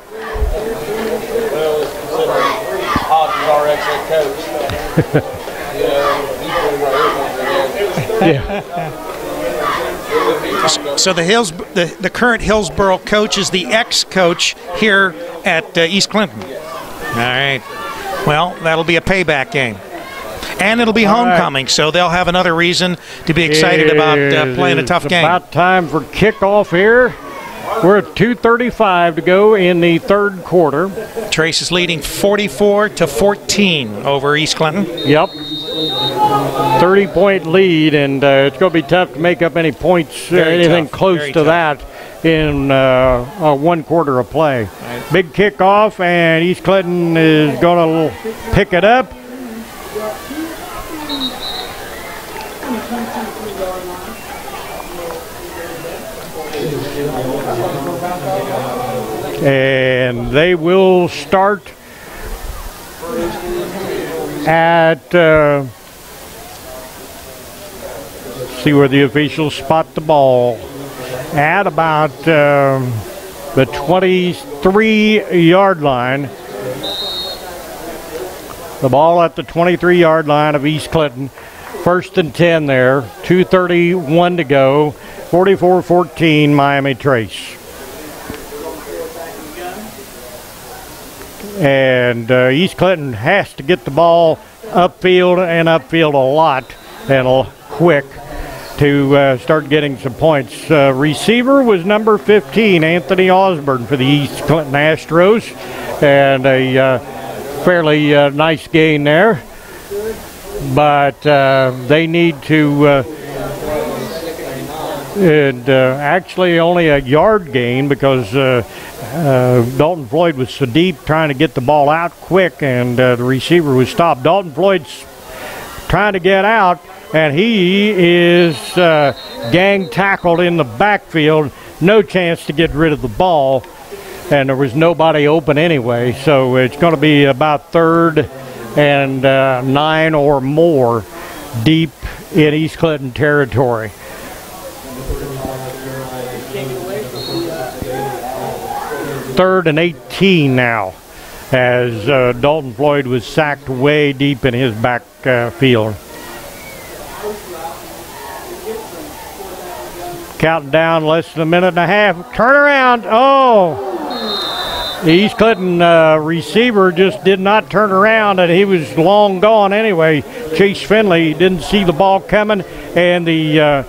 So the current Hillsborough coach is the ex-coach here at East Clinton. All right. Well, that'll be a payback game. And it'll be homecoming, so they'll have another reason to be excited about playing a tough game. It's about time for kickoff here. We're at 2:35 to go in the third quarter. Trace is leading 44-14 over East Clinton. Yep. 30-point lead, and it's going to be tough to make up any points, anything close to that in a 1 quarter of play. Big kickoff, and East Clinton is going to pick it up. And they will start at, see where the officials spot the ball, at about the 23-yard line. The ball at the 23-yard line of East Clinton. 1st and 10 there, 2:31 to go, 44-14 Miami Trace. And East Clinton has to get the ball upfield and upfield a lot and quick to start getting some points. Receiver was number 15, Anthony Osborne for the East Clinton Astros, and a fairly nice gain there. But they need to, actually only a yard gain because Dalton Floyd was so deep trying to get the ball out quick, and the receiver was stopped. Dalton Floyd's trying to get out, and he is gang tackled in the backfield. No chance to get rid of the ball, and there was nobody open anyway. So it's going to be about 3rd and 9 or more deep in East Clinton territory. Third and 18 now, as Dalton Floyd was sacked way deep in his backfield. Counting down, less than a minute and a half. Turn around. Oh! The East Clinton receiver just did not turn around, and he was long gone anyway. Chase Finley didn't see the ball coming, and the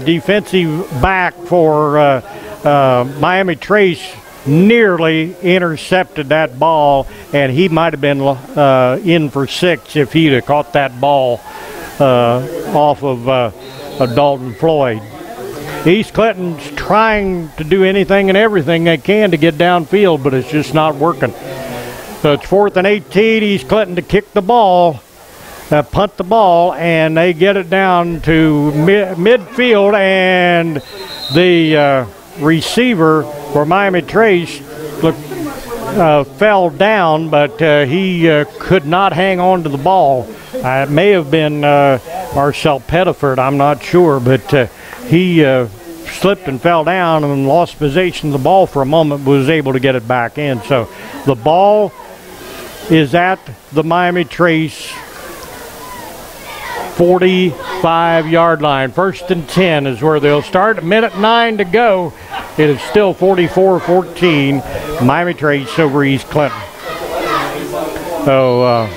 defensive back for Miami Trace nearly intercepted that ball, and he might have been in for 6 if he'd have caught that ball off of Dalton Floyd. East Clinton's trying to do anything and everything they can to get downfield, but it's just not working. So it's 4th and 18, East Clinton to kick the ball, punt the ball, and they get it down to midfield, and the receiver for Miami Trace fell down, but he could not hang on to the ball. It may have been Marcel Pettiford, I'm not sure, but he slipped and fell down and lost possession of the ball for a moment, but was able to get it back in. So the ball is at the Miami Trace 45-yard line. 1st and 10 is where they'll start. A minute 9 to go. It is still 44-14. Miami Trace over East Clinton. So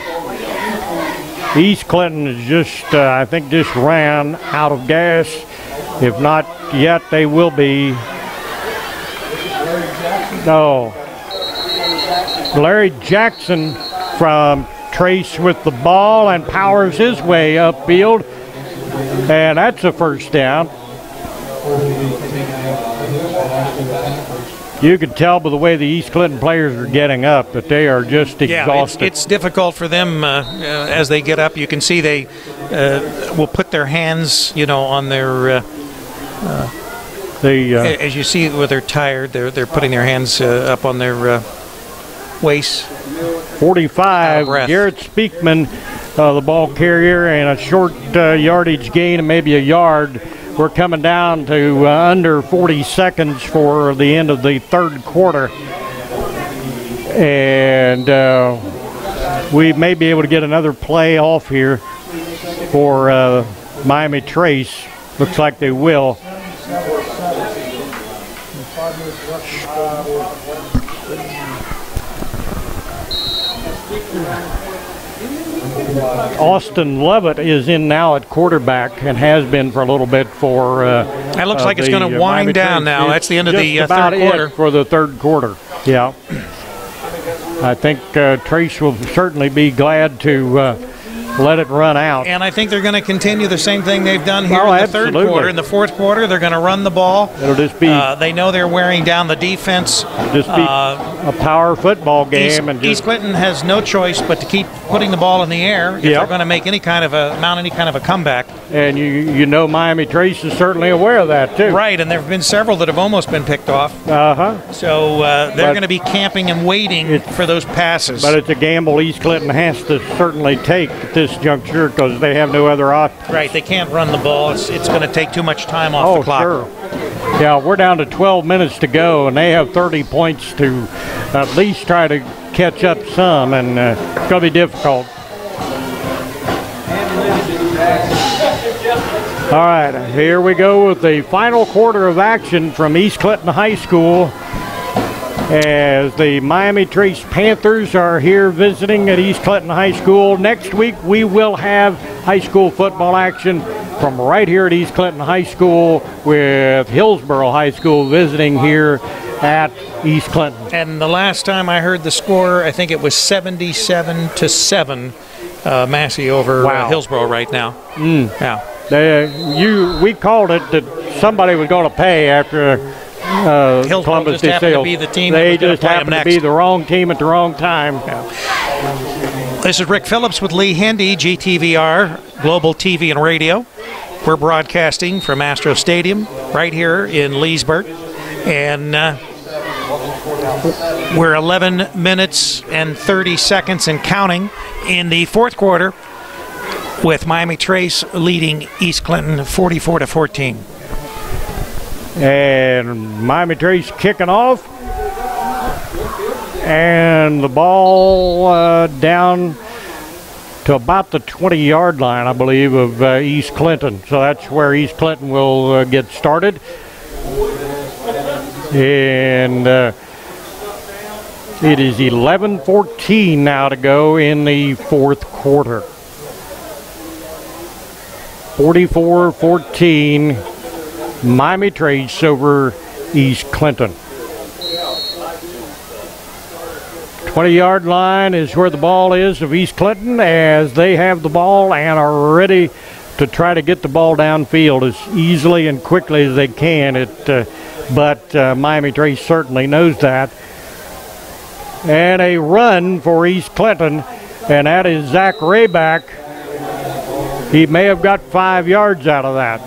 East Clinton is just, I think, just ran out of gas. If not yet, they will be. No. Larry Jackson from Trace with the ball and powers his way upfield. And that's a first down. You can tell by the way the East Clinton players are getting up that they are just exhausted. Yeah, it's difficult for them as they get up. You can see they will put their hands, on their. As you see, where they're tired, they're putting their hands up on their waist. 45. Garrett Speakman, the ball carrier, and a short yardage gain of maybe a yard. We're coming down to under 40 seconds for the end of the 3rd quarter. And we may be able to get another play off here for Miami Trace. Looks like they will. Austin Lovett is in now at quarterback and has been for a little bit for that looks like it's going to wind down now. That's the end of the 3rd quarter. For the 3rd quarter, yeah. I think Trace will certainly be glad to let it run out. And I think they're going to continue the same thing they've done here in the absolutely. 3rd quarter. In the 4th quarter, they're going to run the ball. It'll just be. They know they're wearing down the defense. Just be a power football game. East Clinton has no choice but to keep putting the ball in the air if they're going to make any kind of a comeback. And you know Miami Trace is certainly aware of that too. Right, and there have been several that have almost been picked off. So they're going to be camping and waiting for those passes. But it's a gamble East Clinton has to certainly take at this juncture because they have no other option. Right, they can't run the ball. It's going to take too much time off the clock. Sure. Yeah, we're down to 12 minutes to go, and they have 30 points to at least try to catch up some, and it's going to be difficult. All right, here we go with the final quarter of action from East Clinton High School. as the Miami Trace Panthers are here visiting at East Clinton High School. Next week we will have high school football action from right here at East Clinton High School, with Hillsboro High School visiting here at East Clinton. And the last time I heard the score, I think it was 77-7, Massey over Hillsboro right now. Yeah. We called it that somebody was going to pay after Columbus just happened to be the team they just happened to be the wrong team at the wrong time. Yeah. This is Rick Phillips with Lee Hendee, GTVR, Global TV and Radio. We're broadcasting from Astro Stadium right here in Leesburg. And we're 11 minutes and 30 seconds and counting in the fourth quarter, with Miami Trace leading East Clinton 44-14. And Miami Trace kicking off. And the ball down to about the 20-yard line, I believe, of East Clinton. So that's where East Clinton will get started. And it is 11-14 now to go in the fourth quarter. 44-14, Miami Trace over East Clinton. 20-yard line is where the ball is of East Clinton, as they have the ball and are ready to try to get the ball downfield as easily and quickly as they can. But Miami Trace certainly knows that. And a run for East Clinton, and that is Zach Rayback. He may have got 5 yards out of that,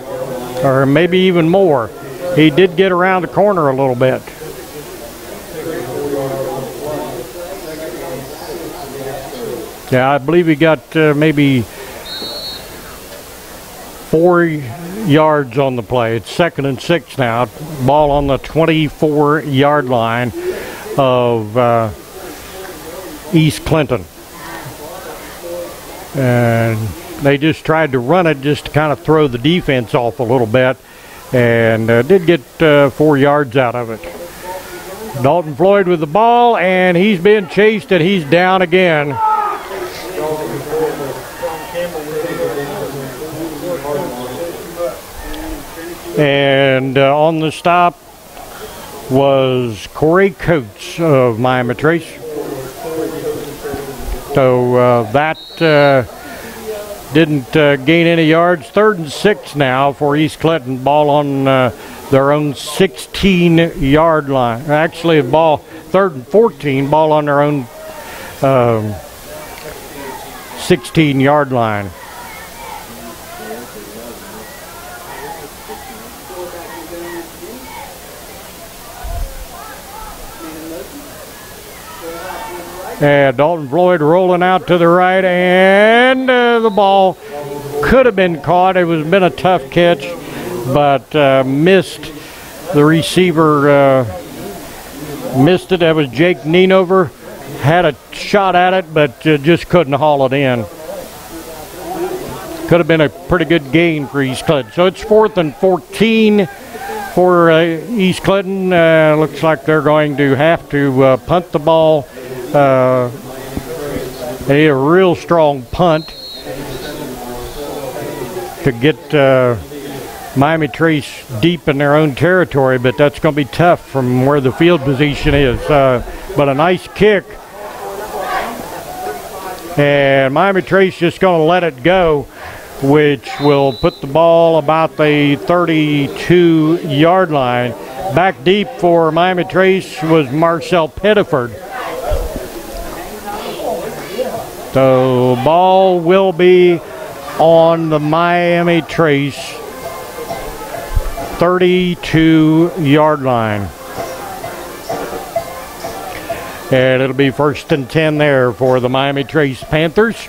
or maybe even more. He did get around the corner a little bit. Yeah, I believe he got maybe 4 yards on the play. It's 2nd and 6 now. Ball on the 24-yard line of East Clinton. And they just tried to run it just to kind of throw the defense off a little bit, and did get 4 yards out of it. Dalton Floyd with the ball, and he's being chased, and he's down again. And on the stop was Corey Coates of Miami Trace. So that didn't gain any yards. 3rd and 6 now for East Clinton. Ball on their own 16-yard line. Actually, 3rd and 14. Ball on their own 16-yard line. And Dalton Floyd rolling out to the right, and the ball could have been caught. It was been a tough catch, but missed the receiver. Missed it. That was Jake Nienover. Had a shot at it, but just couldn't haul it in. Could have been a pretty good gain for East Clinton. So it's 4th and 14 for East Clinton. Looks like they're going to have to punt the ball. They need a real strong punt to get Miami Trace deep in their own territory, but that's going to be tough from where the field position is. But a nice kick. And Miami Trace just going to let it go, which will put the ball about the 32-yard line. Back deep for Miami Trace was Marcel Pettiford. So ball will be on the Miami Trace 32-yard line. And it'll be 1st and 10 there for the Miami Trace Panthers.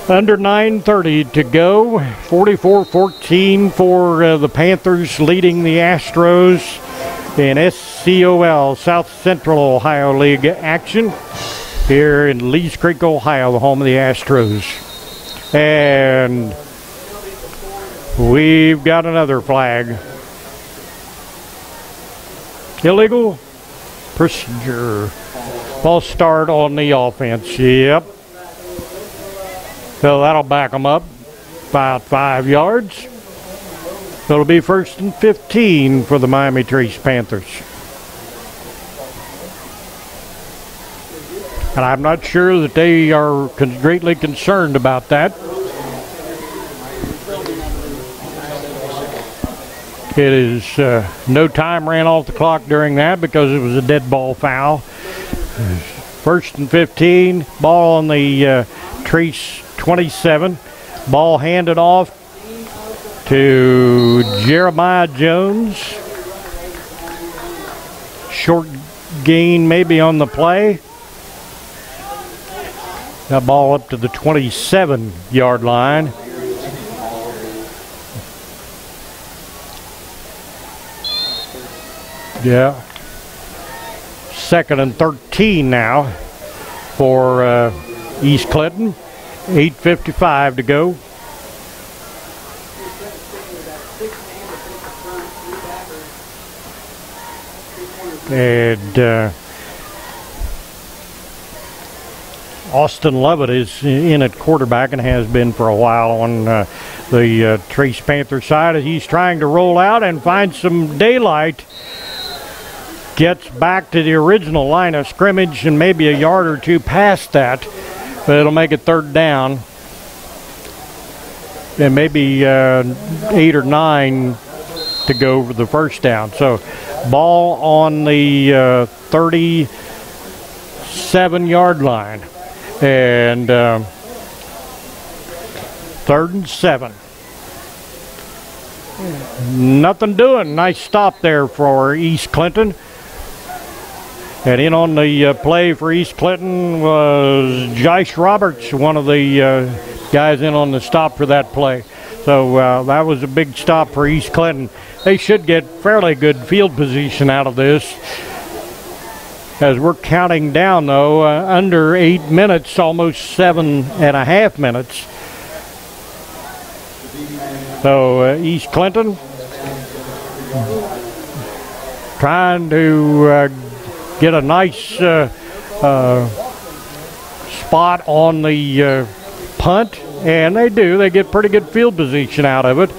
Under 9:30 to go. 44-14 for the Panthers, leading the Astros in SCOL, South Central Ohio League action, here in Lees Creek, Ohio, the home of the Astros. And we've got another flag. Illegal Christinger. False start on the offense. Yep. So that'll back them up about 5 yards. So it'll be 1st and 15 for the Miami Trace Panthers. And I'm not sure that they are greatly concerned about that. It is no time ran off the clock during that because it was a dead ball foul. 1st and 15, ball on the Trace 27. Ball handed off to Jeremiah Jones. Short gain maybe on the play. That ball up to the 27-yard line. Yeah. 2nd and 13 now for East Clinton. 8:55 to go. And Austin Lovett is in at quarterback and has been for a while on the Trace Panther side as he's trying to roll out and find some daylight. Gets back to the original line of scrimmage and maybe a yard or two past that, but it'll make it 3rd down. And maybe 8 or 9 to go for the 1st down. So ball on the 37-yard line. And 3rd and 7. Nothing doing. Nice stop there for East Clinton. And in on the play for East Clinton was Josh Roberts, one of the guys in on the stop for that play. So that was a big stop for East Clinton. They should get fairly good field position out of this. As we're counting down, though, under 8 minutes, almost 7.5 minutes. So East Clinton trying to get a nice spot on the punt, and they do. They get pretty good field position out of it.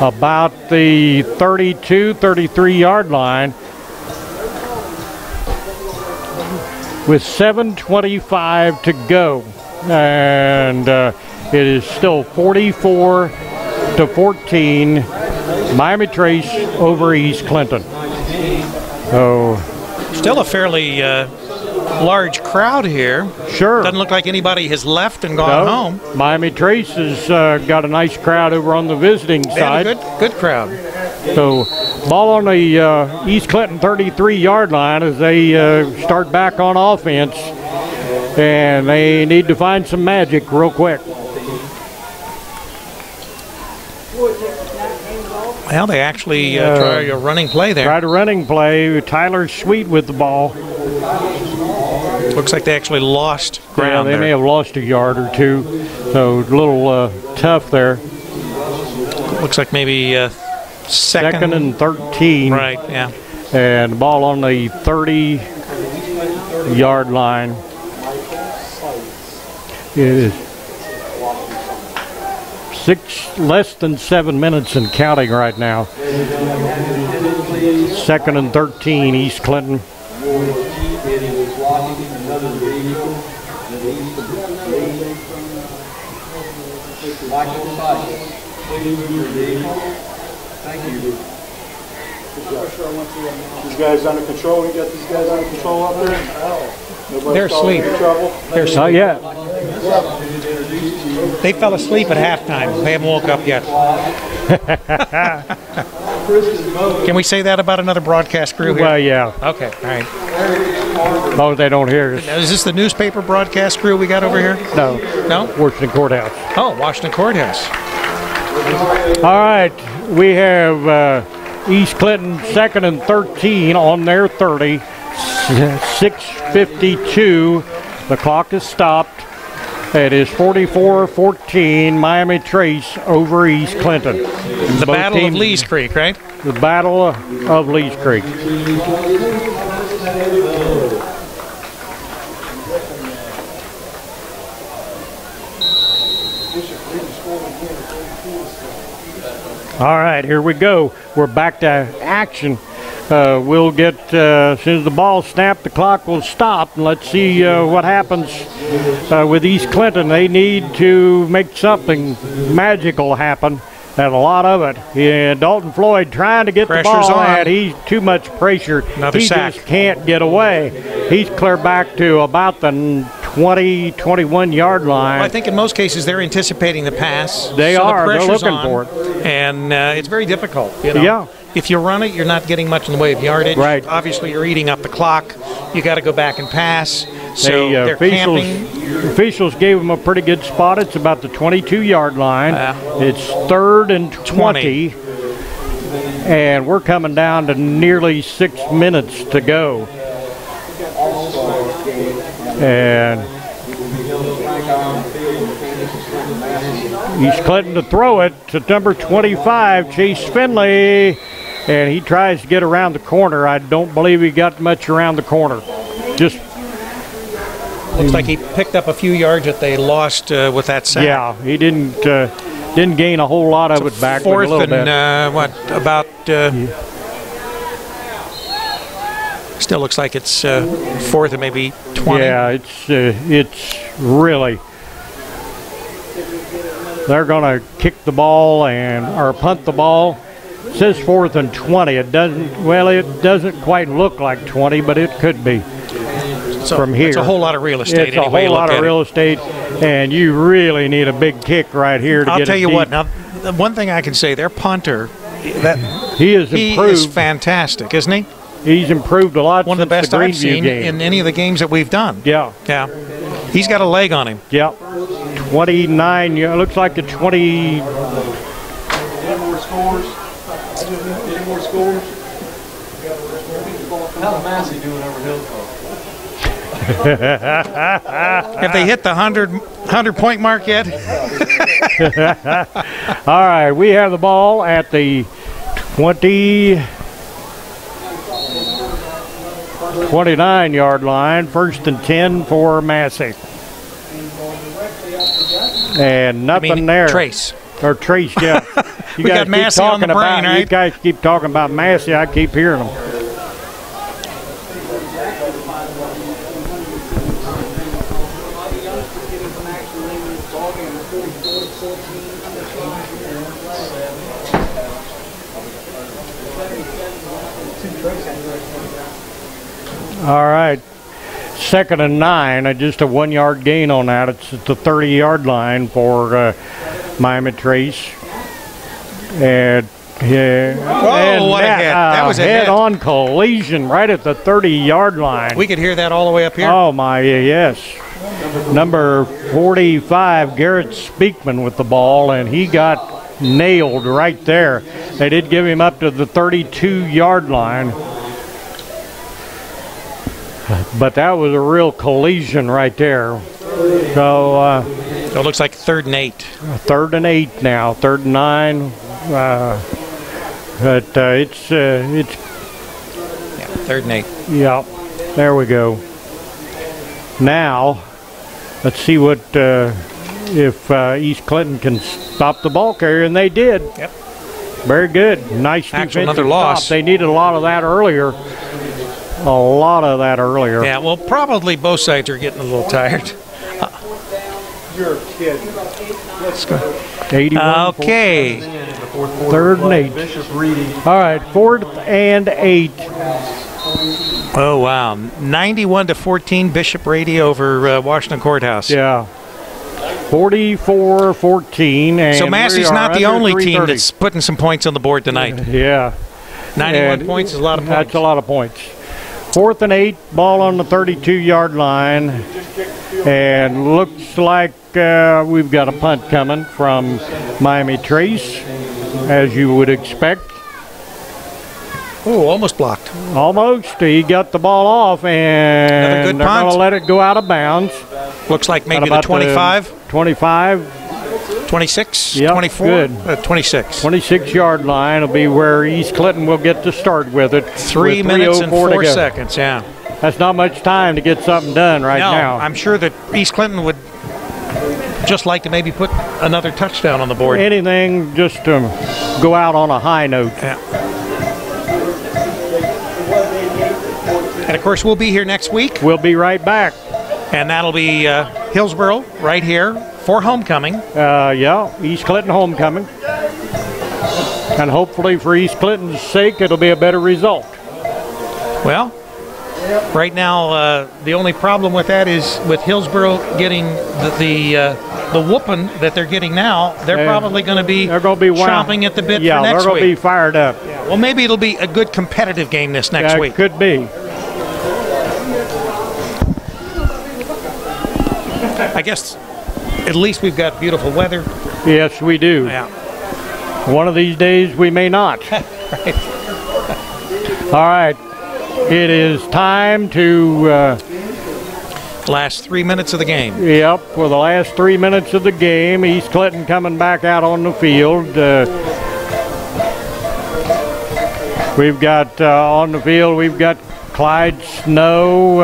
About the 32, 33-yard line. With 7:25 to go, and it is still 44-14, Miami Trace over East Clinton. So, still a fairly large crowd here. Sure. Doesn't look like anybody has left and gone home. Miami Trace has got a nice crowd over on the visiting side. Good crowd. So, ball on the East Clinton 33-yard line as they start back on offense. And they need to find some magic real quick. Well, they actually try a running play there. Tried a running play. Tyler Sweet with the ball. Looks like they actually lost ground. Yeah, they may have lost a yard or two. So, a little tough there. Looks like maybe... Second and 13. Right, yeah. And the ball on the 30-yard line. It is less than 7 minutes and counting right now. 2nd and 13, East Clinton. Thank you. These guys under control? You got these guys under control up there? Nobody They're asleep. They're not yet. They fell asleep at halftime. They haven't woke up yet. Can we say that about another broadcast crew here? Well, yeah. Okay, all right. As long as they don't hear us. Now, is this the newspaper broadcast crew we got over here? No. No? Washington Courthouse. Oh, Washington Courthouse. All right. We have East Clinton 2nd and 13 on their 30. 6:52. The clock is stopped. It is 44-14, Miami Trace over East Clinton. The Battle of Lee's Creek, right? the Battle of Lee's Creek. All right, here we go. We're back to action. We'll get, as soon as the ball snapped, the clock will stop. And let's see what happens with East Clinton. They need to make something magical happen, and a lot of it. Yeah, Dalton Floyd trying to get the ball out. He's too much pressure. Another sack. Just can't get away. He's clear back to about the 20, 21-yard line. Well, I think in most cases they're anticipating the pass. They are. They're looking for it. And it's very difficult. You know? Yeah. If you run it, you're not getting much in the way of yardage. Right. Obviously, you're eating up the clock. You got to go back and pass. So they're camping. Officials gave them a pretty good spot. It's about the 22-yard line. It's 3rd and 20. And we're coming down to nearly 6 minutes to go. And East Clinton to throw it to number 25, Chase Finley, and he tries to get around the corner. I don't believe he got much around the corner. Just looks like he picked up a few yards that they lost with that sack. Yeah, he didn't gain a whole lot of it back. Fourth a little bit. What about? Still looks like it's 4th and maybe 20. Yeah, it's really. They're going to kick the ball or punt the ball. It says 4th and 20. It doesn't quite look like 20, but it could be from here. It's a whole lot of real estate. It's a whole lot of real estate, and you really need a big kick right here to get it. I'll tell you deep. what. Now, one thing I can say, their punter, he is improved. He is fantastic, isn't he? He's improved a lot. One of the best I've seen game. in any of the games that we've done. Yeah. Yeah. He's got a leg on him. Yeah. 29. Looks like the 20. Any more scores? Any more scores? How's Massey doing over Hilltop? Have they hit the 100-point mark yet? All right. We have the ball at the 29-yard line, 1st and 10 for Massey. And nothing there. Trace. Or Trace, yeah. We got Massey on the brain, right? You guys keep talking about Massey. I keep hearing them. All right. 2nd and 9, just a 1-yard gain on that. It's at the 30-yard line for Miami Trace. And what a hit. That was a head-on collision right at the 30-yard line. We could hear that all the way up here. Oh, my, yes. Number 45, Garrett Speakman with the ball, and he got nailed right there. They did give him up to the 32-yard line. But that was a real collision right there. So it looks like 3rd and 8. 3rd and 8 now. 3rd and 9. But it's yeah, 3rd and 8. Yeah, there we go. Now let's see what if East Clinton can stop the ball carrier, and they did. Yep. Very good. Nice defensive another loss. stop. They needed a lot of that earlier. Yeah, well, probably both sides are getting a little tired. You're a kid. Let's go. 81. Okay. 3rd and 8. All right, 4th and 8. Oh, wow. 91-14 Bishop Rady over Washington Courthouse. Yeah. 44-14. And so Massey's not the only team that's putting some points on the board tonight. Yeah. 91 points is a lot of points. That's a lot of points. 4th and 8, ball on the 32-yard line. And looks like we've got a punt coming from Miami Trace, as you would expect. Oh, almost blocked. Almost. He got the ball off, and they're going to let it go out of bounds. Looks like maybe the 25. 25. 26, Yep, 24, good. 26. 26-yard line will be where East Clinton will get to start with it. 3 with minutes and 3:04 to 4 go. seconds, yeah. That's not much time to get something done right No, now. I'm sure that East Clinton would just like to maybe put another touchdown on the board. Anything just to go out on a high note. Yeah. And of course, we'll be here next week, We'll be right back. and that'll be Hillsboro right here for homecoming. Yeah, East Clinton homecoming. And hopefully for East Clinton's sake, it'll be a better result. Well, right now, the only problem with that is with Hillsboro getting the whooping that they're getting now, they're probably going to be chomping at the bit for next week. Yeah, they're going to be fired up. Well, maybe it'll be a good competitive game this next week. It could be. I guess at least we've got beautiful weather. Yes, we do. Yeah. One of these days we may not. Right. All right. It is time to, Last 3 minutes of the game. yep, for the last 3 minutes of the game, East Clinton coming back out on the field. We've got on the field, we've got Clyde Snow,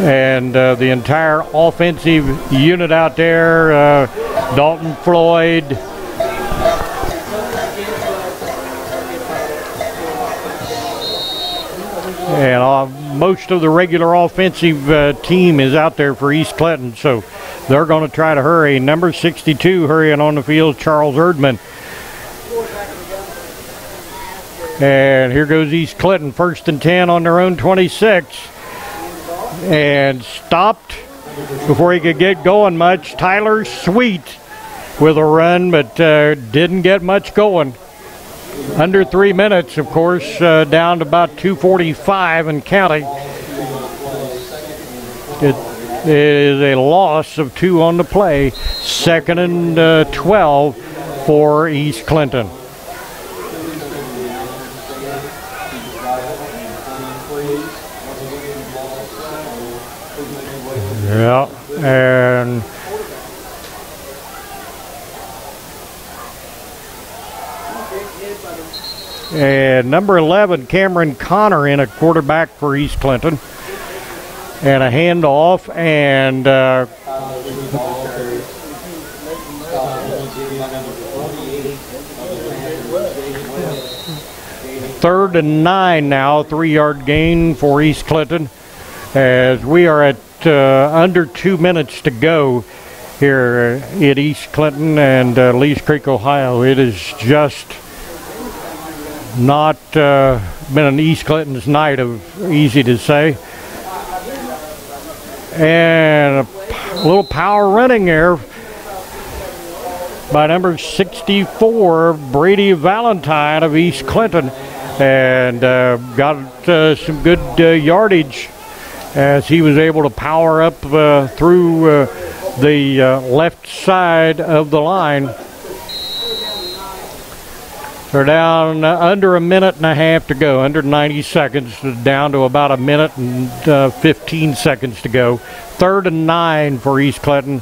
and the entire offensive unit out there, Dalton Floyd, and most of the regular offensive team is out there for East Clinton, so they're going to try to hurry. Number 62 hurrying on the field, Charles Erdman. And here goes East Clinton, 1st and 10 on their own 26. And stopped before he could get going much. Tyler Sweet with a run, but didn't get much going. Under 3 minutes, of course, down to about 2:45 and counting. It is a loss of 2 on the play. 2nd and 12 for East Clinton. Yeah, and number 11, Cameron Connor, in a quarterback for East Clinton. And a handoff, and third and 9 now, 3-yard gain for East Clinton, as we are at under 2 minutes to go here at East Clinton and Lee's Creek, Ohio. It is just not been an East Clinton's night of easy to say. And a little power running there by number 64, Brady Valentine of East Clinton, and got some good yardage as he was able to power up through the left side of the line. They're down under a minute and a half to go, under 90 seconds, down to about a minute and 15 seconds to go. 3rd and 9 for East Clinton.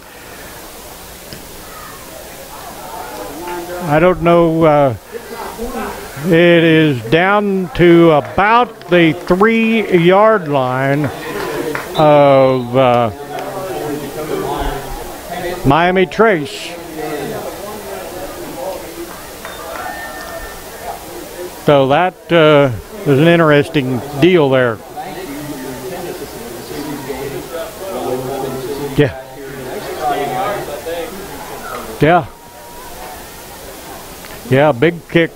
I don't know. It is down to about the 3-yard line of Miami Trace. So that is an interesting deal there. Yeah. Yeah. Yeah, big kick.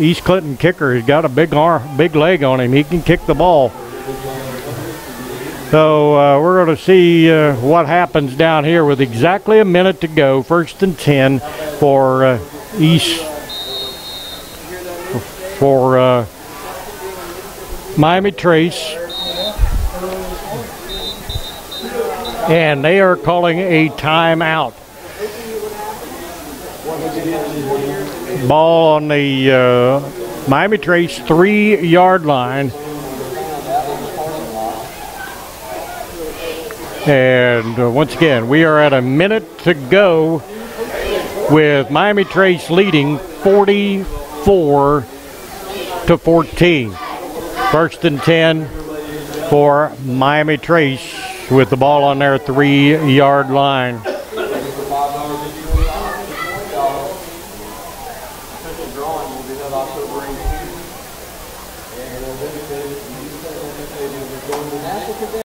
East Clinton kicker. He's got a big arm, big leg on him. He can kick the ball. So we're going to see what happens down here with exactly a minute to go. 1st and 10 for East. For Miami Trace, and they are calling a timeout. Ball on the Miami Trace 3-yard line. And once again, we are at a minute to go with Miami Trace leading 44-14. First and 10 for Miami Trace with the ball on their 3-yard line.